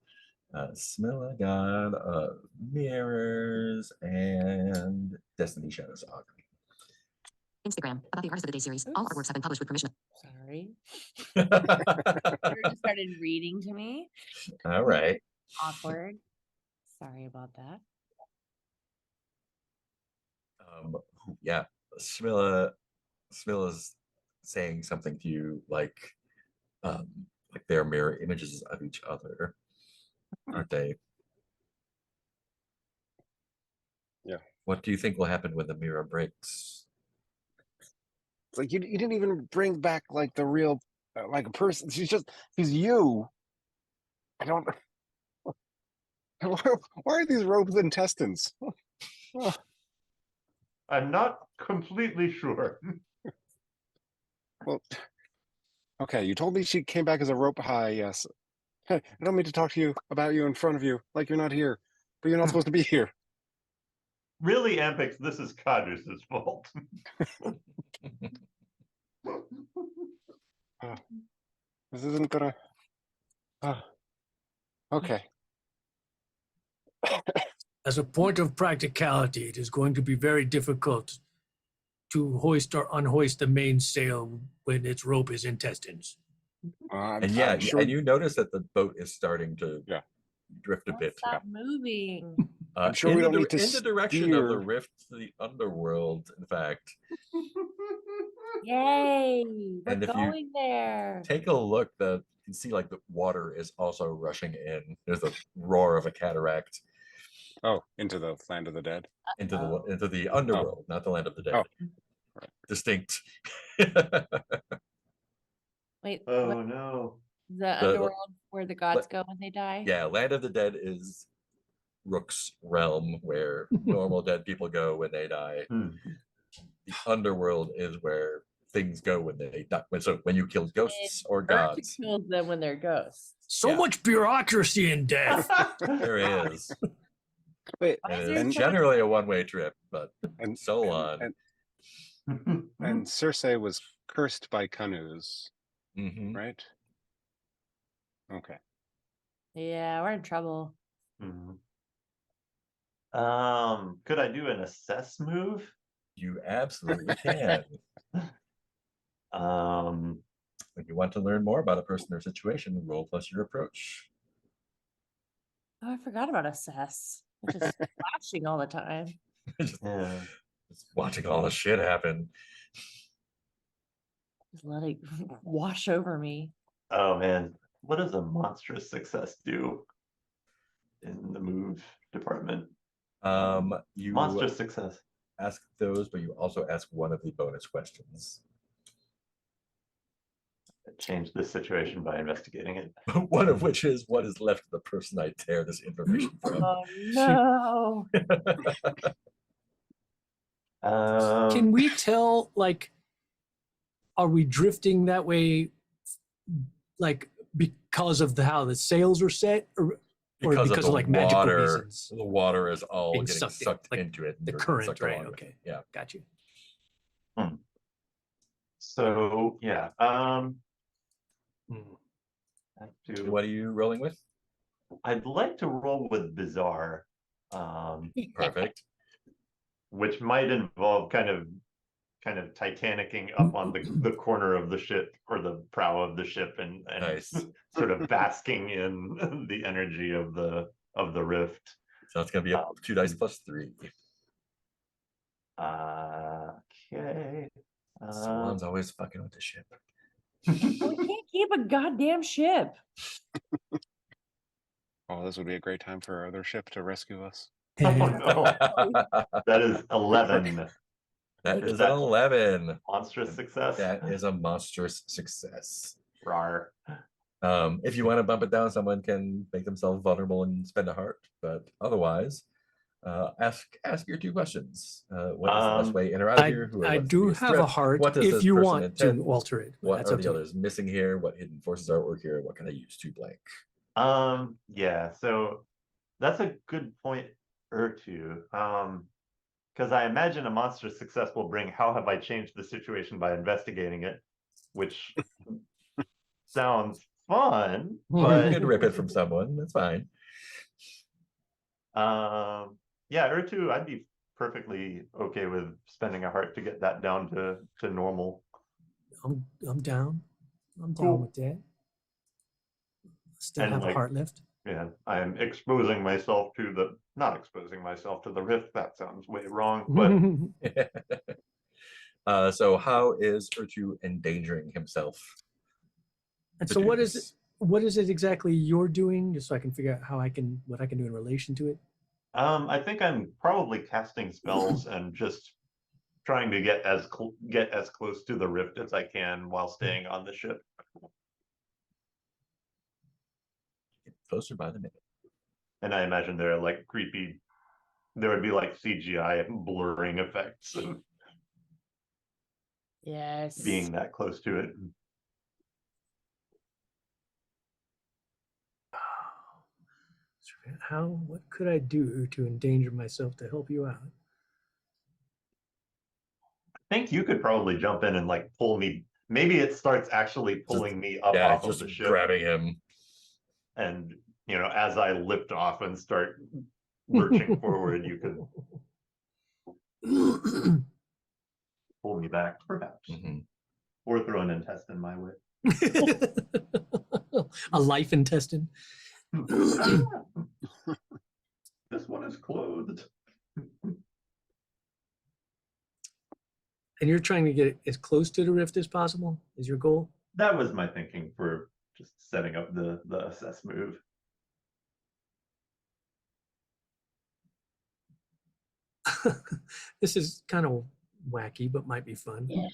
Smilla, god of mirrors and Destiny Shadows Augury. Instagram, about the Artist of the Day series. All Oops. artworks have been published with permission. Sorry. You just started reading to me. All right. Awkward. Sorry about that. Yeah, Smilla's saying something to you like they're mirror images of each other. aren't they? Yeah. What do you think will happen when the mirror breaks? It's like you didn't even bring back like the real, like a person. She's you. I don't. Why are these robes intestines? Oh, I'm not completely sure. well, okay. You told me she came back as a rope high. Yes. Hey, I don't mean to talk to you about you in front of you, like you're not here, but you're not supposed to be here. Really, Ampix, this is Cadus's fault. This isn't gonna. Okay. As a point of practicality, it is going to be very difficult to hoist or unhoist the mainsail when its rope is intestines. And yeah, I'm sure. and you notice that the boat is starting to Yeah. drift a Don't bit. stop moving. I'm sure in we the don't need to in the direction of the steer. rift to the underworld, in fact. Yay! We're And if you going there. Take a look, you can see like the water is also rushing in. There's a roar of a cataract Oh, into the land of the dead. into Uh-oh. the underworld, not the land of the dead. Oh. Distinct. Wait, Oh what, no. the underworld where the gods go when they die? Yeah, land of the dead is Rook's realm, where normal dead people go when they die. Hmm. The underworld is where things go when they die. So when you kill ghosts or Earth gods, kills them when they're ghosts. So Yeah. much bureaucracy in death. there is. Wait, Why is And there it's so generally a one-way trip, but and so on. and Circe was cursed by Canus, Mhm. right? Okay. Yeah, we're in trouble. Mhm. Could I do an assess move? You absolutely can. If you want to learn more about a person or situation, roll plus your approach. Oh, I forgot about assess. It's just flashing all the time. just, Yeah. just watching all the shit happen. Just let it wash over me. Oh man, what does a monstrous success do in the move department? You Monstrous success. ask those, but you also ask one of the bonus questions. Change this situation by investigating it. One of which is, what is left of the person I tear this information from? Oh no. Can we tell, like, are we drifting that way, like, because of how the sails are set, or because the of like magical water, reasons? the water is all Being getting sucked in, sucked like into it. And The you're getting current, sucked right? along with it. Okay. Yeah. Got you. So yeah, Hmm. What are you rolling with? I'd like to roll with bizarre, Perfect. which might involve kind of Titanicking up on the corner of the ship or the prow of the ship and Nice. sort of basking in the energy of the rift. So it's going to be a 2 dice plus 3. Okay. Someone's always fucking with the ship. We can't keep a goddamn ship. Oh, this would be a great time for our other ship to rescue us. Oh no, that is 11. That Is is that- an 11. Monstrous success. That is a monstrous success. Rar. If you want to bump it down, someone can make themselves vulnerable and spend a heart. But otherwise, ask your 2 questions. What is the best way in or out of here? Who are I what's the do biggest have a threat? heart What does if this you person want intend? to alter it. but What that's are up the to you. others missing here? What hidden forces artwork here? What can I use to blank? Yeah, so that's a good point or two. Because I imagine a monstrous success will bring how have I changed the situation by investigating it, which sounds fun, You but can rip it from someone. That's fine. yeah, Urtu, I'd be perfectly okay with spending a heart to get that down to normal. I'm down. I'm down Cool. with that. Still And, have a like, heart left. Yeah, I am exposing myself to not exposing myself to the rift. That sounds way wrong, but So how is Urtu endangering himself? And to so do what is this? what is it exactly you're doing, just so I can figure out what I can do in relation to it? I think I'm probably casting spells and just trying to get as close to the rift as I can while staying on the ship. Get closer by the minute. And I imagine there are like creepy. There would be like CGI blurring effects of Yes. being that close to it. What could I do to endanger myself to help you out? I think you could probably jump in and like pull me. Maybe it starts actually pulling me up Yeah, off of just the ship, grabbing him. and as I lift off and start lurching forward, you could pull me back, perhaps, Mhm. or throw an intestine my way. A life intestine. This one is clothed. And you're trying to get as close to the rift as possible, is your goal? That was my thinking for just setting up the assess move. This is kind of wacky, but might be fun. Yeah.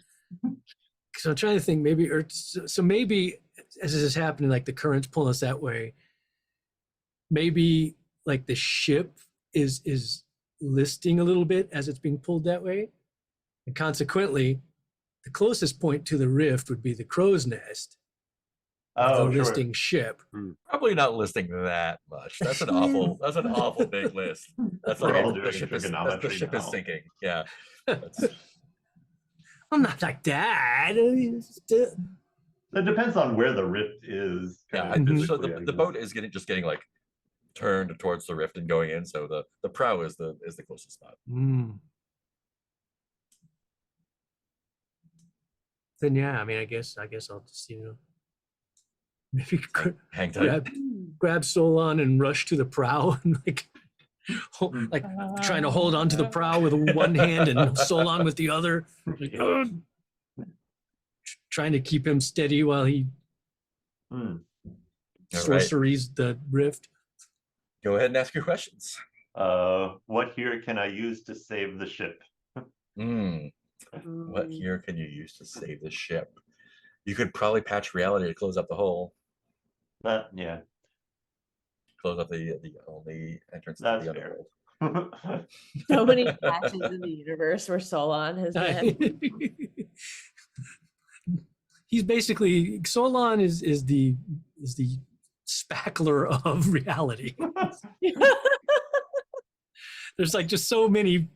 So I'm trying to think, maybe, so maybe as this is happening, like the current's pulling us that way, maybe like the ship is listing a little bit as it's being pulled that way. And consequently, the closest point to the rift would be the crow's nest, Oh, the sure. listing ship. Probably not listing that much. That's an awful big list. That's We're like all the doing ship is trigonometry now. sinking. Yeah. That's, I'm not like that. It depends on where the rift is. yeah. kind of So physically, I the guess. boat is getting like turned towards the rift and going in. So the prow is the closest spot. Then yeah, I mean, I guess I'll just maybe Hang tight. grab Solon and rush to the prow and like trying to hold onto the prow with one hand and Solon with the other, like, trying to keep him steady while he sorceries the rift. Go ahead and ask your questions. What here can I use to save the ship? What here can you use to save the ship? You could probably patch reality to close up the hole. Yeah, Close up the only entrance that's to the fair. underworld. So many patches in the universe where Solon has been. He's basically Solon is the spackler of reality. There's like just so many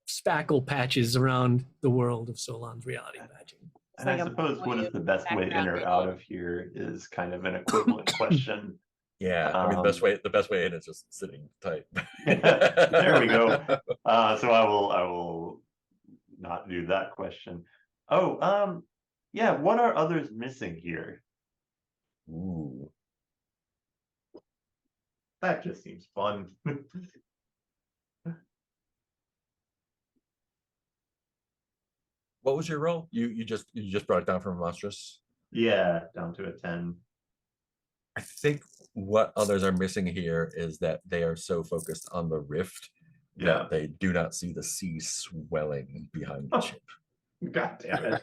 spackle patches around the world of Solon's reality patching. And I suppose what is the best way in or out of here is kind of an equivalent question. Yeah, I mean the best way in is just sitting tight. There we go. So I will not do that question. Oh, yeah. What are others missing here? Ooh. That just seems fun. What was your roll? You just brought it down from monstrous. Yeah, down to a 10. I think what others are missing here is that they are so focused on the rift that they do not see the sea swelling behind the ship. God damn it.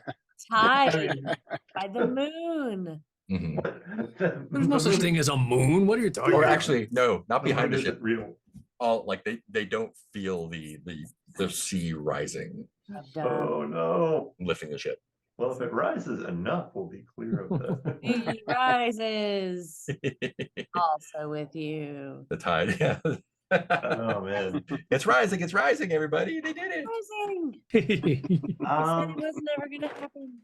Tied by the moon. There's no such thing as a moon. What are you talking Or about? actually, no, not behind the ship. Real. All like they don't feel the sea rising, Oh no. lifting the ship. Well, if it rises enough, we'll be clear of the. He rises. Also with you. The tide, yeah. Oh man. It's rising, everybody. They did it. Rising. He said Um, it was never gonna happen.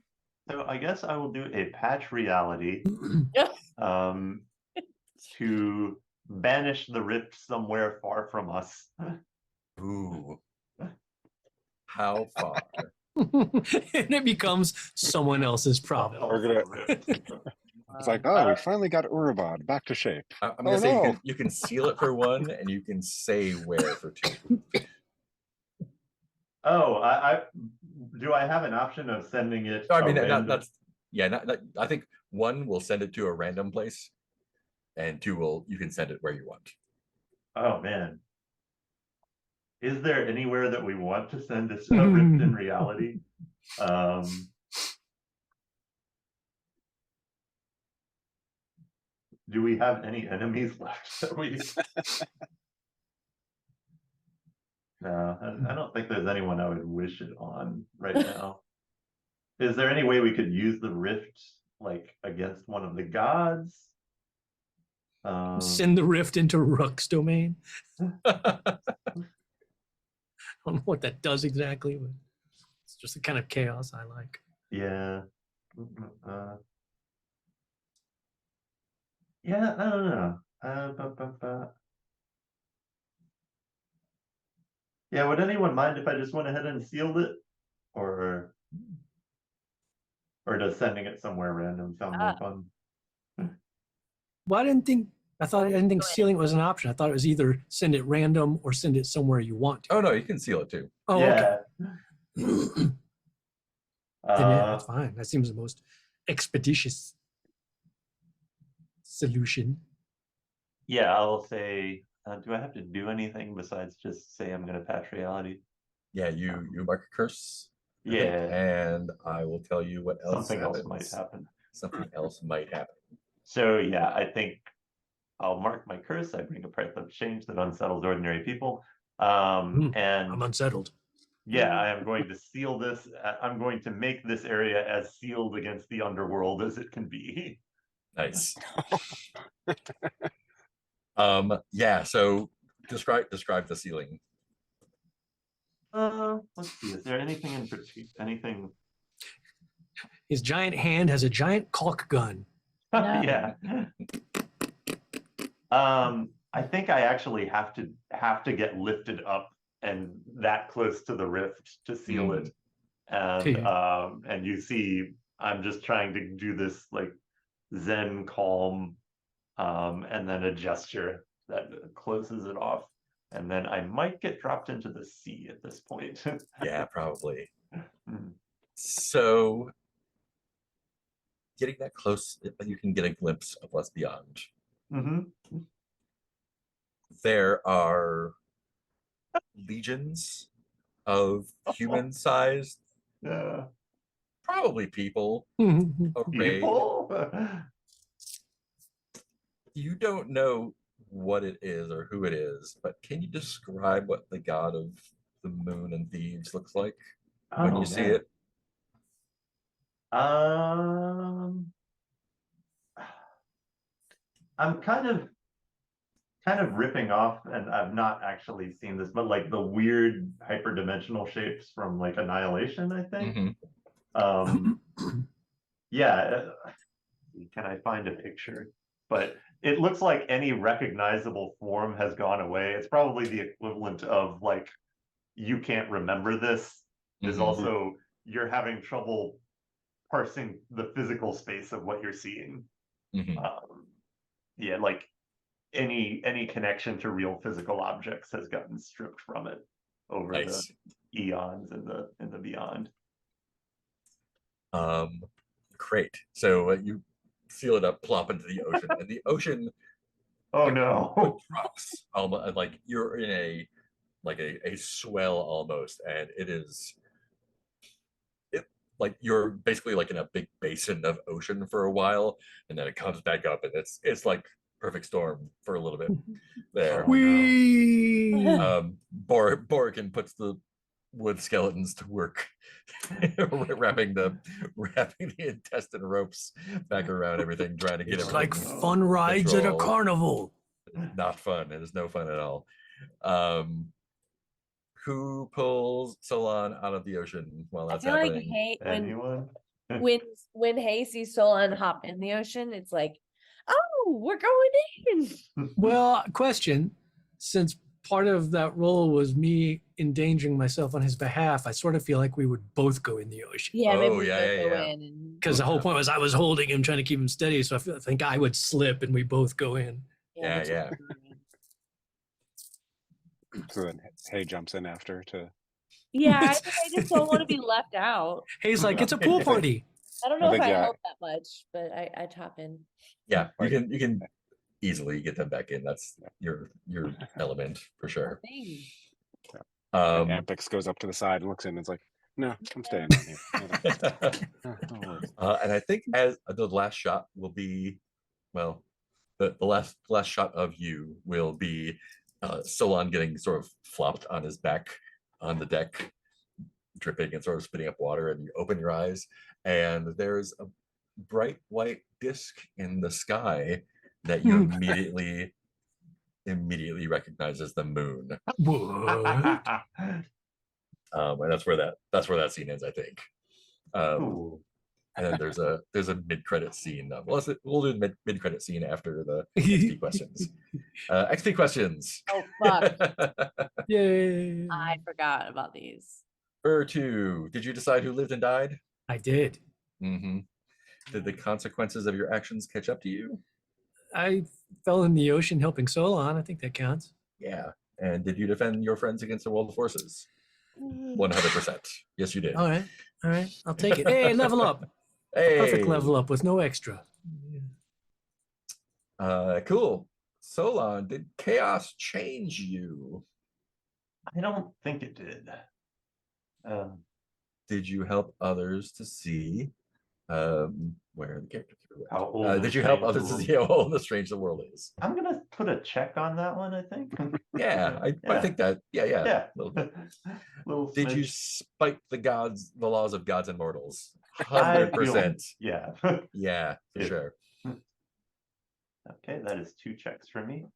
so I guess I will do a patch reality to banish the rift somewhere far from us. Ooh. How far? And it becomes someone else's problem. We're gonna- It's like, oh, we finally got Urubad back to shape. I'm gonna say no. you can seal it for one, and you can say where for two. Oh, I do I have an option of sending it? So, I mean, a random- I think one will send it to a random place, and 2 you can send it where you want. Oh man. Is there anywhere that we want to send this rift in reality? Do we have any enemies left that we? No, I don't think there's anyone I would wish it on right now. Is there any way we could use the rift like against one of the gods? Send the rift into Rook's domain. I don't know what that does exactly, but it's just the kind of chaos I like. Yeah. Yeah, I don't know. Yeah, would anyone mind if I just went ahead and sealed it? Or does sending it somewhere random sound more fun? Well, I didn't think sealing was an option. I thought it was either send it random or send it somewhere you want to. Oh no, you can seal it too. Oh, Yeah. okay. Then yeah, that's fine. That seems the most expeditious solution. Yeah, I'll say, do I have to do anything besides just say I'm going to patch reality? Yeah, you mark a curse. I think, Yeah, and I will tell you what else something else happens. might happen. Something else might happen. So yeah, I think I'll mark my curse. I bring a price of change that unsettles ordinary people. And I'm unsettled. yeah, I am going to seal this. I'm going to make this area as sealed against the underworld as it can be. Nice. Yeah, so describe the ceiling. Let's see. Is there anything in particular? Anything? His giant hand has a giant caulk gun. Yeah. I think I actually have to get lifted up and that close to the rift to seal it. And you see, I'm just trying to do this like Zen calm, and then a gesture that closes it off. And then I might get dropped into the sea at this point. Yeah, probably. So getting that close, you can get a glimpse of what's beyond. There are legions of human-sized, probably people. Arrayed. People? You don't know what it is or who it is, but can you describe what the god of the moon and thieves looks like when you see it? I'm kind of ripping off, and I've not actually seen this, but like the weird hyperdimensional shapes from like Annihilation, I think. Yeah, can I find a picture? But it looks like any recognizable form has gone away. It's probably the equivalent of like, you can't remember this. Is also, you're having trouble parsing the physical space of what you're seeing. Yeah, like any connection to real physical objects has gotten stripped from it over the eons in the beyond. Great. So you seal it up, plop into the ocean, and the ocean drops almost like you're in a swell almost, and like you're basically like in a big basin of ocean for a while, and then it comes back up, and it's like perfect storm for a little bit there. Borkin puts the wood skeletons to work wrapping the intestine ropes back around everything, trying to get it like fun rides at a carnival. Not fun. It is no fun at all. Who pulls Solon out of the ocean while that's happening? Anyone? when Hay sees Solon hop in the ocean, it's like, oh, we're going in. Well, question, since part of that role was me endangering myself on his behalf, I sort of feel like we would both go in the ocean. Yeah, maybe we both go in. Because the whole point was I was holding him, trying to keep him steady, so I think I would slip and we both go in. Yeah. So then Hay jumps in after to. Yeah, I just don't want to be left out. Hay's like, it's a pool party. I don't know if I help that much, but I top in. Yeah, you can easily get them back in. That's your element for sure. Thing. And Um, Ampix goes up to the side and looks in and is like, no, I'm staying down here. No worries. and I think as the last shot will be, well, the last shot of you will be Solon getting sort of flopped on his back on the deck, dripping and sort of spitting up water, and you open your eyes, and there's a bright white disc in the sky that you immediately recognize as the moon. What? And that's where that scene ends, I think. Cool. And then there's a mid-credit scene. We'll do the mid-credit scene after the XP questions. XP questions. Oh fuck! Yay! I forgot about these. 2, did you decide who lived and died? I did. Mm-hmm. Did the consequences of your actions catch up to you? I fell in the ocean helping Solon. I think that counts. Yeah. And did you defend your friends against the world forces? 100%. Yes, you did. All right. All right. I'll take it. Hey, level up. Hey. Perfect level up with no extra. Cool. Solon, did chaos change you? I don't think it did. Did you help others to see where the character How went? old and Did you help strange the others to world- see how old and strange the world is? I'm gonna put a check on that one, I think. Yeah, I Yeah. think that. Yeah. Yeah. Little bit. Little Did you smidge. spike the laws of gods and mortals? I feel- 100%. Yeah. Yeah, for Yeah. sure. Okay, that is 2 checks for me.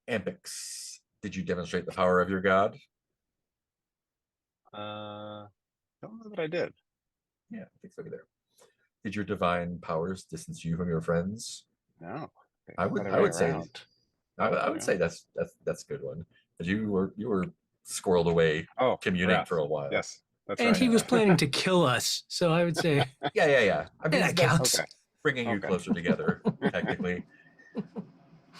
Ampix, did you demonstrate the power of your god? Don't know that I did. Yeah, I think so either. Did your divine powers distance you from your friends? No. I would- Other I way would say- around. I would say that's a good one. 'Cause you were squirreled away Oh, communing wrath. for a while. Yes, that's And right. he was planning to kill us. So I would say, Yeah. I mean, that that's counts. Okay. bringing you Okay. closer together, technically.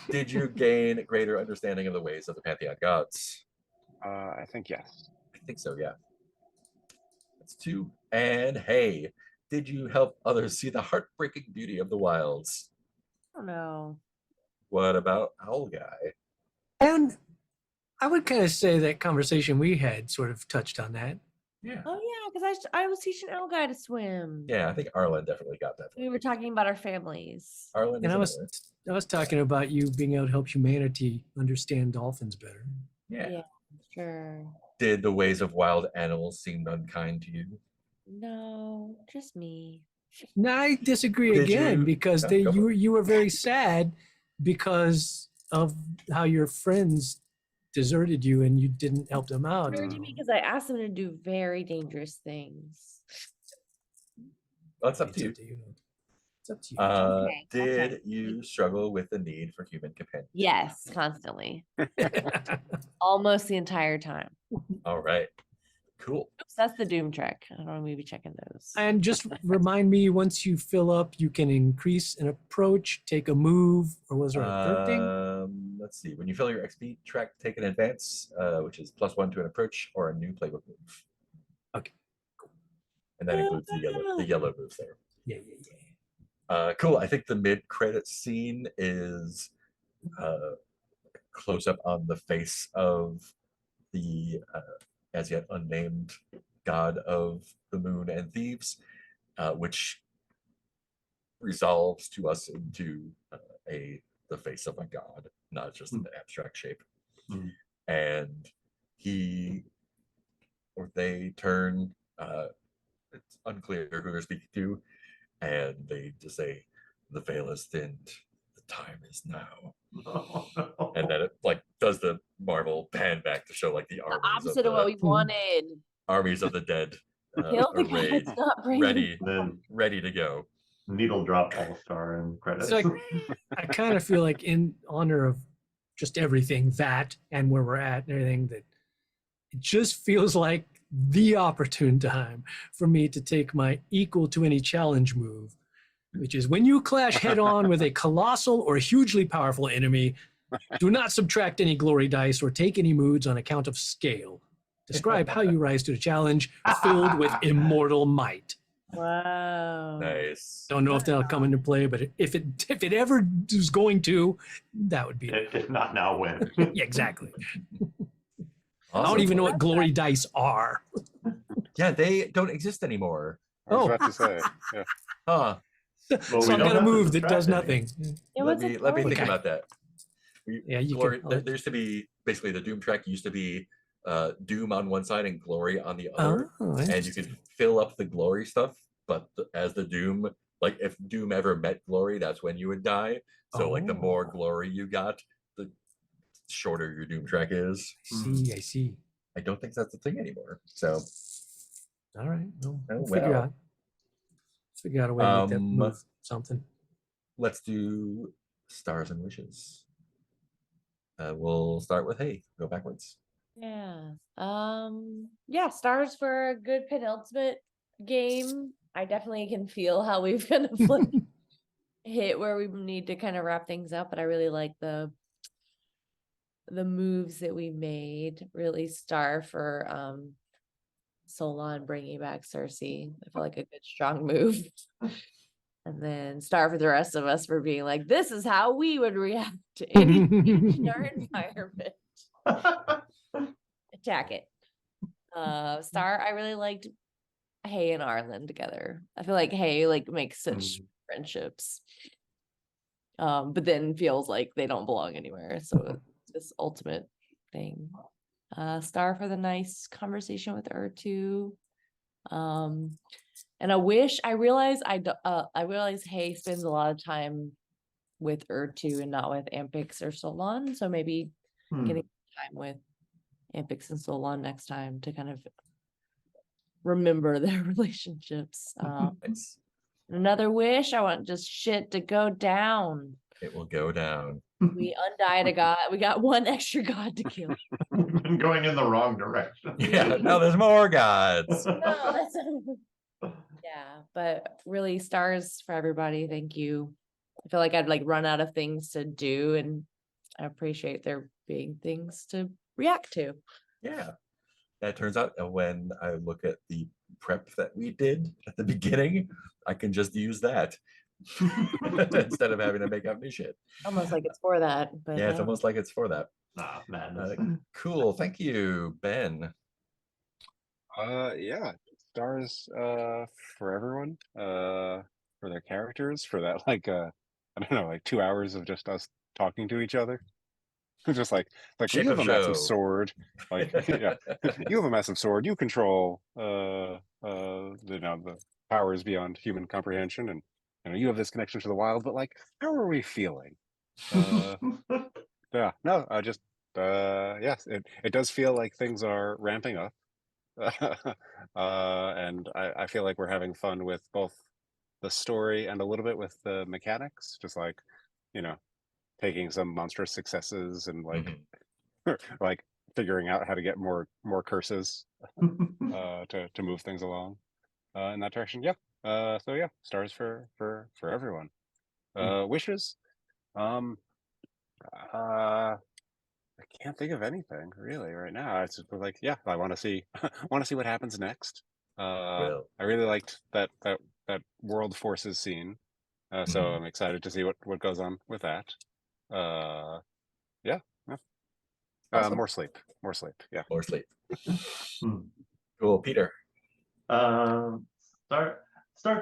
Did you gain greater understanding of the ways of the pantheon gods? I think yes. I think so, yeah. That's 2. And hey, did you help others see the heartbreaking beauty of the wilds? I don't know. What about Owl Guy? and I would kind of say that conversation we had sort of touched on that. Yeah. Oh yeah, because I was teaching Owl Guy to swim. Yeah, I think Arlen definitely got that. We were talking about our families. Arlen And is I another. was talking about you being able to help humanity understand dolphins better. Yeah. Yeah. Sure. Did the ways of wild animals seem unkind to you? No, just me. No, I disagree Did again you- because No, go for you were very sad because of how your friends deserted you and you didn't help them out. Sure to me because I asked them to do very dangerous things. That's up It's to you. up to you. It's up to you. Okay, Did okay. you struggle with the need for human companion? Yes, constantly. Almost the entire time. All right. Cool. Oops, that's the Doom trick. I don't want to be checking those. And just remind me, once you fill up, you can increase an approach, take a move, or was there a third thing? Let's see. When you fill your XP track, take an advance, which is +1 to an approach or a new playbook move. Okay, And that includes the yellow moves there. Yeah. Cool. I think the mid-credit scene is close up on the face of the as yet unnamed god of the moon and thieves, which resolves to us into the face of a god, not just an abstract shape. Hmm. And he or they turn. It's unclear who they're speaking to, and they just say, "The veil is thinned. The time is now." And then it like does the Marvel pan back to show like the The armies opposite of what we wanted. armies of the dead Kill the arrayed, gods, not bring them. Then ready to go. needle drop all-star and credits. It's like I kind of feel like in honor of just everything that and where we're at and everything, that it just feels like the opportune time for me to take my equal to any challenge move, which is when you clash head on with a colossal or hugely powerful enemy, do not subtract any glory dice or take any moods on account of scale. Describe how you rise to the challenge filled with immortal might. Wow. Nice. Don't know if that'll come into play, but if it ever is going to, that would be it. If not now, when? Yeah, exactly. I Awesome. don't even know what glory dice are. Yeah, they don't exist anymore. I was Oh. about to say, yeah. Huh. Well, So we I've don't got a have to move that does subtract any. nothing. Yeah, Let what's a me glory think Okay. about that. Yeah, you Glory. can. There used to be basically the Doom track used to be Doom on one side and Glory on the other, Oh, and you interesting. could fill up the Glory stuff. But as the Doom, like if Doom ever met Glory, that's when you would die. So like the more Oh. Glory you got, the shorter your Doom track is. I see. I don't think that's a thing anymore. So All right. Well, Oh, we'll figure well. out. Figure out a way to make that Um, move something. let's do stars and wishes. We'll start with hey, go backwards. Yeah. Yeah, stars for a good penultimate game. I definitely can feel how we've kind of like hit where we need to kind of wrap things up, but I really like the moves that we made. Really star for Solon bringing back Cersei. I feel like a good strong move. And then star for the rest of us for being like, this is how we would react to any change in our environment. Attack it. Star, I really liked Hay and Arlen together. I feel like Hay like makes such friendships. But then feels like they don't belong anywhere. So it's this ultimate thing. Star for the nice conversation with Ertu. And I realize Hay spends a lot of time with Ertu and not with Ampix or Solon. So maybe getting time with Ampix and Solon next time to kind of remember their relationships. Nice. Another wish, I want just shit to go down. It will go down. We undied a god. We got one extra god to kill. We've been going in the wrong direction. Yeah, now there's more gods. No, that's yeah, but really stars for everybody. Thank you. I feel like I'd like run out of things to do, and I appreciate there being things to react to. Yeah. That turns out when I look at the prep that we did at the beginning, I can just use that instead of having to make up new shit. Almost like it's for that, but Yeah, it's almost like it's for that. Ah, madness. Cool. Thank you, Ben. Yeah, stars for everyone, for their characters, for that like I don't know, like 2 hours of just us talking to each other. Just like well, Ship you have of a massive show. sword, like yeah, you have a massive sword, you control the powers beyond human comprehension, and you have this connection to the wild, but like how are we feeling? Yeah, no, I just yes, it does feel like things are ramping up. And I feel like we're having fun with both the story and a little bit with the mechanics, just like, taking some monstrous successes and like Mhm. like figuring out how to get more curses to move things along in that direction. Yeah. So yeah, stars for everyone. Wishes. I can't think of anything really right now. It's just like, yeah, I want to see what happens next. Well, I really liked that world forces scene. So Mhm. I'm excited to see what goes on with that. Yeah. Awesome. More sleep. Yeah. More sleep. Hmm. Cool, Peter. Start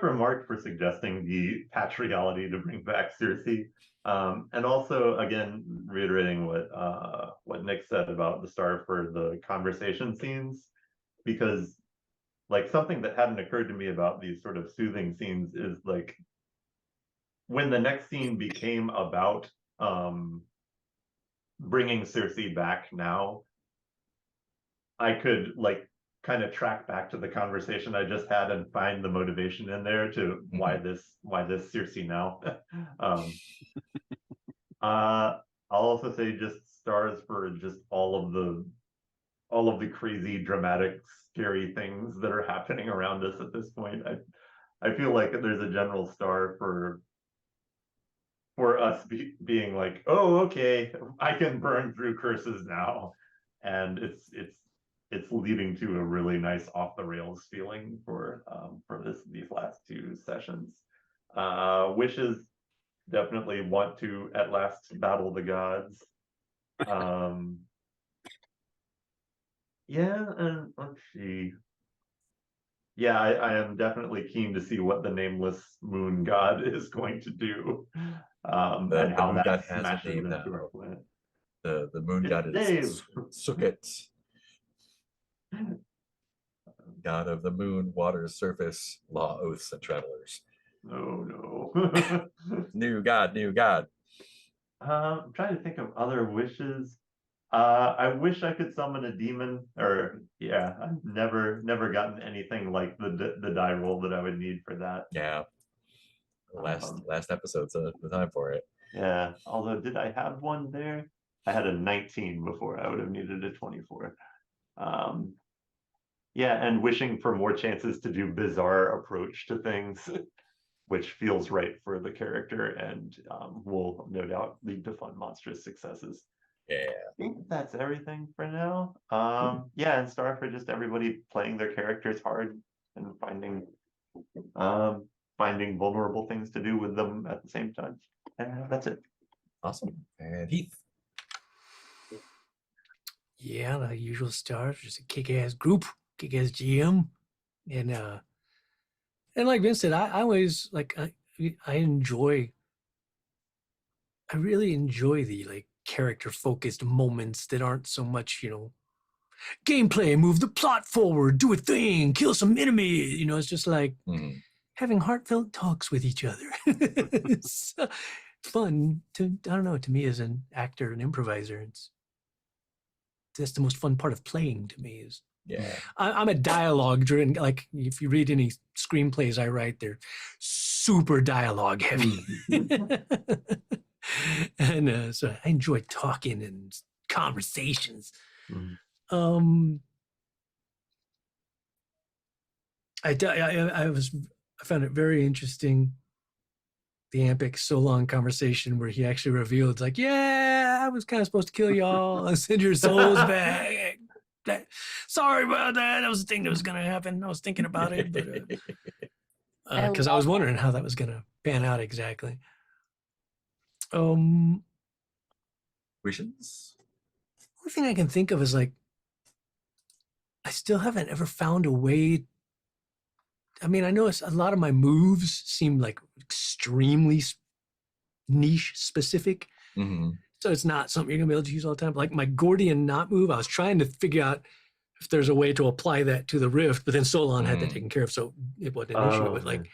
for Mark for suggesting the patch reality to bring back Cersei. And also, again, reiterating what Nick said about the star for the conversation scenes, because like something that hadn't occurred to me about these sort of soothing scenes is like when the next scene became about bringing Cersei back now, I could like kind of track back to the conversation I just had and find the motivation in there to why this Cersei now. I'll also say just stars for just all of the crazy, dramatic, scary things that are happening around us at this point. I feel like there's a general star for us being like, oh, okay, I can burn through curses now, and it's it's leading to a really nice off the rails feeling for these last two sessions. Wishes definitely want to at last battle the gods. Yeah, and let's see. Yeah, I am definitely keen to see what the nameless moon god is going to do. And The how moon god that has a smashes name into our now. planet. The moon It's god is Dave. Sukket, god of the moon, water, surface, law, oaths, and travelers. Oh no. New god, new god. I'm trying to think of other wishes. I wish I could summon a demon, or yeah, I've never gotten anything like the die roll that I would need for that. Yeah. Last Um, episode's the time for it. Yeah, although did I have one there? I had a 19 before. I would have needed a 24. Yeah, and wishing for more chances to do bizarre approach to things, which feels right for the character and will no doubt lead to fun monstrous successes. Yeah. I think that's everything for now. Yeah, and Star for just everybody playing their characters hard and finding vulnerable things to do with them at the same time. And that's it. Awesome. And Heath. Yeah, the usual stars, just a kick-ass group, kick-ass GM, and like Vince said, I always like I really enjoy the like character-focused moments that aren't so much, gameplay, move the plot forward, do a thing, kill some enemies. It's just like having heartfelt talks with each other. It's fun to, I don't know, to me as an actor and improviser, that's the most fun part of playing to me is Yeah. I'm a dialogue driven, like if you read any screenplays I write, they're super dialogue heavy. And so I enjoy talking and conversations. I found it very interesting, the Ampix so long conversation where he actually revealed, like, yeah, I was kind of supposed to kill y'all and send your souls back. Sorry about that. That was the thing that was going to happen. I was thinking about it, but because I was wondering how that was going to pan out exactly. Wishes? Only thing I can think of is like, I still haven't ever found a way. I mean, I know a lot of my moves seem like extremely niche specific. So it's not something you're gonna be able to use all the time. Like my Gordian knot move, I was trying to figure out if there's a way to apply that to the rift, but then Solon had that taken care of, so it wasn't an issue. But like,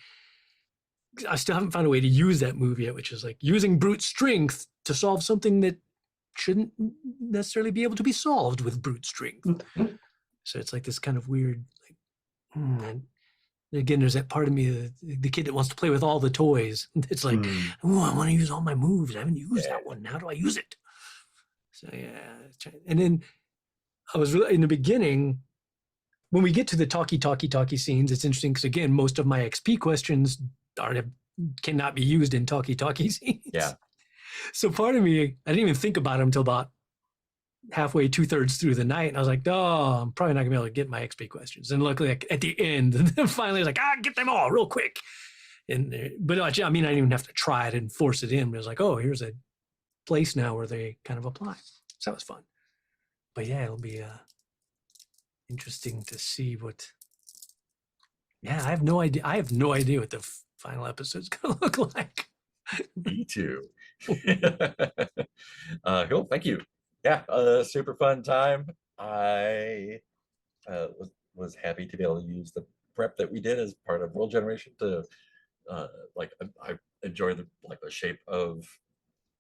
I still haven't found a way to use that move yet, which is like using brute strength to solve something that shouldn't necessarily be able to be solved with brute strength. So it's like this kind of weird, like, again, there's that part of me, the kid that wants to play with all the toys. It's like, oh, I want to use all my moves. I haven't used that one. How do I use it? So yeah. And then I was really, in the beginning, when we get to the talky scenes, it's interesting because again, most of my XP questions cannot be used in talky scenes. Yeah. So part of me, I didn't even think about them until about halfway, 2/3 through the night, and I was like, oh, I'm probably not gonna be able to get my XP questions. And luckily, like, at the end, finally, I was like, get them all real quick. But I mean, I didn't even have to try it and force it in. But it was like, oh, here's a place now where they kind of apply. So that was fun. But yeah, it'll be interesting to see what. Yeah, I have no idea. I have no idea what the final episode's gonna look like. Me too. Cool. Thank you. Yeah, super fun time. I was happy to be able to use the prep that we did as part of World Generation to like I enjoy the shape of,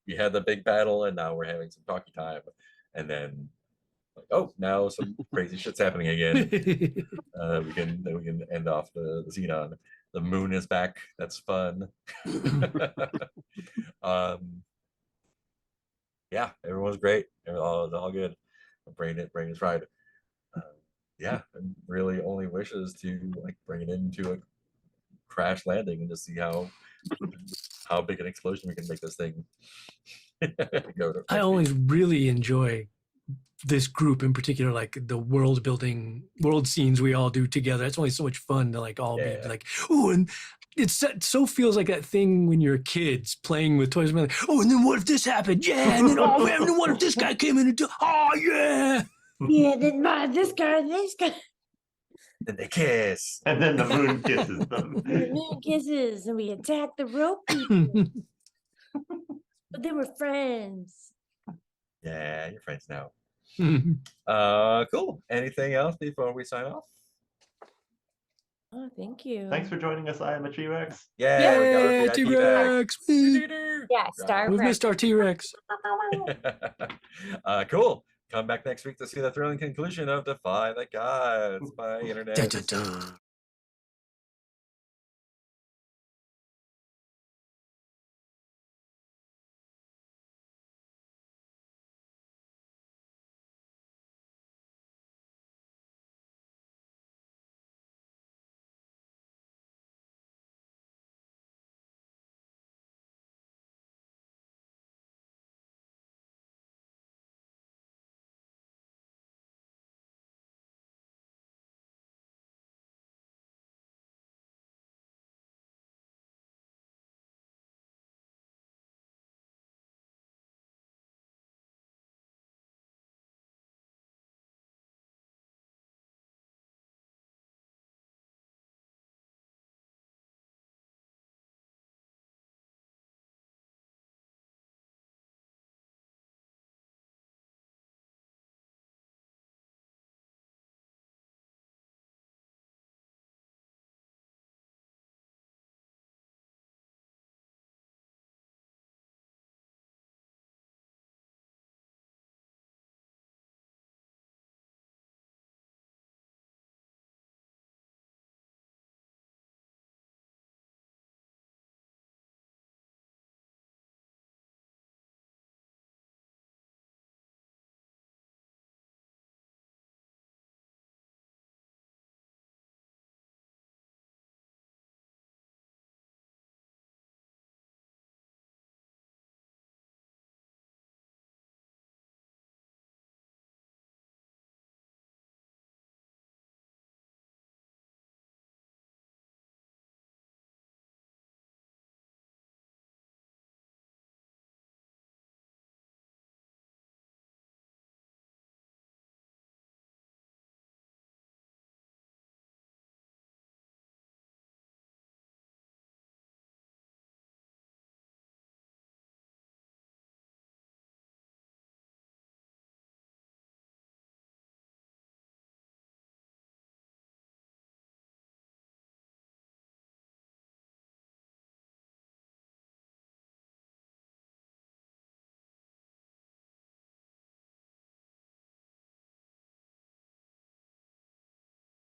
we had the big battle and now we're having some talkie time, and then like, oh, now some crazy shit's happening again. we can end off the Xenon. The moon is back. That's fun. Yeah, everyone's great. All good. Brain is fried. Yeah, and really only wishes to like bring it into a crash landing and just see how big an explosion we can make this thing go to. I always really enjoy this group in particular, like the world building, world scenes we all do together. It's only so much fun to like all Yeah. be like, oh, and it so feels like that thing when you're kids playing with toys. Like, oh, and then what if this happened? Yeah, and then oh man, and then what if this guy came in and oh yeah. Yeah, then this guy, Then they kiss. And then the moon kisses them. the moon kisses, and we attack the rope people. But they were friends. Yeah, you're friends now. Mhm. Cool. Anything else before we sign off? Oh, thank you. Thanks for joining us. I am a T-Rex. Yeah, we got our Yay, VIP T-Rex. Woo. Yeah, Star We've missed our T-Rex. back. Cool. Come back next week to see the thrilling conclusion of Defy the Gods by Internet. Dun, dun, dun.